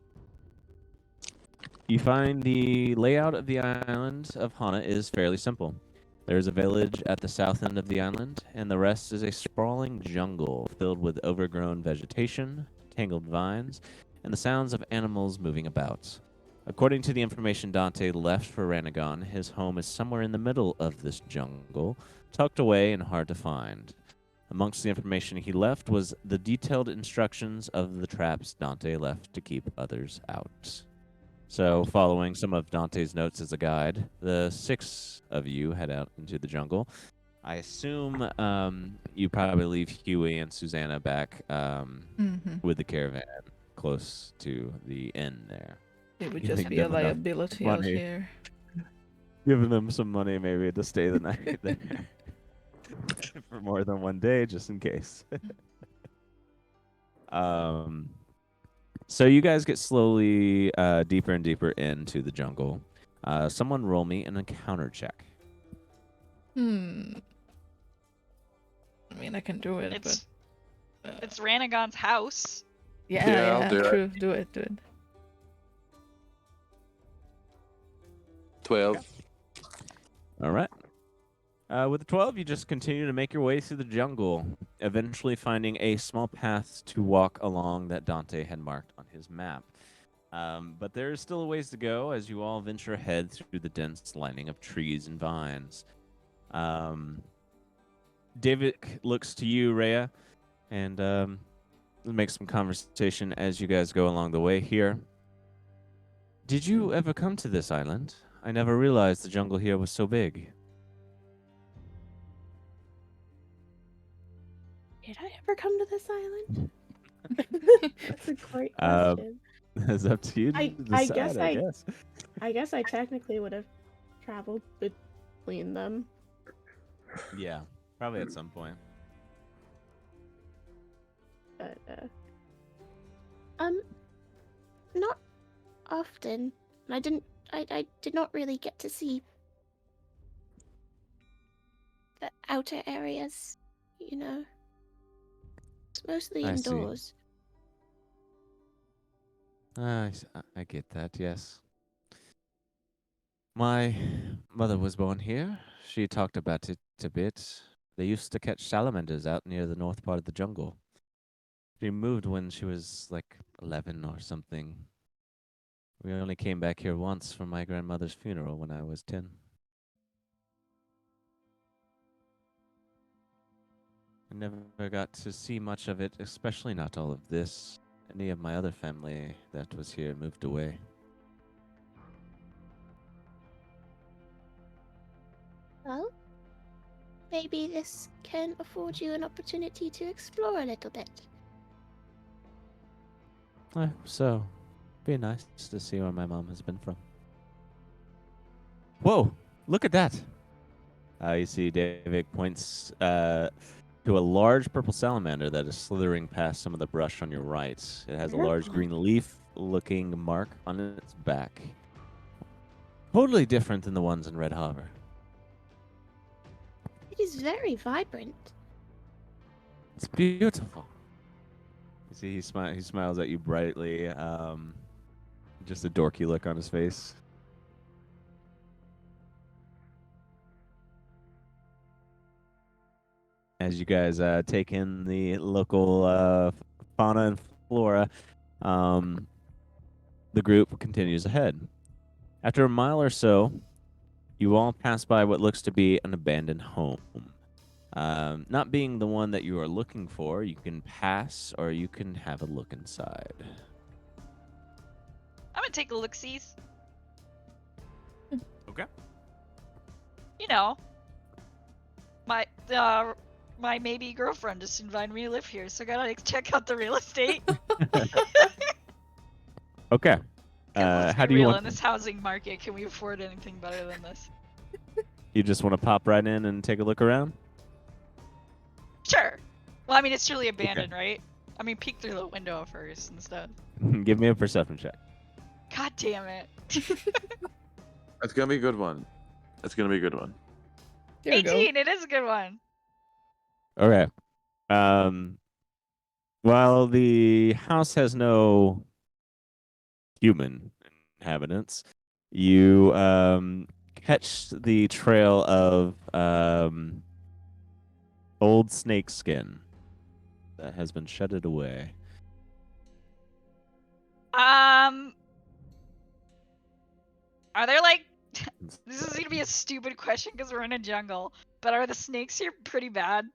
You find the layout of the island of Hana is fairly simple. There is a village at the south end of the island, and the rest is a sprawling jungle filled with overgrown vegetation, tangled vines, and the sounds of animals moving about. According to the information Dante left for Ranagon, his home is somewhere in the middle of this jungle, tucked away and hard to find. Amongst the information he left was the detailed instructions of the traps Dante left to keep others out. So, following some of Dante's notes as a guide, the 6 of you head out into the jungle. I assume you probably leave Huey and Susanna back with the caravan close to the inn there. It would You just think be a them enough liability out money. here. Giving them some money maybe to stay the night there for more than one day, just in case. So you guys get slowly deeper and deeper into the jungle. Someone roll me an encounter check. I mean, I can do it, It's but it's Ranagon's house. Yeah, I'll do it. true. Do it. 12. All right. With the 12, you just continue to make your way through the jungle, eventually finding a small path to walk along that Dante had marked on his map. But there is still a ways to go as you all venture ahead through the dense lining of trees and vines. David looks to you, Rhea, and make some conversation as you guys go along the way here. Did you ever come to this island? I never realized the jungle here was so big. Did I ever come to this island? That's a great Um, question. It's up to you to I decide, guess I guess. I guess I technically would have traveled between them. Yeah, probably at some point. But not often. I did not really get to see the outer areas, you know. It's mostly I see. indoors. I get that, yes. My mother was born here. She talked about it a bit. They used to catch salamanders out near the north part of the jungle. She moved when she was like 11 or something. We only came back here once for my grandmother's funeral when I was 10. I never got to see much of it, especially not all of this. Any of my other family that was here moved away. Well, maybe this can afford you an opportunity to explore a little bit. So, be nice to see where my mom has been from. Whoa! Look at that! You see David points to a large purple salamander that is slithering past some of the brush on your right. It has a large green leaf-looking mark on its back. Totally different than the ones in Red Harbor. It is very vibrant. It's beautiful. You see, he smiles at you brightly. Just a dorky look on his face. As you guys take in the local fauna and flora, the group continues ahead. After a mile or so, you all pass by what looks to be an abandoned home. Not being the one that you are looking for, you can pass or you can have a look inside. I'm gonna take a look sees. Okay. You know, my maybe girlfriend just invited me to live here, so I gotta check out the real estate. Okay. 'Cause let's How be do you real, want? in this housing market, can we afford anything better than this? You just want to pop right in and take a look around? Sure. Well, I mean, it's truly abandoned, right? I mean, peek through the window first and stuff. Give me a perception check. God damn it. It's gonna be a good one. It's gonna be a good one. There we go. 18, it is a good one. Okay. While the house has no human inhabitants, you catch the trail of old snake skin that has been shedded away. Are there like this is gonna be a stupid question because we're in a jungle, but are the snakes here pretty bad?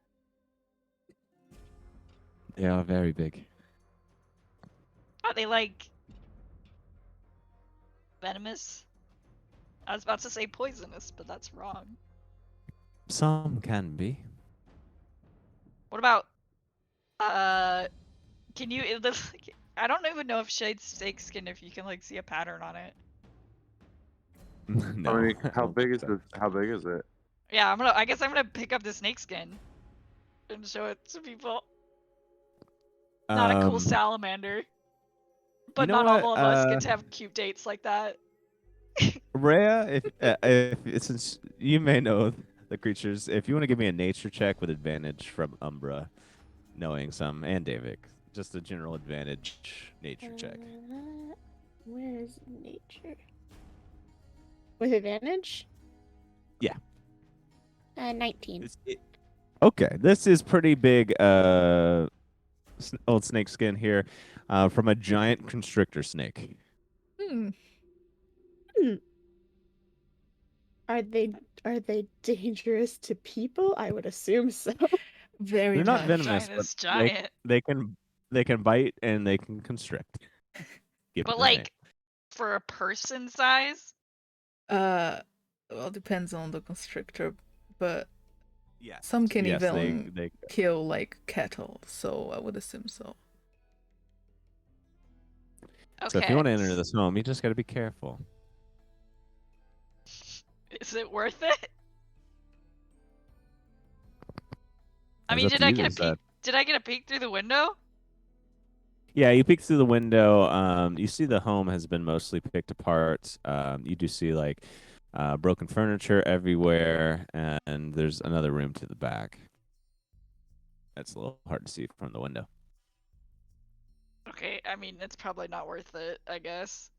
They are very big. Are they like venomous? I was about to say poisonous, but that's wrong. Some can be. What about can you I don't even know if shade snake skin if you can like see a pattern on it. No. I mean, I how don't big think is so. this? How big is it? Yeah, I guess I'm gonna pick up the snake skin and show it to people. Not a cool Um, salamander. But you know not what? all of us get to have cute dates like that. Rhea, if since you may know the creatures, if you want to give me a nature check with advantage from Umbra, knowing some, and Davik, just a general advantage nature check. Where is nature? With advantage? Yeah. 19. Okay, this is pretty big. Old snake skin here, from a giant constrictor snake. Hmm. Are they dangerous to people? I would assume so. Very They're not much. venomous, but Giant is giant. they can bite and they can constrict. Give But it a name. like for a person size? Well, depends on the constrictor, but Yes. some can Yes, even they kill like cattle, so I would assume so. Okay. So if you want to enter this home, you just got to be careful. Is it worth it? I It's mean, up did to I you get to a peek? decide. Did I get a peek through the window? Yeah, you peek through the window. You see the home has been mostly picked apart. You do see like broken furniture everywhere, and there's another room to the back. That's a little hard to see from the window. Okay, I mean, it's probably not worth it, I guess.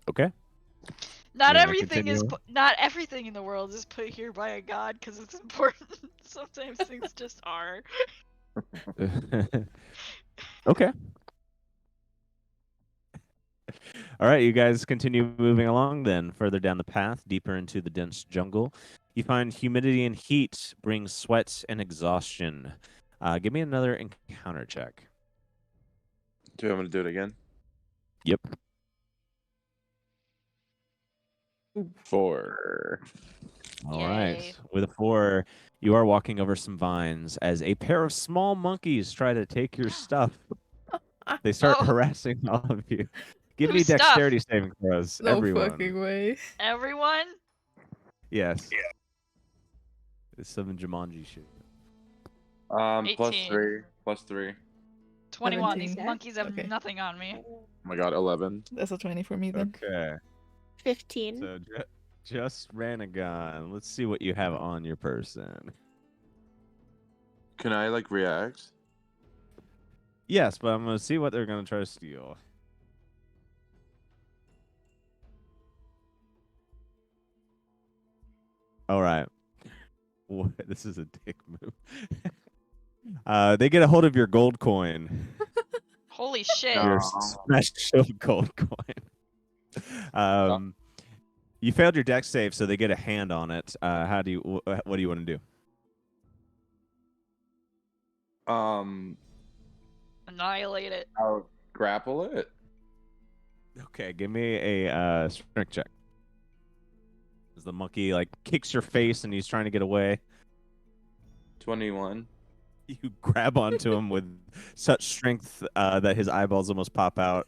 Okay. Not You wanna everything is continue? not everything in the world is put here by a god because it's important. Sometimes things just are. Okay. All right, you guys continue moving along then, further down the path, deeper into the dense jungle. You find humidity and heat bring sweat and exhaustion. Give me another encounter check. Do you want me to do it again? Yep. 4. All right. Yay. With a 4, you are walking over some vines as a pair of small monkeys try to take your stuff. They start Oh. harassing all of you. Give me Whose stuff? dexterity saving throws, No everyone. fucking way. Everyone? Yes. It's some Jumanji shit. Plus 18. 3. Plus 3. 21. These 17. monkeys have Okay. nothing on me. Oh my god, 11. That's a 20 for me then. Okay. 15. So Just Ranagon. Let's see what you have on your person. Can I like react? Yes, but I'm gonna see what they're gonna try to steal. All right. This is a dick move. They get a hold of your gold coin. Holy shit. No. Your special gold coin. You failed your deck save, so they get a hand on it. How do you? What do you want to do? Annihilate it. I'll grapple it. Okay, give me a strength check. As the monkey like kicks your face and he's trying to get away, 21. you grab onto him with such strength that his eyeballs almost pop out,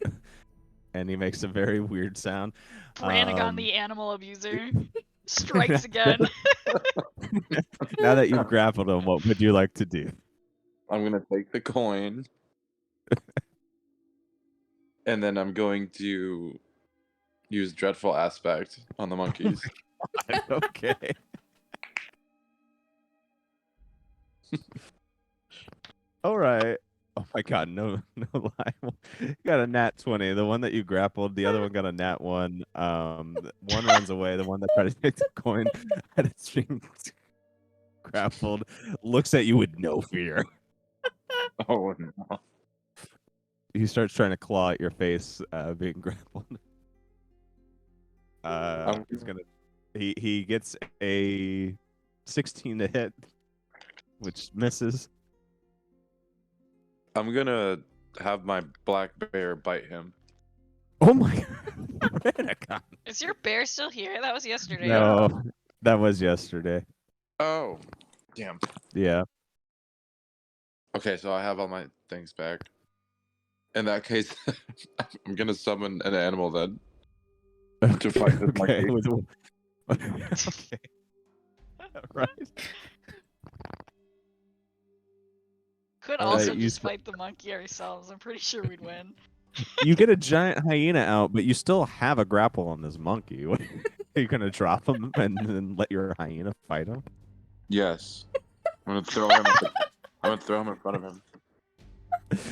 and he makes a very weird sound. Ranagon, the animal abuser, strikes again. Now that you've grappled him, what would you like to do? I'm gonna take the coin. And then I'm going to use Dreadful Aspect on the monkeys. Okay. All right. Oh my God, no lie. You got a nat 20. The one that you grappled, the other one got a nat 1. One runs away. The one that tried to take the coin had its being grappled, looks at you with no fear. Oh no. He starts trying to claw at your face, being grappled. He's gonna. He gets a 16 to hit, which misses. I'm gonna have my black bear bite him. Oh my God! Ranagon. Is your bear still here? That was yesterday. No, that was yesterday. Oh, damn. Yeah. Okay, so I have all my things back. In that case, I'm gonna summon an animal then to fight this Okay. monkey. Okay. Right. Could All right, also you just sp- fight the monkey ourselves. I'm pretty sure we'd win. You get a giant hyena out, but you still have a grapple on this monkey. Are you gonna drop him and then let your hyena fight him? Yes. I'm gonna throw him. I'm gonna throw him in front of him.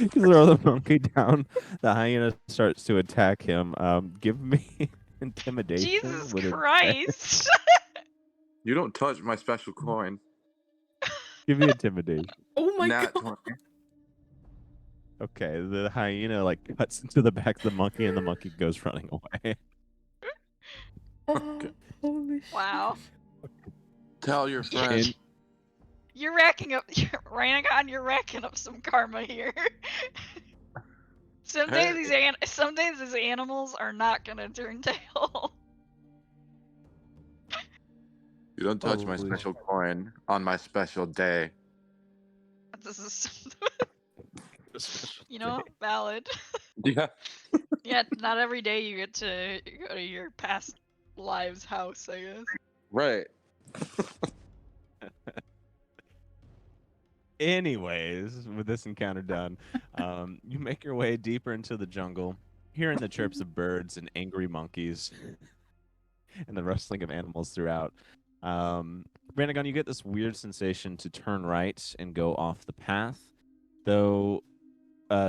You throw the monkey down. The hyena starts to attack him. Give me intimidation. Jesus with a- Christ! You don't touch my special coin. Give me intimidation. Oh my Nat god. 20. Okay, the hyena like cuts into the back of the monkey, and the monkey goes running away. Oh, holy shit. Wow. Tell your friend. In- You're racking up, Ranagon, you're racking up some karma here. Some days these animals are not gonna turn tail. You don't touch my Holy special coin on my special day. This is, valid. Yeah. Yeah, not every day you get to go to your past lives' house, I guess. Right. Anyways, with this encounter done, you make your way deeper into the jungle, hearing the chirps of birds and angry monkeys, and the rustling of animals throughout. Ranagon, you get this weird sensation to turn right and go off the path, though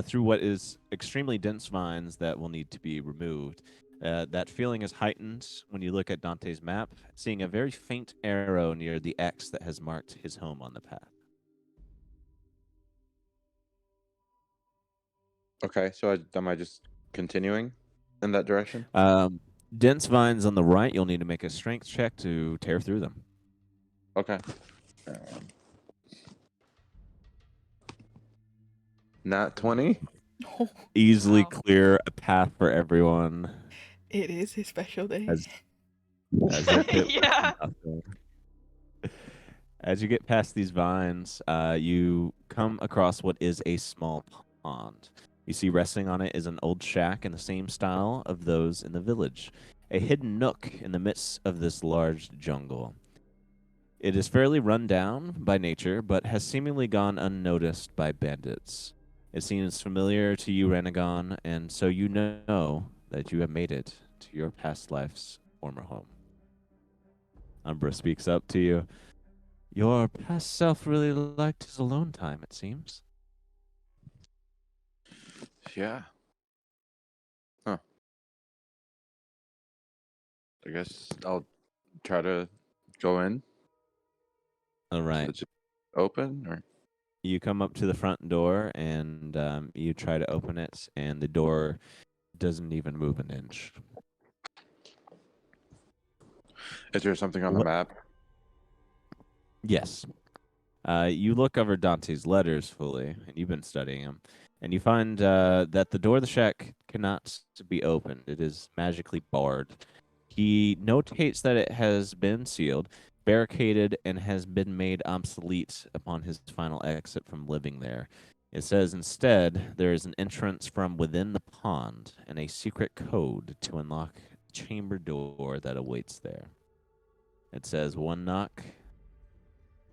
through what is extremely dense vines that will need to be removed. That feeling is heightened when you look at Dante's map, seeing a very faint arrow near the X that has marked his home on the path. Okay, so am I just continuing in that direction? Dense vines on the right, you'll need to make a strength check to tear through them. Okay. Nat 20? Oh, Easily Wow. clear a path for everyone. it is his special day. As if it was Yeah. nothing. As you get past these vines, you come across what is a small pond. You see resting on it is an old shack in the same style of those in the village, a hidden nook in the midst of this large jungle. It is fairly run down by nature, but has seemingly gone unnoticed by bandits. It seems familiar to you, Ranagon, and so you know that you have made it to your past life's former home. Umbra speaks up to you. Your past self really liked his alone time, it seems. Yeah. Huh. I guess I'll try to go in. All right. Is it open or? You come up to the front door and you try to open it, and the door doesn't even move an inch. Is there something on the What- map? Yes. You look over Dante's letters fully, and you've been studying them, and you find that the door of the shack cannot be opened. It is magically barred. He notates that it has been sealed, barricaded, and has been made obsolete upon his final exit from living there. It says instead there is an entrance from within the pond and a secret code to unlock the chamber door that awaits there. It says one knock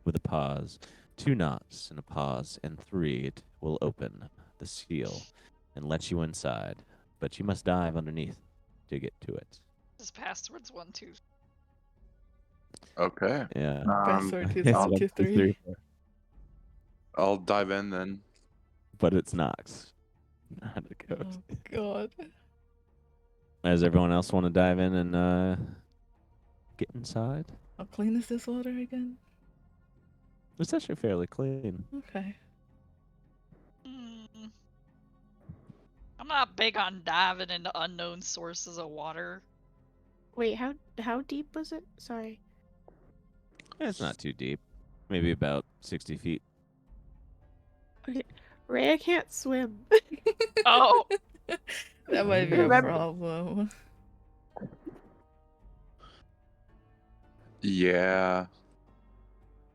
with a pause, two knocks and a pause, and three it will open the seal and let you inside. But you must dive underneath to get to it. His password's 1, 2. Okay. Yeah. Password is It's 1, 2, 3. 4. I'll dive in then. But it's Knox, not a code. Oh god. Does everyone else want to dive in and get inside? How clean is this water again? It's actually fairly clean. Okay. Mm. I'm not big on diving into unknown sources of water. Wait, how deep was it? Sorry. It's not too deep. Maybe about 60 feet. Okay. Rhea can't swim. Oh, That might be a Remember- problem. Yeah.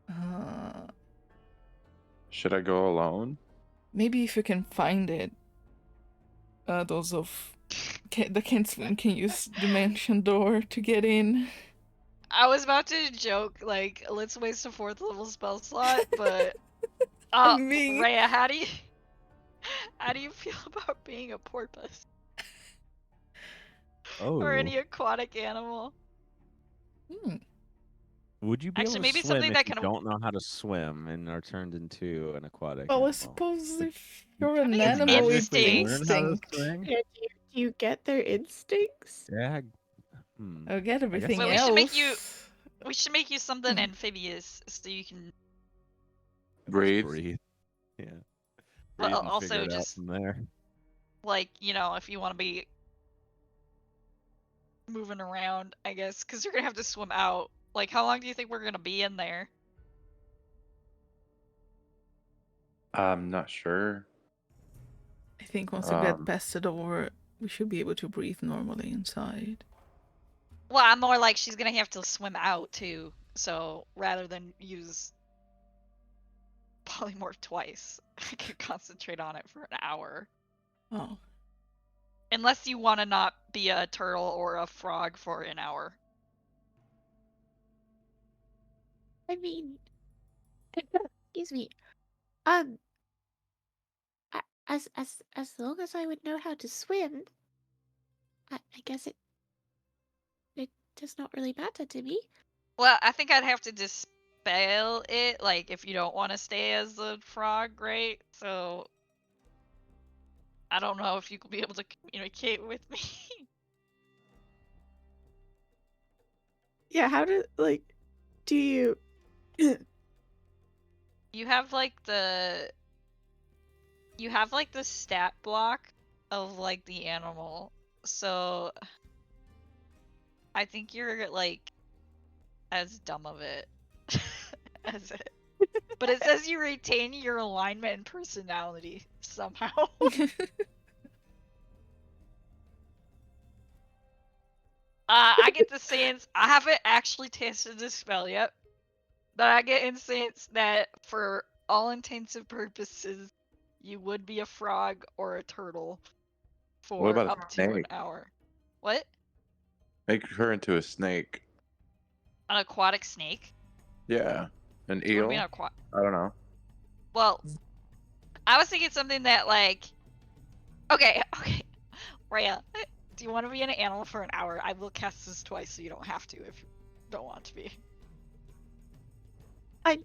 Uh, Should I go alone? maybe if you can find it, those of that can't swim can use dimension door to get in. I was about to joke, like, let's waste a 4th level spell slot, but Me. Rhea, how do you feel about being a porpoise Oh. or any aquatic animal? Would you be Actually, able maybe to swim something if that you can- don't know how to swim and are turned into an aquatic Well, I animal? suppose Like, if you're an think it's animal with instinct. learn how to instinct, swim? Yeah, do you get their instincts? Yeah. I'll get everything Well, we else. should make you something amphibious so you can Breathe. Breathe. Yeah. Well, Breathe and also figure it out just- from there. like, if you want to be moving around, I guess, because you're gonna have to swim out. Like, how long do you think we're gonna be in there? I'm not sure. I think once we get past the door, we should be able to breathe normally inside. Well, I'm more like she's gonna have to swim out too. So rather than use polymorph twice, I could concentrate on it for an hour. Oh. Unless you want to not be a turtle or a frog for an hour. I mean, excuse me. As long as I would know how to swim, I guess it does not really matter to me. Well, I think I'd have to dispel it, like, if you don't want to stay as the frog, right? So, I don't know if you could be able to communicate with me. Yeah, how do you You have the stat block of like the animal. So I think you're like as dumb of it as it. But it says you retain your alignment and personality somehow. I get the sense, I haven't actually tested this spell yet, but I get in sense that for all intents and purposes, you would be a frog or a turtle What for about a up to an snake? hour. What? Make her into a snake. An aquatic snake? Yeah. An What do eel? you mean aquatic? I don't know. Well, I was thinking something that like, okay, Rhea, do you want to be an animal for an hour? I will cast this twice so you don't have to. don't want to be. I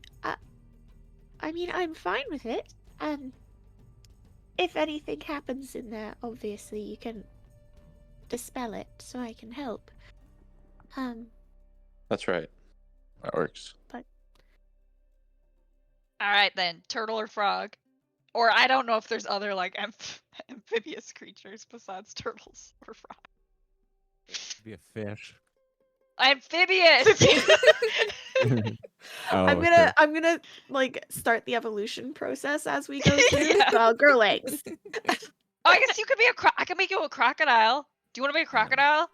mean, I'm fine with it. If anything happens in there, obviously you can dispel it, so I can help. That's right. That works. Alright then, turtle or frog. Or I don't know if there's other like amphibious creatures besides turtles or frogs. Be a fish. Amphibious! Oh, I'm gonna like start the evolution process as we go through. Yeah. So I'll grow legs. Oh, I guess you could be I can make you a crocodile. Do you want to be a crocodile?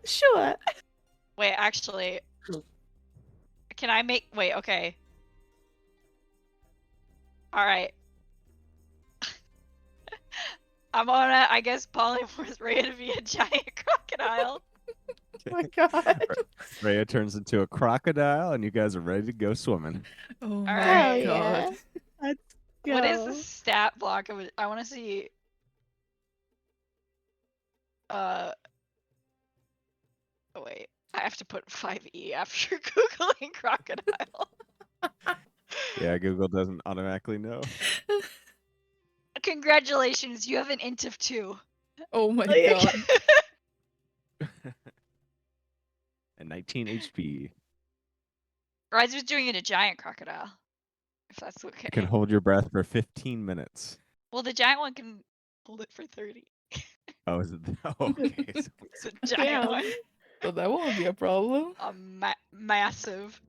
Sure. Wait, actually, can I make? Wait, okay. All right. I'm gonna, I guess, polymorph Rhea to be a giant crocodile. Oh my god. Rhea turns into a crocodile, and you guys are ready to go swimming. Oh Hell my yeah. god. Let's go. What is the stat block of it? I want to see. Oh wait, I have to put 5e after googling crocodile. Yeah, Google doesn't automatically know. Congratulations, you have an int of 2. Oh my Oh, yeah. god. And 19 HP. Rise was doing it a giant crocodile. If that's okay. You can hold your breath for 15 minutes. Well, the giant one can hold it for 30. Oh, is it? Okay. It's a giant Damn. one. So that won't be a problem. A massive.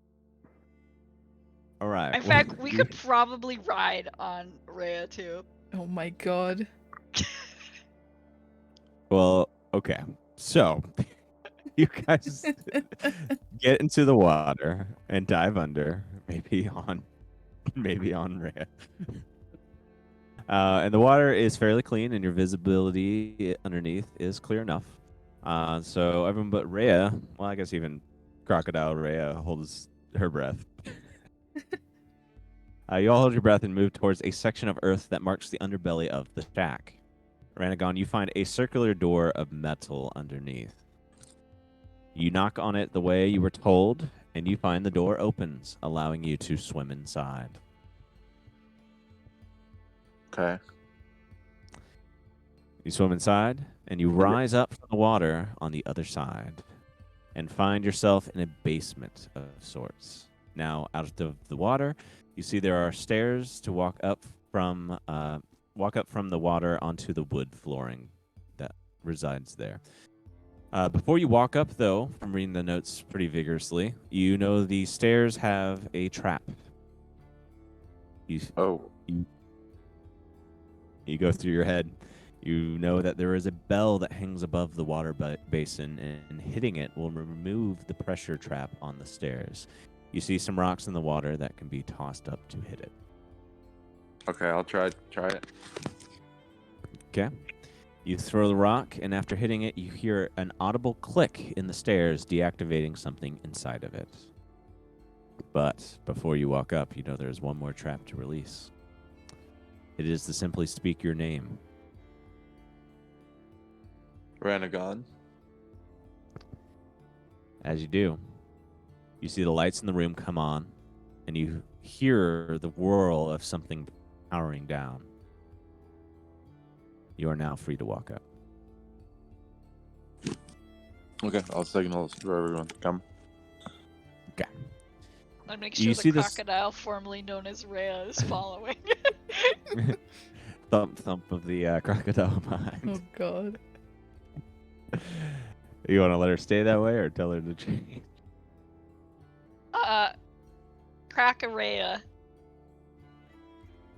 All right. In fact, we could probably ride on Rhea too. Oh my god. Well, okay. So, you guys get into the water and dive under, maybe on Rhea. And the water is fairly clean, and your visibility underneath is clear enough. So everyone but Rhea, well, I guess even Crocodile Rhea holds her breath. You all hold your breath and move towards a section of earth that marks the underbelly of the shack. Ranagon, you find a circular door of metal underneath. You knock on it the way you were told, and you find the door opens, allowing you to swim inside. Okay. You swim inside, and you rise up from the water on the other side, and find yourself in a basement of sorts. Now, out of the water, you see there are stairs to walk up from the water onto the wood flooring that resides there. Before you walk up, though, from reading the notes pretty vigorously, you know the stairs have a trap. You go through your head. You know that there is a bell that hangs above the water basin, and hitting it will remove the pressure trap on the stairs. You see some rocks in the water that can be tossed up to hit it. Okay, I'll try it. Okay. You throw the rock, and after hitting it, you hear an audible click in the stairs, deactivating something inside of it. But before you walk up, you know there's one more trap to release. It is to simply speak your name. Ranagon. As you do, you see the lights in the room come on, and you hear the whirl of something powering down. You are now free to walk up. Okay, I'll signal for everyone to come. Okay. I'll make You sure see the this- formerly formerly known as Rhea, is following. Thump of the crocodile behind. Oh god. You want to let her stay that way or tell her to change? Crack a Rhea.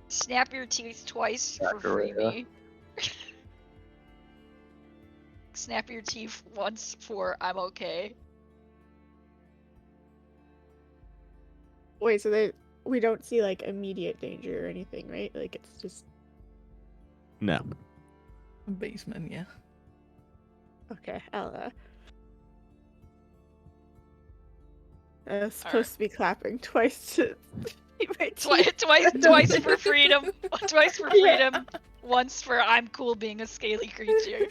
Snap your teeth twice for free Crack-a-Rhea. me. Snap your teeth once for I'm okay. Wait, so we don't see like immediate danger or anything, right? Like it's just No. Basement, yeah. okay. I was supposed to be clapping twice to My teeth. Twice for freedom. Twice for Yeah. freedom. Once for I'm cool being a scaly creature.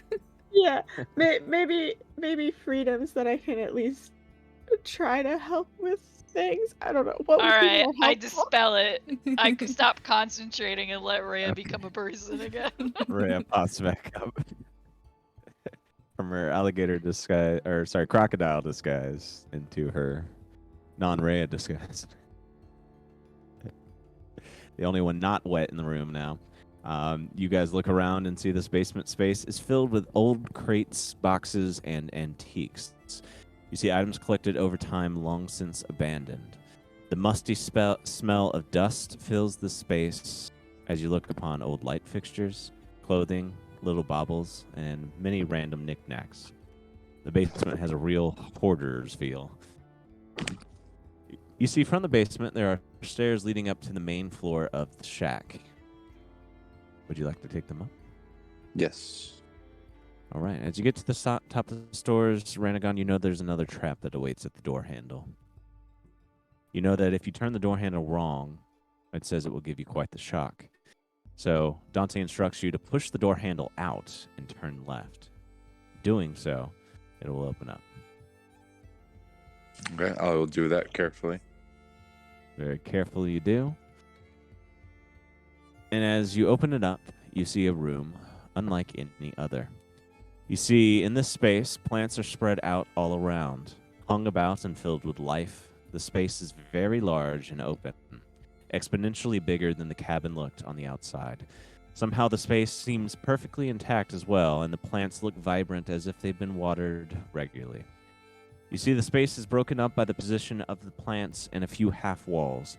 Yeah, maybe freedoms that I can at least try to help with things. I don't know. What would be Alright, more I helpful? dispel it. I stop concentrating and let Rhea Okay. become a person again. Rhea pops back up from her alligator disguise, or sorry, crocodile disguise into her non-Rhea disguise. The only one not wet in the room now. You guys look around and see this basement space is filled with old crates, boxes, and antiques. You see items collected over time long since abandoned. The musty smell of dust fills the space as you look upon old light fixtures, clothing, little baubles, and many random knickknacks. The basement has a real hoarder's feel. You see from the basement there are stairs leading up to the main floor of the shack. Would you like to take them up? Yes. All right. As you get to the top of the stairs, Ranagon, you know there's another trap that awaits at the door handle. You know that if you turn the door handle wrong, it says it will give you quite the shock. So Dante instructs you to push the door handle out and turn left. Doing so, it will open up. Okay, I will do that carefully. Very carefully you do. And as you open it up, you see a room unlike any other. You see, in this space, plants are spread out all around, hung about and filled with life. The space is very large and open, exponentially bigger than the cabin looked on the outside. Somehow the space seems perfectly intact as well, and the plants look vibrant as if they've been watered regularly. You see the space is broken up by the position of the plants and a few half walls.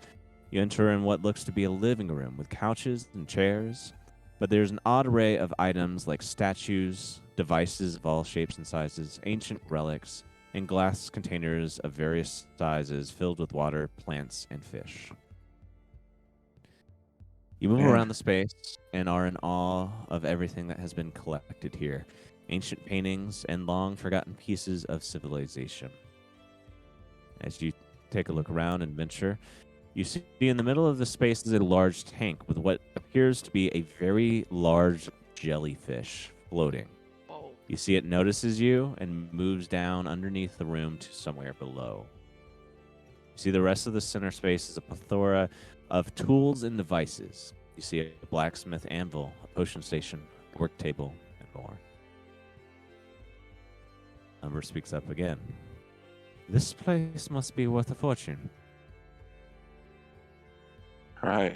You enter in what looks to be a living room with couches and chairs, but there's an odd array of items like statues, devices of all shapes and sizes, ancient relics, and glass containers of various sizes filled with water, plants, and fish. You move around the space and are in awe of everything that has been collected here. Ancient paintings and long-forgotten pieces of civilization. As you take a look around and venture, you see in the middle of the space is a large tank with what appears to be a very large jellyfish floating. Whoa. You see it notices you and moves down underneath the room to somewhere below. You see the rest of the center space is a plethora of tools and devices. You see a blacksmith anvil, a potion station, a work table, and more. Umber speaks up again. This place must be worth a fortune. Right.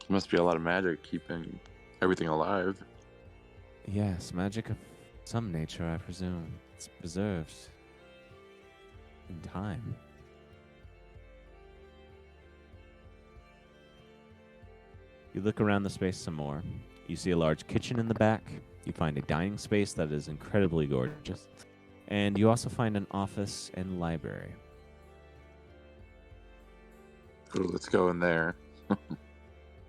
Must be a lot of magic keeping everything alive. Yes, magic of some nature, I presume. It's preserved in time. You look around the space some more. You see a large kitchen in the back. You find a dining space that is incredibly gorgeous. And you also find an office and library. Ooh, let's go in there.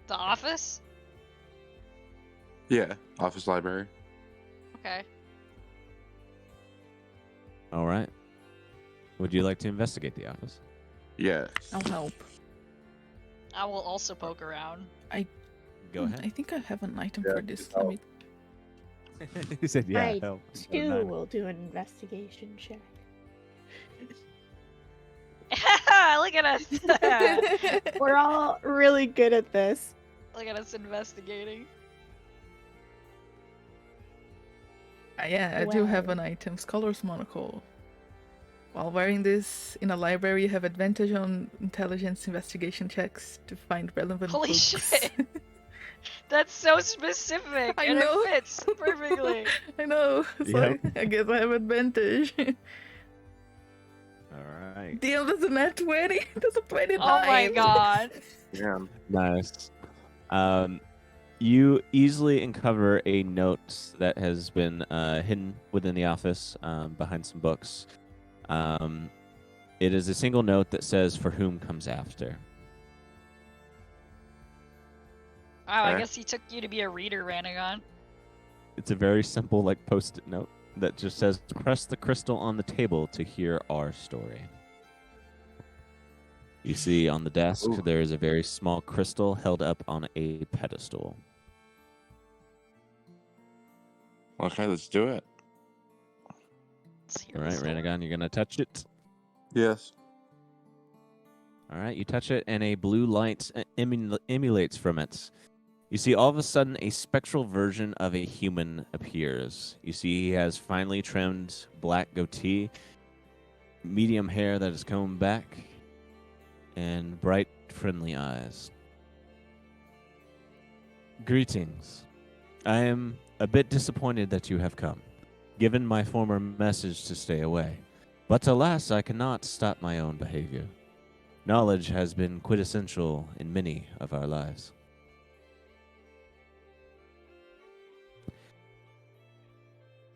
The office? Yeah, office library. Okay. All right. Would you like to investigate the office? Yes. I'll help. I will also poke around. Go ahead. I think I have an item Yeah, for this. I'll- Let me. He said, "Yeah." I help. too will do an investigation check. Look at us. We're all really good at this. Look at us investigating. Yeah, I do have Wow. an item. Scholar's Monocle. While wearing this in a library, you have advantage on intelligence investigation checks to find relevant Holy books. shit. That's so specific, I and know. it fits perfectly. I know. It's Yep. like, I guess I have advantage. All right. Damn, that's a nat 20. That's a 29. Oh my god. Yeah. Nice. You easily uncover a note that has been hidden within the office behind some books. It is a single note that says, "For whom comes after." Wow, I Okay. guess he took you to be a reader, Ranagon. It's a very simple, like, post-it note that just says, "Press the crystal on the table to hear our story." You see on the desk Ooh. there is a very small crystal held up on a pedestal. Okay, let's do it. Let's hear All the right, story. Renegon, you're gonna touch it. Yes. All right, you touch it, and a blue light emulates from it. You see, all of a sudden, a spectral version of a human appears. You see, he has finely trimmed black goatee, medium hair that is combed back, and bright, friendly eyes. Greetings. I am a bit disappointed that you have come, given my former message to stay away. But alas, I cannot stop my own behavior. Knowledge has been quintessential in many of our lives.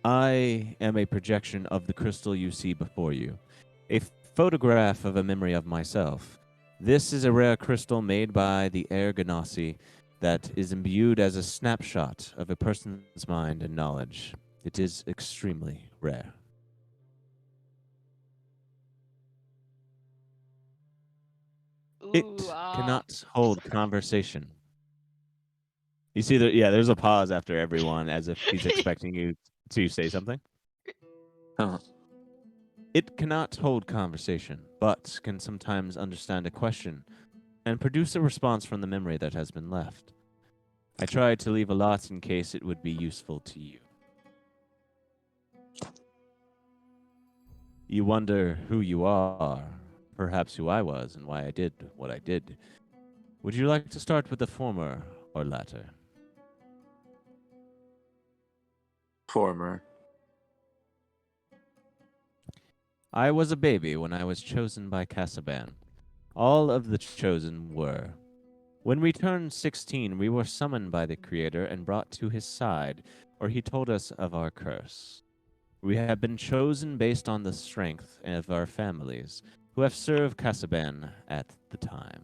I am a projection of the crystal you see before you, a photograph of a memory of myself. This is a rare crystal made by the Air Ganassi that is imbued as a snapshot of a person's mind and knowledge. It is extremely rare. It Ooh, cannot hold conversation. You see, there's a pause after everyone as if he's expecting you to say something. Huh. It cannot hold conversation, but can sometimes understand a question and produce a response from the memory that has been left. I tried to leave a lot in case it would be useful to you. You wonder who you are, perhaps who I was, and why I did what I did. Would you like to start with the former or latter? Former. I was a baby when I was chosen by Casaban. All of the chosen were. When we turned 16, we were summoned by the Creator and brought to his side, or he told us of our curse. We have been chosen based on the strength of our families, who have served Casaban at the time.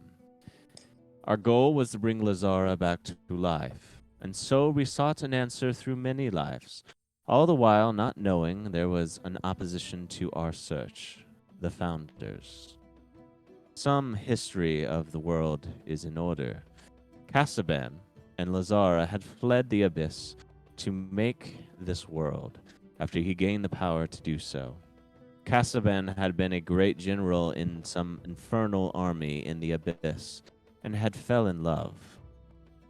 Our goal was to bring Lazara back to life, and so we sought an answer through many lives, all the while not knowing there was an opposition to our search, the Founders. Some history of the world is in order. Casaban and Lazara had fled the abyss to make this world after he gained the power to do so. Casaban had been a great general in some infernal army in the abyss and had fell in love.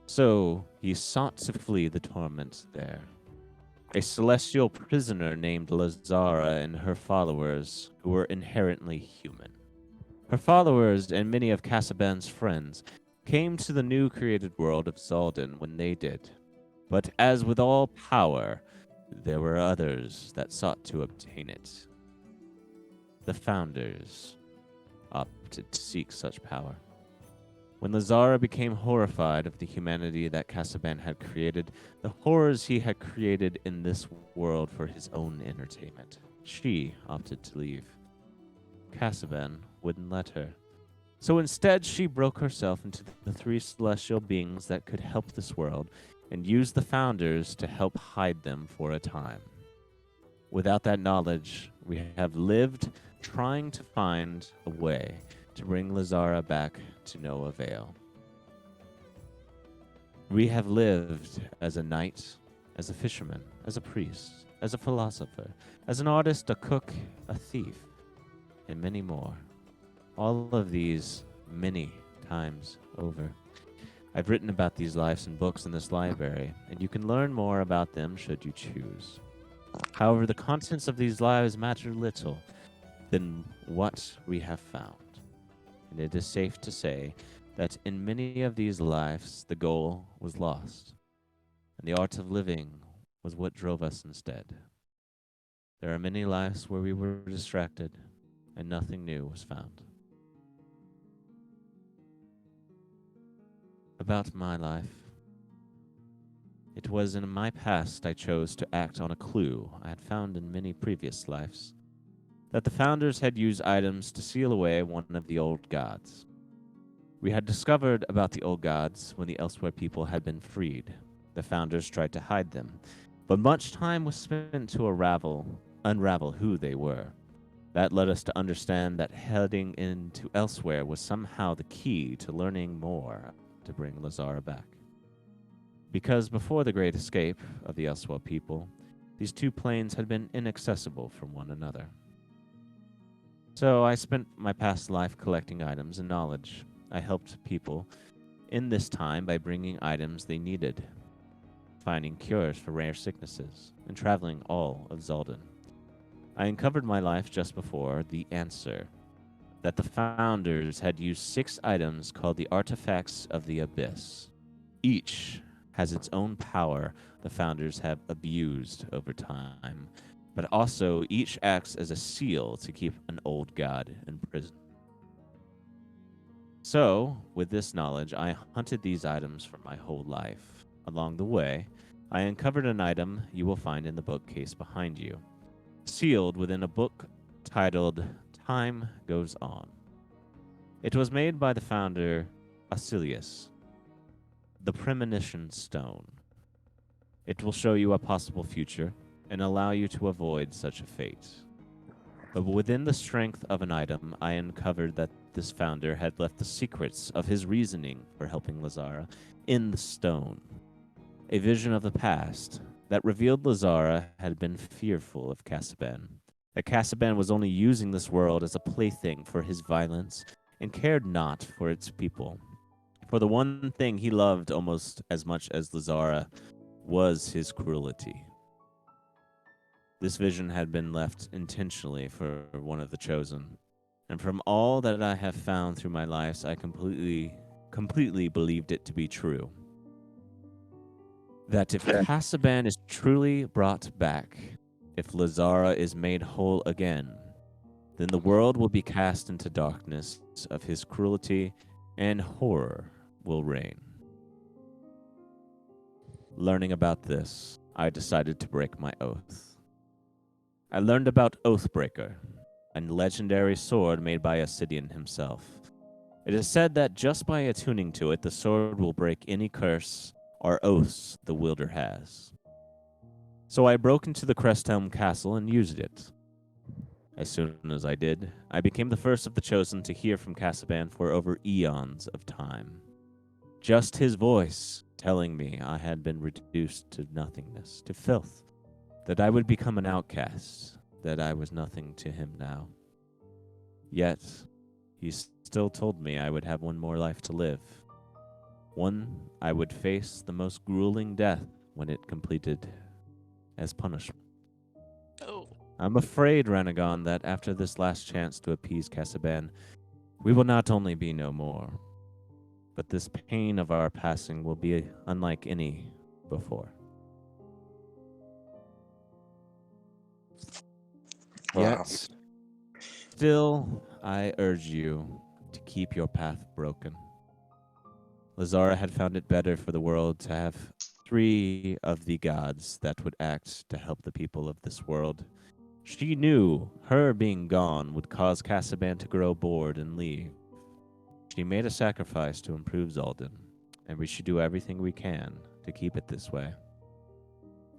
So he sought to flee the torment there. A celestial prisoner named Lazara and her followers who were inherently human. Her followers and many of Casaban's friends came to the new created world of Zaldan when they did. But as with all power, there were others that sought to obtain it. The Founders opted to seek such power. When Lazara became horrified of the humanity that Casaban had created, the horrors he had created in this world for his own entertainment, she opted to leave. Casaban wouldn't let her. So instead, she broke herself into the three celestial beings that could help this world and used the Founders to help hide them for a time. Without that knowledge, we have lived trying to find a way to bring Lazara back to no avail. We have lived as a knight, as a fisherman, as a priest, as a philosopher, as an artist, a cook, a thief, and many more. All of these many times over. I've written about these lives in books in this library, and you can learn more about them should you choose. However, the contents of these lives matter little than what we have found. And it is safe to say that in many of these lives, the goal was lost, and the art of living was what drove us instead. There are many lives where we were distracted, and nothing new was found. About my life. It was in my past I chose to act on a clue I had found in many previous lives, that the Founders had used items to seal away one of the old gods. We had discovered about the old gods when the Elsewhere people had been freed. The Founders tried to hide them, but much time was spent to unravel who they were. That led us to understand that heading into elsewhere was somehow the key to learning more to bring Lazara back. Because before the Great Escape of the Elsewhere people, these two planes had been inaccessible from one another. So I spent my past life collecting items and knowledge. I helped people in this time by bringing items they needed, finding cures for rare sicknesses, and traveling all of Zalden. I uncovered my life just before the answer that the founders had used 6 items called the Artifacts of the Abyss. Each has its own power the founders have abused over time, but also each acts as a seal to keep an old god in prison. So, with this knowledge, I hunted these items for my whole life. Along the way, I uncovered an item you will find in the bookcase behind you, sealed within a book titled Time Goes On. It was made by the founder, Asilius, the Premonition Stone. It will show you a possible future and allow you to avoid such a fate. But within the strength of an item, I uncovered that this founder had left the secrets of his reasoning for helping Lazara in the stone. A vision of the past that revealed Lazara had been fearful of Casaban, that Casaban was only using this world as a plaything for his violence and cared not for its people. For the one thing he loved almost as much as Lazara was his cruelty. This vision had been left intentionally for one of the chosen, and from all that I have found through my lives, I completely believed it to be true. That if Casaban is truly brought back, if Lazara is made whole again, then the world will be cast into darkness of his cruelty, and horror will reign. Learning about this, I decided to break my oath. I learned about Oathbreaker, a legendary sword made by Ascidian himself. It is said that just by attuning to it, the sword will break any curse or oaths the wielder has. So I broke into the Cresthelm Castle and used it. As soon as I did, I became the first of the chosen to hear from Casaban for over eons of time. Just his voice telling me I had been reduced to nothingness, to filth, that I would become an outcast, that I was nothing to him now. Yet, he still told me I would have one more life to live. One I would face the most grueling death when it completed as punishment. Oh. I'm afraid, Renegon, that after this last chance to appease Casaban, we will not only be no more, but this pain of our passing will be unlike any before. Wow. Yet, still, I urge you to keep your path broken. Lazara had found it better for the world to have 3 of the gods that would act to help the people of this world. She knew her being gone would cause Casaban to grow bored and leave. She made a sacrifice to improve Zalden, and we should do everything we can to keep it this way.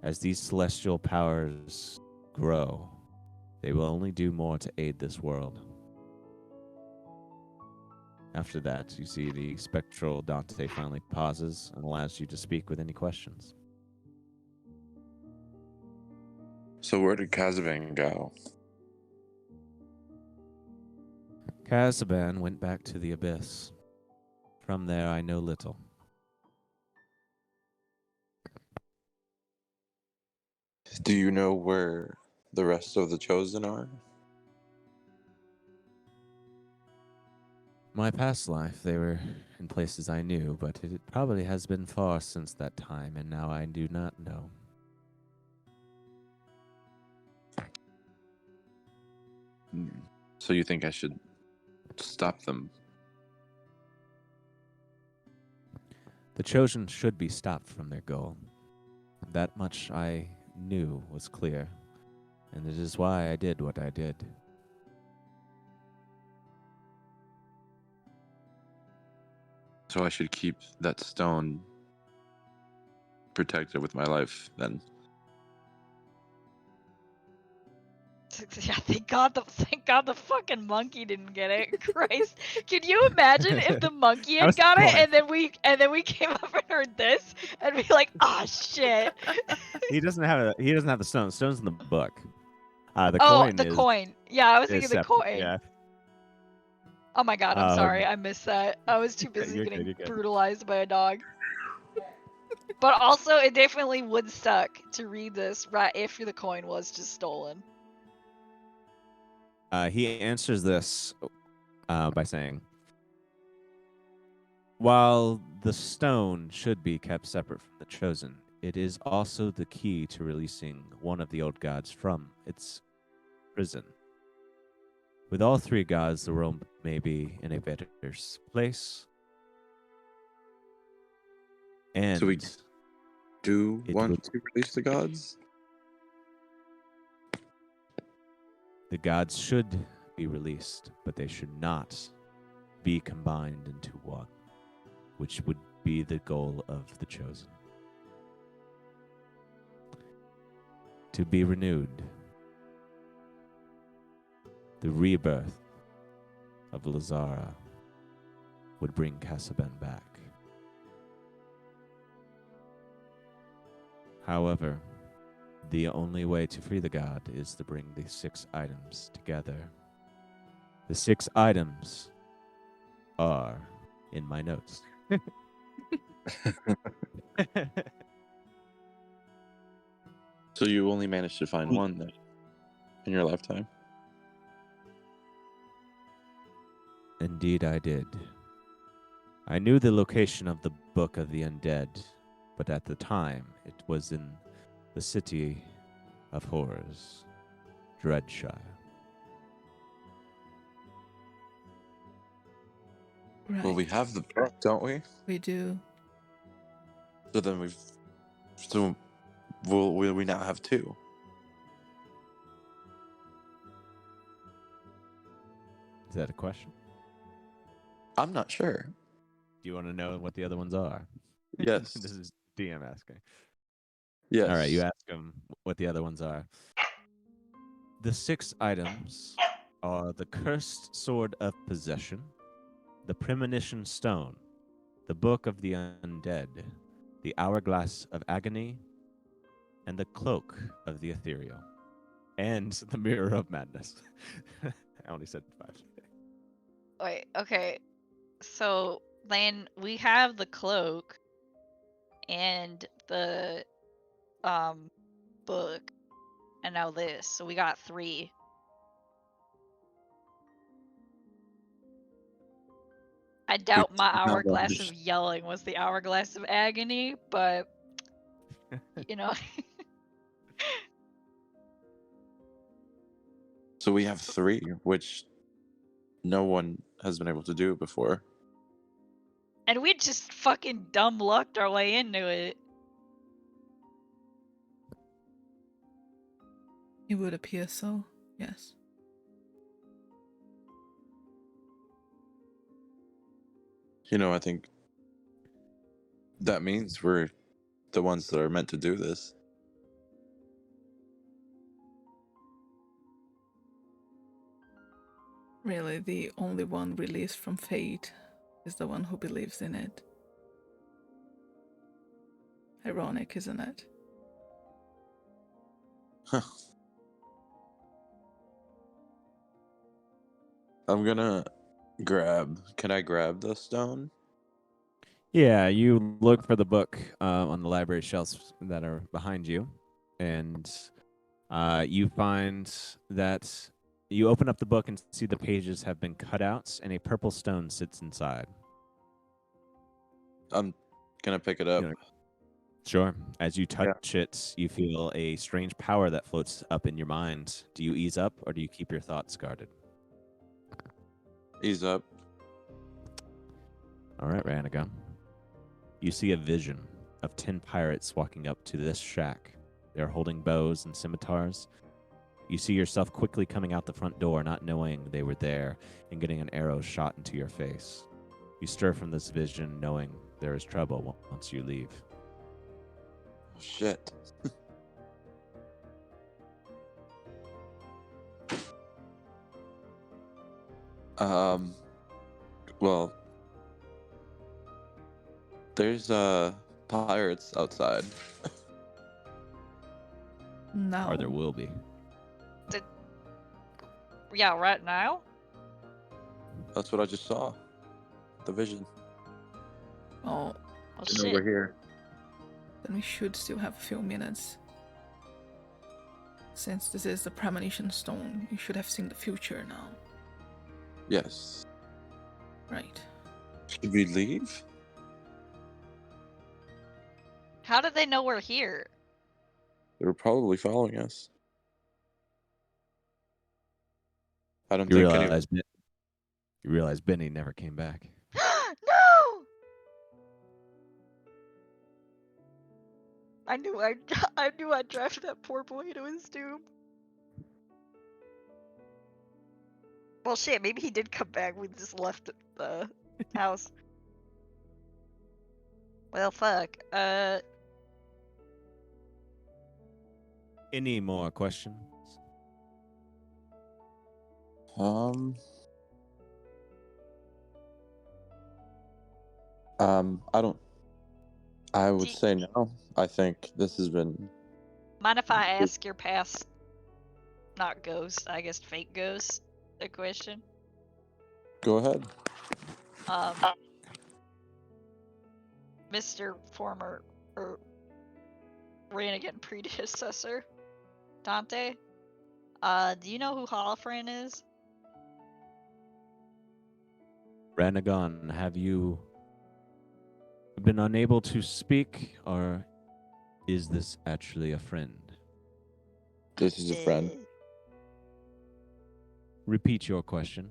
As these celestial powers grow, they will only do more to aid this world. After that, you see the spectral Dante finally pauses and allows you to speak with any questions. So where did Kazavan go? Casaban went back to the abyss. From there, I know little. Do you know where the rest of the chosen are? My past life, they were in places I knew, but it probably has been far since that time, and now I do not know. So you think I should stop them? The chosen should be stopped from their goal. That much I knew was clear, and it is why I did what I did. So I should keep that stone protected with my life then. Yeah, thank God the fucking monkey didn't get it. Christ, can you imagine if the monkey That was had the got it coin. and then we came up and heard this and be like, ah, shit. He doesn't have the stone. Stone's in the book. The Oh, coin the coin. Yeah, I was thinking is the separate. coin. Yeah. Oh my God, I'm sorry, I missed that. I was too busy You're good, getting you're good. brutalized by a dog. But also, it definitely would suck to read this right if the coin was just stolen. He answers this by saying, while the stone should be kept separate from the chosen, it is also the key to releasing one of the old gods from its prison. With all three gods, the world may be in a better place. And So we do it want would- to release the gods? the gods should be released, but they should not be combined into one, which would be the goal of the chosen. To be renewed, the rebirth of Lazara would bring Casaben back. However, the only way to free the god is to bring the 6 items together. The 6 items are in my notes. So you only managed to find one then in your lifetime? Indeed, I did. I knew the location of the Book of the Undead, but at the time it was in the city of horrors, Dreadshire. Right. Well, we have the book, don't we? We do. So then will we now have 2? Is that a question? I'm not sure. Do you want to know what the other ones are? Yes. This is DM asking. Yes. All right, you ask him what the other ones are. The 6 items are the Cursed Sword of Possession, the Premonition Stone, the Book of the Undead, the Hourglass of Agony, and the Cloak of the Ethereal, and the Mirror of Madness. I only said 5. Wait, okay. So then we have the cloak and the book and now this. So we got 3. I doubt my not hourglass just- of yelling was the hourglass of agony, but you know. So we have 3, which no one has been able to do before. And we just fucking dumb lucked our way into it. It would appear so, yes. I think that means we're the ones that are meant to do this. Really, the only one released from fate is the one who believes in it. Ironic, isn't it? Huh. I'm gonna Can I grab the stone? Yeah, you look for the book on the library shelves that are behind you, and you find that you open up the book and see the pages have been cut out, and a purple stone sits inside. I'm gonna pick it up. You know, Sure. As you touch it, you feel a strange power that floats up in your mind. Do you ease up, or do you keep your thoughts guarded? Ease up. All right, Ranaga. You see a vision of 10 pirates walking up to this shack. They're holding bows and scimitars. You see yourself quickly coming out the front door, not knowing they were there, and getting an arrow shot into your face. You stir from this vision, knowing there is trouble once you leave. Oh, shit. Well, there's pirates outside. No. Or there will be. Yeah, right now? That's what I just saw. The vision. Oh, Oh And over shit. here. then we should still have a few minutes. Since this is the premonition stone, you should have seen the future now. Yes. Right. Should we leave? How did they know we're here? They were probably following us. I don't You think any. realize Benny never came back. No! I knew I'd drive that poor boy to his doom. Well, shit, maybe he did come back. We just left the house. Well, fuck. Any more questions? I don't. I would Do- say no. I think this has been. Mind if I ask your past, not ghost, I guess fake ghost, a question? Go ahead. Mr. Former, or Rannigan predecessor, Dante, do you know who Holofran is? Ranagon, have you been unable to speak, or is this actually a friend? This is a friend. Repeat your question.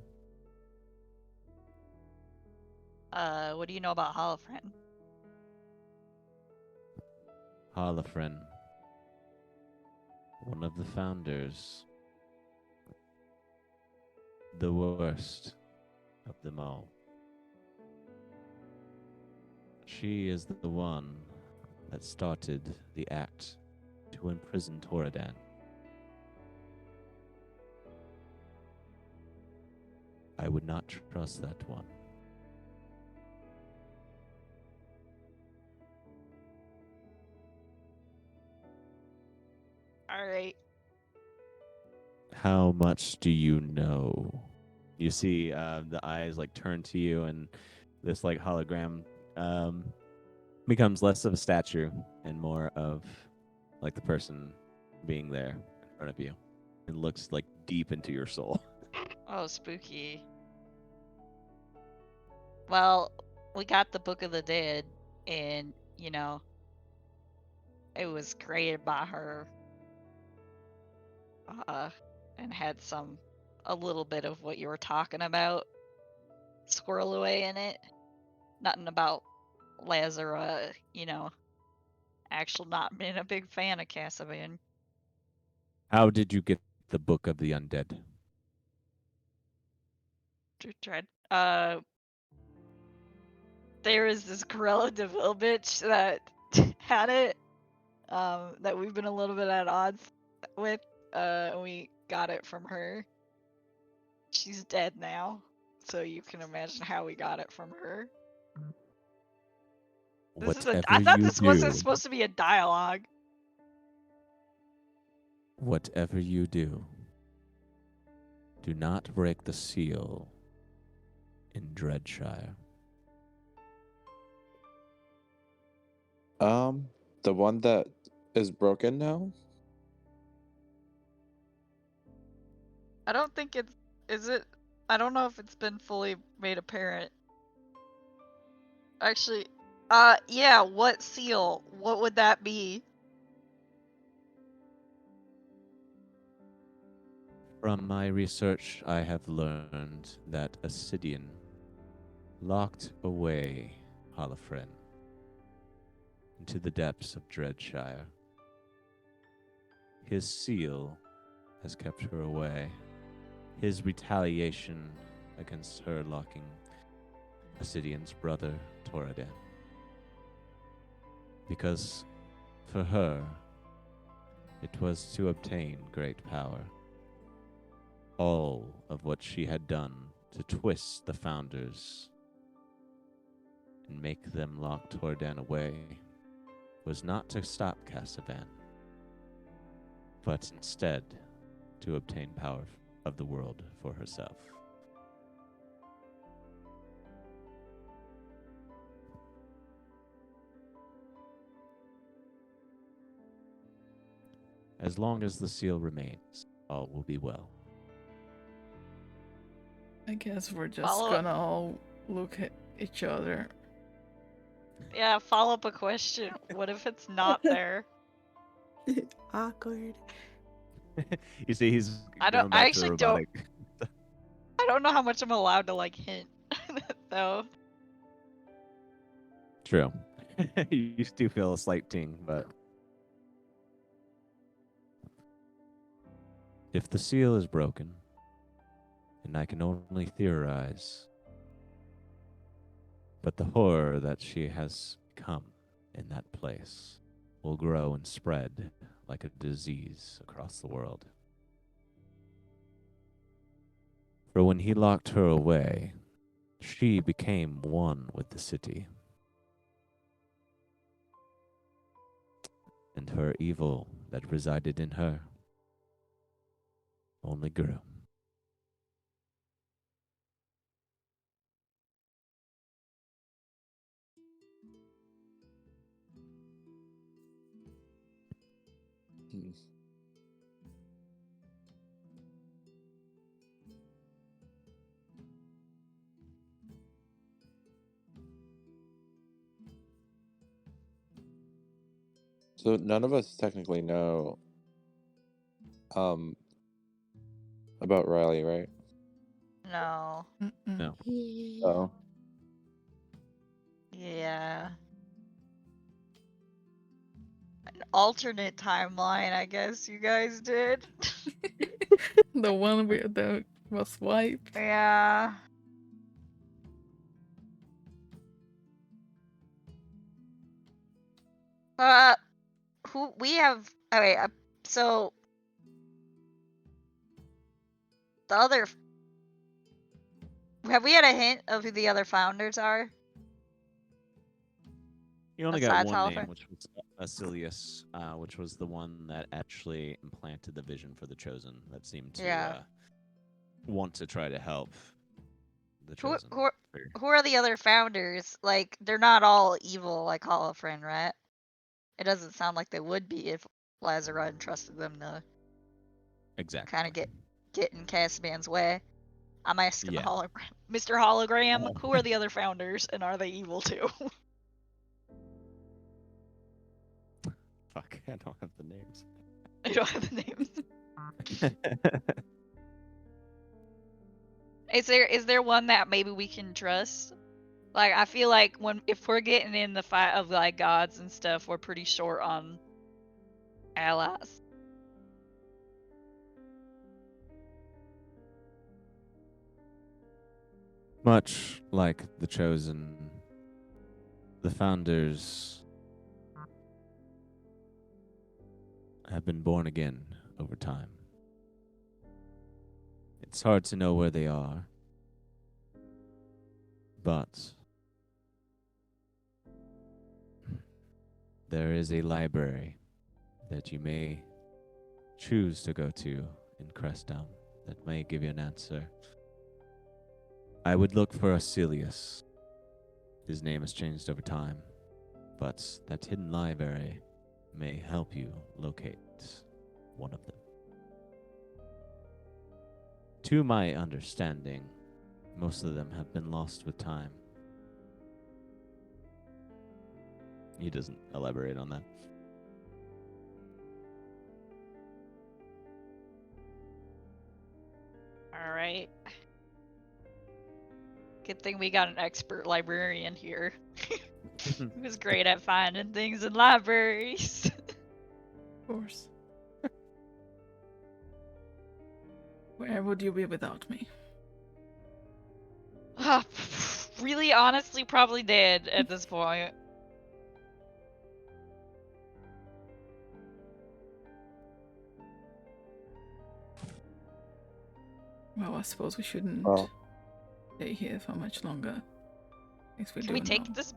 What do you know about Holofran? Holofren, one of the founders, the worst of them all. She is the one that started the act to imprison Toradan. I would not trust that one. Alright. How much do you know? You see the eyes like turn to you, and this like hologram becomes less of a statue and more of like the person being there in front of you, and looks like deep into your soul. Oh, spooky. Well, we got the Book of the Dead, and, you know, it was created by her, and had a little bit of what you were talking about squirrel away in it. Nothing about Lazara, you know, actual not being a big fan of Casabian. How did you get the Book of the Undead? Tried. There is this Corella DeVille bitch that had it, that we've been a little bit at odds with. We got it from her. She's dead now, so you can imagine how we got it from her. I thought this wasn't supposed to be a dialogue. Whatever you do, do not break the seal in Dreadshire. The one that is broken now. I don't think it's. Is it? I don't know if it's been fully made apparent. Actually, yeah, what seal? What would that be? From my research, I have learned that Ascidian locked away Holofren into the depths of Dreadshire. His seal has kept her away. His retaliation against her locking Ascidian's brother, Toradan. Because for her, it was to obtain great power. All of what she had done to twist the founders and make them lock Tordan away was not to stop Casavan, but instead to obtain power of the world for herself. As long as the seal remains, all will be well. I guess we're just Follow- gonna all look at each other. Yeah, follow up a question. What if it's not there? Awkward. You see, he's I don't- going back I to the actually don't- robotic. I don't know how much I'm allowed to like hint, though. True. You do feel a slight ting, but if the seal is broken, and I can only theorize, but the horror that she has become in that place will grow and spread like a disease across the world. For when he locked her away, she became one with the city. And her evil that resided in her only grew. Hmm. So none of us technically know about Riley, right? No. Mm-mm. No. Yeah. Oh. Yeah. An alternate timeline, I guess you guys did. The one where that was wiped. Yeah. Uh, who we have? Okay, so the other. Have we had a hint of who the other founders are? You only got Besides one Halifax? name, which was Asilius, which was the one that actually implanted the vision for the Chosen that seemed to Yeah. want to try to help the Who, Chosen. who, who are the other founders? Like, they're not all evil like Holofren, right? It doesn't sound like they would be if Lazarus entrusted them to Exactly. kind of get in Casaban's way. I'm asking Yeah. Mr. Hologram, who are the other founders, and are they evil too? Fuck, I don't have the names. I don't have the names. Is there one that maybe we can trust? Like, I feel like if we're getting in the fight of like gods and stuff, we're pretty short on allies. Much like the Chosen, the founders have been born again over time. It's hard to know where they are, but there is a library that you may choose to go to in Crestdown that may give you an answer. I would look for Asilius. His name has changed over time, but that hidden library may help you locate one of them. To my understanding, most of them have been lost with time. He doesn't elaborate on that. Alright. Good thing we got an expert librarian here. Who's great at finding things in libraries. Of course. Where would you be without me? Really, honestly, probably dead at this point. Well, I suppose we shouldn't Well, stay here for much longer. If we Can do we know. take this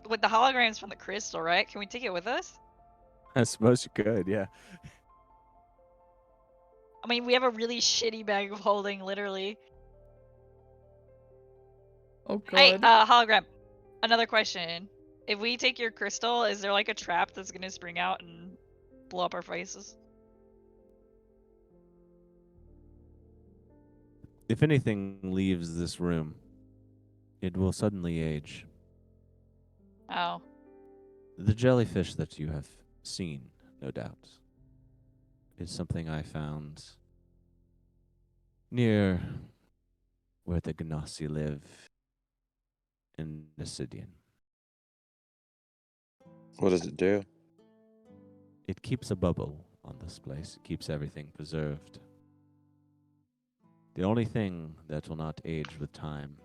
with the holograms from the crystal, right? Can we take it with us? I suppose you could, yeah. I mean, we have a really shitty bag of holding, literally. Oh Hey, god. hologram. Another question. If we take your crystal, is there like a trap that's gonna spring out and blow up our faces? If anything leaves this room, it will suddenly age. Oh. The jellyfish that you have seen, no doubt, is something I found near where the Gnassi live in Nisidian. What does it do? It keeps a bubble on this place. It keeps everything preserved. The only thing that will not age with time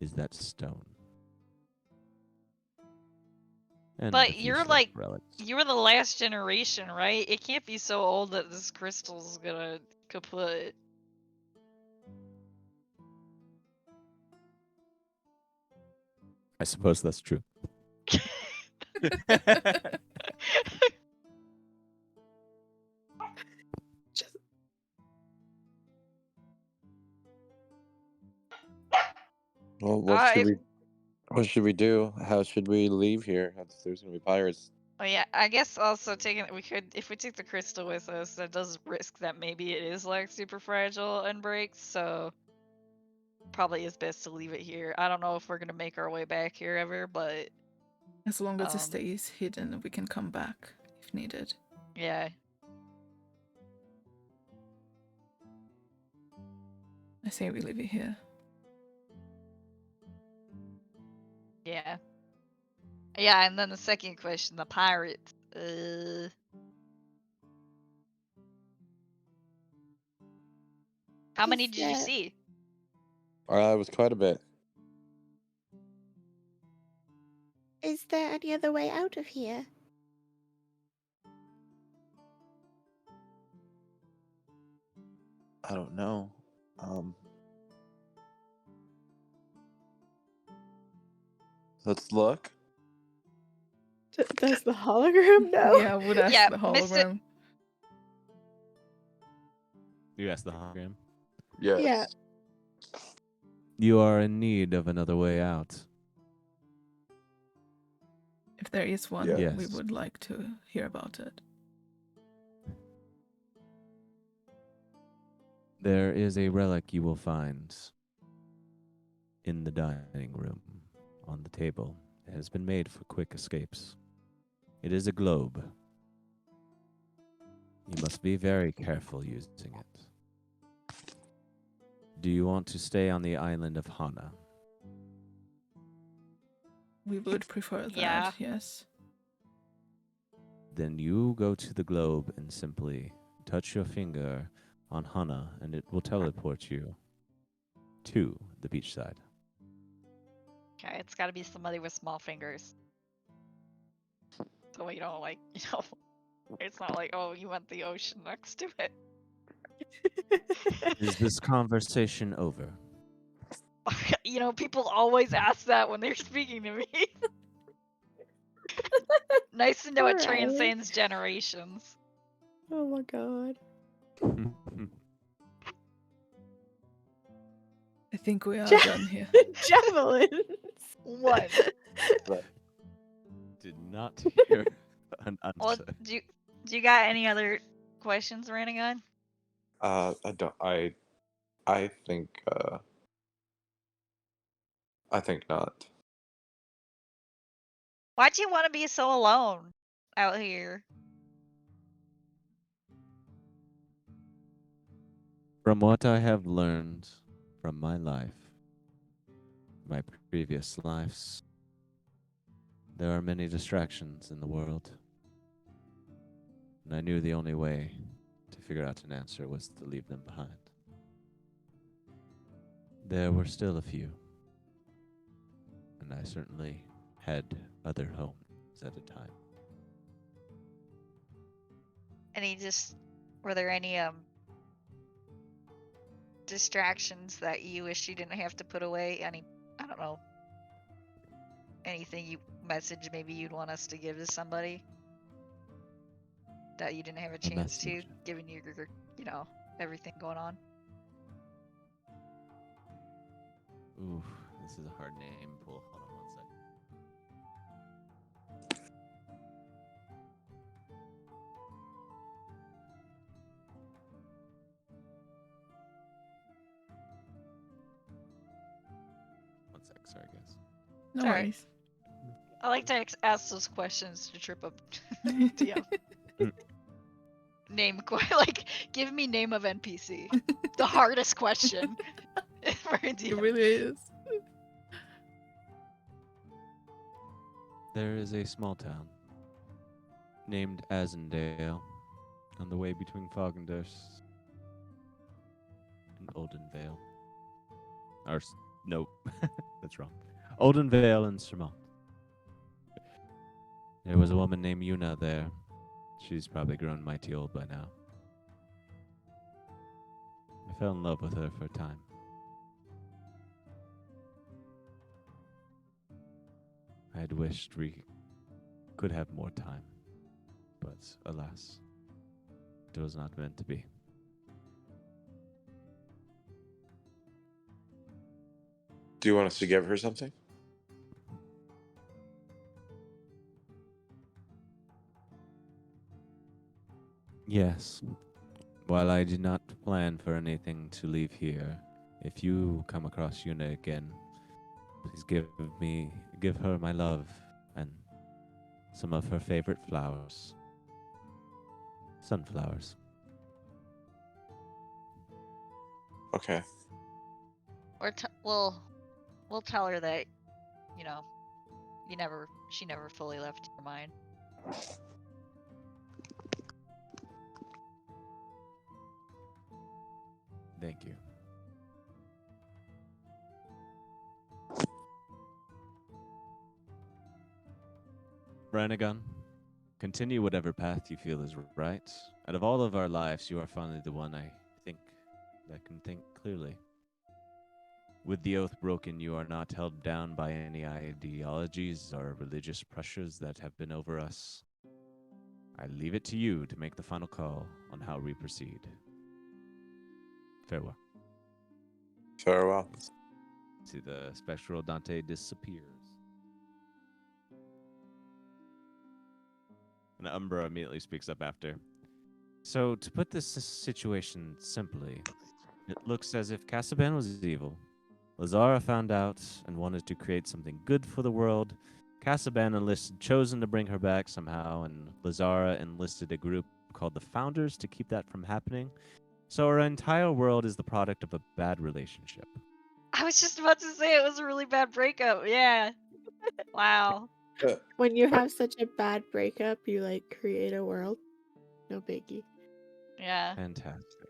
is that stone. And a But few you're select like, relics. you were the last generation, right? It can't be so old that this crystal's gonna kaput. I suppose that's true. Just Well, if- what should we do? How should we leave here? There's gonna be pirates. Oh yeah, I guess also taking we could if we take the crystal with us, that does risk that maybe it is like super fragile and breaks. So probably is best to leave it here. I don't know if we're gonna make our way back here ever, but As long as it Um, stays hidden, we can come back if needed. yeah. I say we leave it here. Yeah. Yeah, and then the second question, the pirates. How many Is did you there- see? It was quite a bit. Is there any other way out of here? I don't know. Let's look. Does the hologram know? Yeah, I would ask Yeah, the Mr. hologram. You asked the hologram. Yes. Yeah. You are in need of another way out. If there is one, Yeah. we Yes. would like to hear about it. There is a relic you will find in the dining room on the table. It has been made for quick escapes. It is a globe. You must be very careful using it. Do you want to stay on the island of Hana? We would prefer that, Yeah. yes. Then you go to the globe and simply touch your finger on Hana, and it will teleport you to the beachside. Okay, it's gotta be somebody with small fingers. So we don't like, it's not like, oh, you want the ocean next to it. Is this conversation over? People always ask that when they're speaking to me. Nice to know it Alright. transcends generations. Oh my god. I think we are Ja- done here. Javelins. What? Did not hear an Well, answer. do you got any other questions, Ranagun? I don't. I think. I think not. Why'd you want to be so alone out here? From what I have learned from my life, my previous lives, there are many distractions in the world. And I knew the only way to figure out an answer was to leave them behind. There were still a few, and I certainly had other homes at a time. Were there any distractions that you wish you didn't have to put away? Any, I don't know, anything message maybe you'd want us to give to somebody that you didn't have a chance to, message. given your, everything going on? Ooh, this is a hard name. Pull. Hold on 1 sec. One sec. Sorry, guys. No Sorry. worries. I like to ask those questions to trip up DM. Like, give me name of NPC. The hardest question for a It DM. really is. There is a small town named Asendale on the way between Fogendurst and Oldenvale. No, that's wrong. Oldenvale and Sermont. There was a woman named Yuna there. She's probably grown mighty old by now. I fell in love with her for a time. I had wished we could have more time, but alas, it was not meant to be. Do you want us to give her something? Yes. While I did not plan for anything to leave here, if you come across Yuna again, please give her my love and some of her favorite flowers. Sunflowers. Okay. Or we'll tell her that, she never fully left your mind. Thank you. Renegon, continue whatever path you feel is right. Out of all of our lives, you are finally the one I think that can think clearly. With the oath broken, you are not held down by any ideologies or religious pressures that have been over us. I leave it to you to make the final call on how we proceed. Farewell. Farewell. See, the spectral Dante disappears. And Umbra immediately speaks up after. So, to put this situation simply, it looks as if Casaban was evil. Lazara found out and wanted to create something good for the world. Casaban chosen to bring her back somehow, and Lazara enlisted a group called the Founders to keep that from happening. So our entire world is the product of a bad relationship. I was just about to say it was a really bad breakup. Yeah. Wow. When you have such a bad breakup, you like create a world. No biggie. Yeah. Fantastic.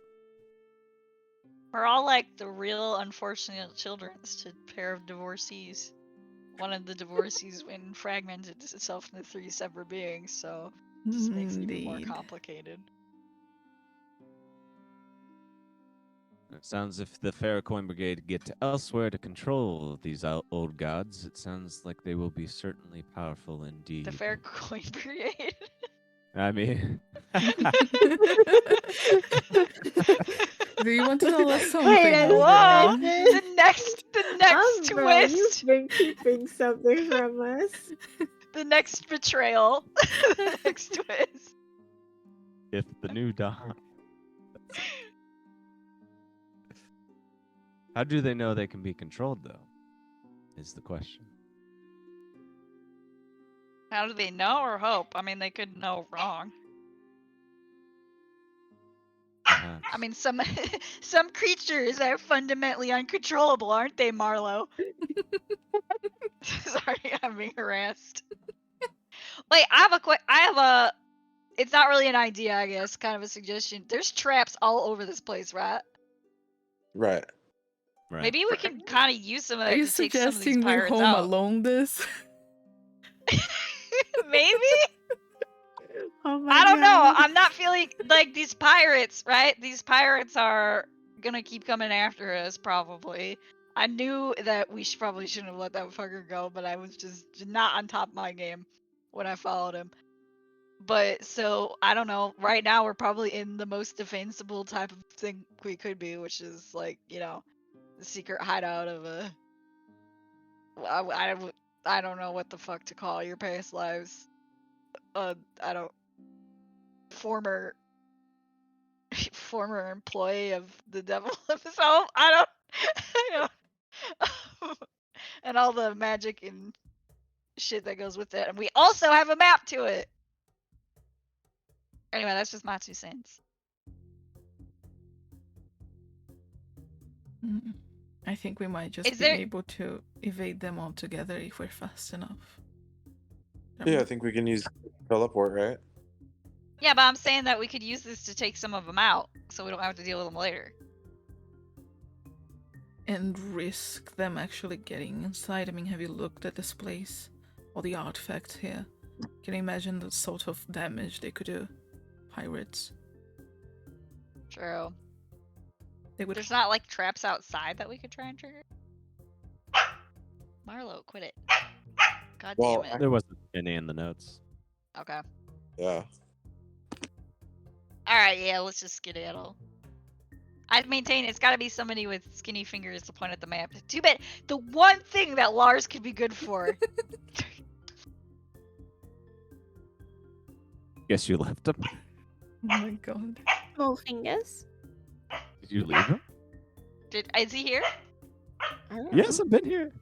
We're all like the real unfortunate children to a pair of divorcees. One of the divorcees fragmented itself into 3 separate beings, so it just makes it even more Indeed. complicated. It sounds if the Farrakhan Brigade get elsewhere to control these old gods, it sounds like they will be certainly powerful indeed. The Fair Coin Brigade. I mean... Do you want to tell us something? Wait a Whoa! Umbra? The next Umbra, twist! you've been keeping something from us. The next betrayal. The next twist. If the new dawn... How do they know they can be controlled, though? Is the question. How do they know or hope? I mean, they could know wrong. Perhaps. I mean, some creatures are fundamentally uncontrollable, aren't they, Marlo? Sorry, I'm being harassed. Wait, I have a. It's not really an idea, I guess. Kind of a suggestion. There's traps all over this place, right? Right. Right. Maybe we can kind of use some of Are that you to take some of these suggesting we pirates home out. alone this? Maybe. Oh my I don't know. God. I'm not feeling like these pirates, right? These pirates are gonna keep coming after us, probably. I knew that we probably shouldn't have let that fucker go, but I was just not on top of my game when I followed him. But so I don't know. Right now we're probably in the most defensible type of thing we could be, which is like, you know, the secret hideout of a. I don't know what the fuck to call your past lives. I don't. Former former employee of the devil himself. I don't. I don't. And all the magic and shit that goes with it. And we also have a map to it. Anyway, that's just my 2 cents. Mm. I think we might just Is be there- able to evade them altogether if we're fast enough. Yeah, I think we can use teleport, right? Yeah, but I'm saying that we could use this to take some of them out, so we don't have to deal with them later. And risk them actually getting inside. I mean, have you looked at this place? All the artifacts here. Can you imagine the sort of damage they could do? Pirates. True. They would. There's not like traps outside that we could try and trigger. Marlo, quit it. God Well, damn it. There wasn't any in the notes. Okay. Yeah. Alright, yeah, let's just skedaddle. I'd maintain it's gotta be somebody with skinny fingers to point at the map. Too bad. The one thing that Lars could be good for. Guess you left him. Oh my god. Small fingers. Did you leave him? Is he here? I don't Yes, know. I've been here.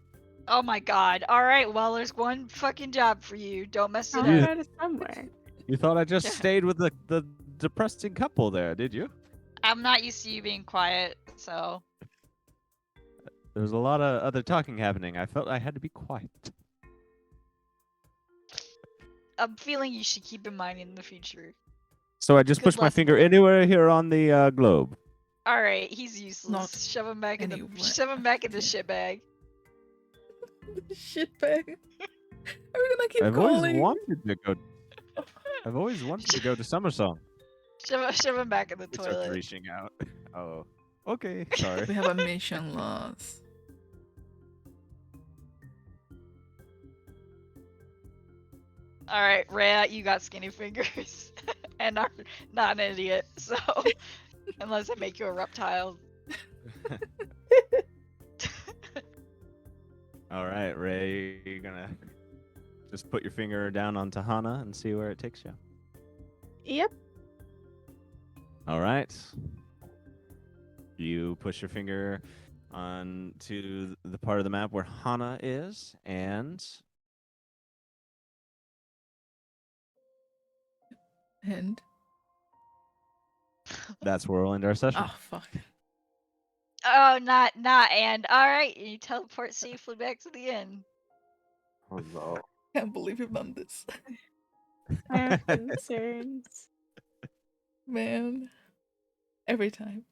Oh my god. Alright, well, there's one fucking job for you. Don't mess it I'll Yeah. up. go to somewhere. You thought I just Yeah. stayed with the depressing couple there, did you? I'm not used to you being quiet, so. There was a lot of other talking happening. I felt I had to be quiet. I'm feeling you should keep in mind in the future. So I just Good pushed my lesson. finger anywhere here on the globe. Alright, he's useless. Not Shove him back in the anywhere. shove him back in the shit bag. Shitbag. Are we gonna keep I've calling? always wanted to go. I've always wanted to go to Summer Song. Shove him back in the It starts toilet. reaching out. Oh, okay. Sorry. We have a mission, Lars. Alright, Rhea, you got skinny fingers. And are not an idiot, so unless I make you a reptile. All right, Ray, you're gonna just put your finger down on Tahana and see where it takes you. Yep. All right. You push your finger on to the part of the map where Hana is, and And that's where we'll end our session. ah, fuck. Oh, not and alright, you teleport safely back to the inn. Oh no. Can't believe you've done this, I have concerns. man. Every time.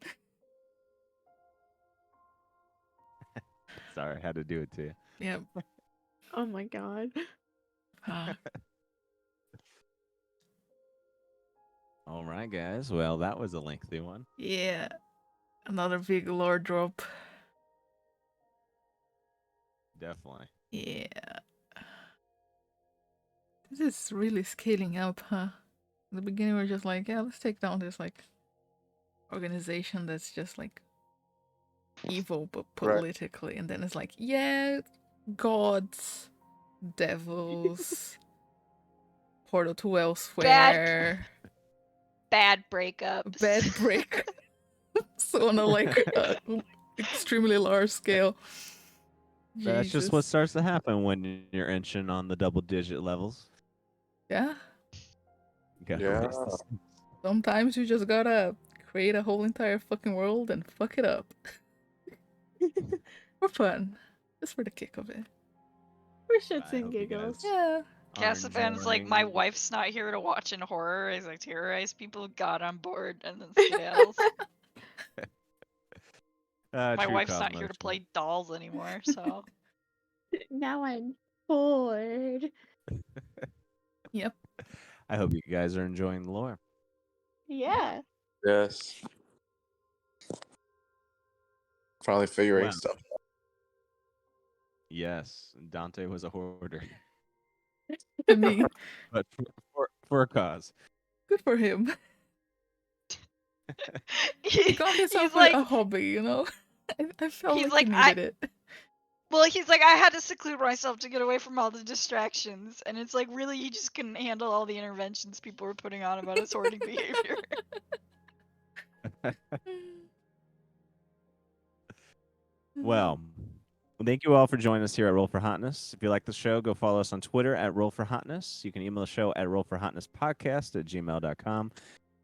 Sorry, I had to do it to you. Yeah. Oh my god. Ah, All right, guys. Well, that was a lengthy one. yeah. Another big lore drop. Definitely. Yeah. This is really scaling up, huh? In the beginning, we're just like, yeah, let's take down this like organization that's just like evil but Right. politically, and then it's like, yeah, gods, devils, portal to elsewhere, Bad breakups. bad break. So on a like extremely large scale. That's just what Jesus. starts to happen when you're inching on the double-digit levels. Yeah. You gotta Yeah. raise the stakes. Sometimes you just gotta create a whole entire fucking world and fuck it up. For fun. Just for the kick of it. For I shits and hope you giggles. guys Yeah. are Cassifan's like, my enjoying- wife's not here to watch in horror as I terrorize people. Got on board and then skedaddles. My True wife's not Cosmo, here to true. play dolls anymore, so. Now I'm bored. Yep. I hope you guys are enjoying the lore. Yeah. Yes. Finally figuring Wow. stuff out. Yes, Dante was a hoarder, I mean, but for a cause. good for him. He got himself he's like, a hobby, you know? I felt he's like he like, I. needed it. Well, he's like, I had to seclude myself to get away from all the distractions, and it's like, really, you just couldn't handle all the interventions people were putting on about his hoarding behavior. Well, thank you all for joining us here at Roll for Hotness. If you like the show, go follow us on Twitter at Roll for Hotness. You can email the show at rollforhotnesspodcast@gmail.com.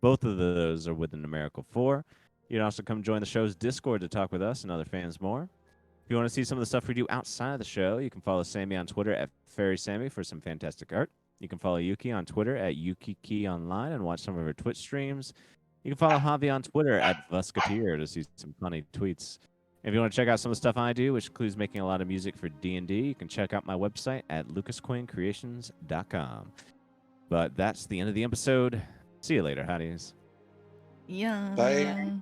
Both of those are with the numerical 4. You can also come join the show's Discord to talk with us and other fans more. If you want to see some of the stuff we do outside of the show, you can follow Sammy on Twitter at FairySammy for some fantastic art. You can follow Yuki on Twitter at YukiKeyOnline and watch some of her Twitch streams. You can follow Javi on Twitter at Vusketeer to see some funny tweets. If you want to check out some of the stuff I do, which includes making a lot of music for D&D, you can check out my website at lucasquaincreations.com. But that's the end of the episode. See you later, hotties. Yeah. Bye.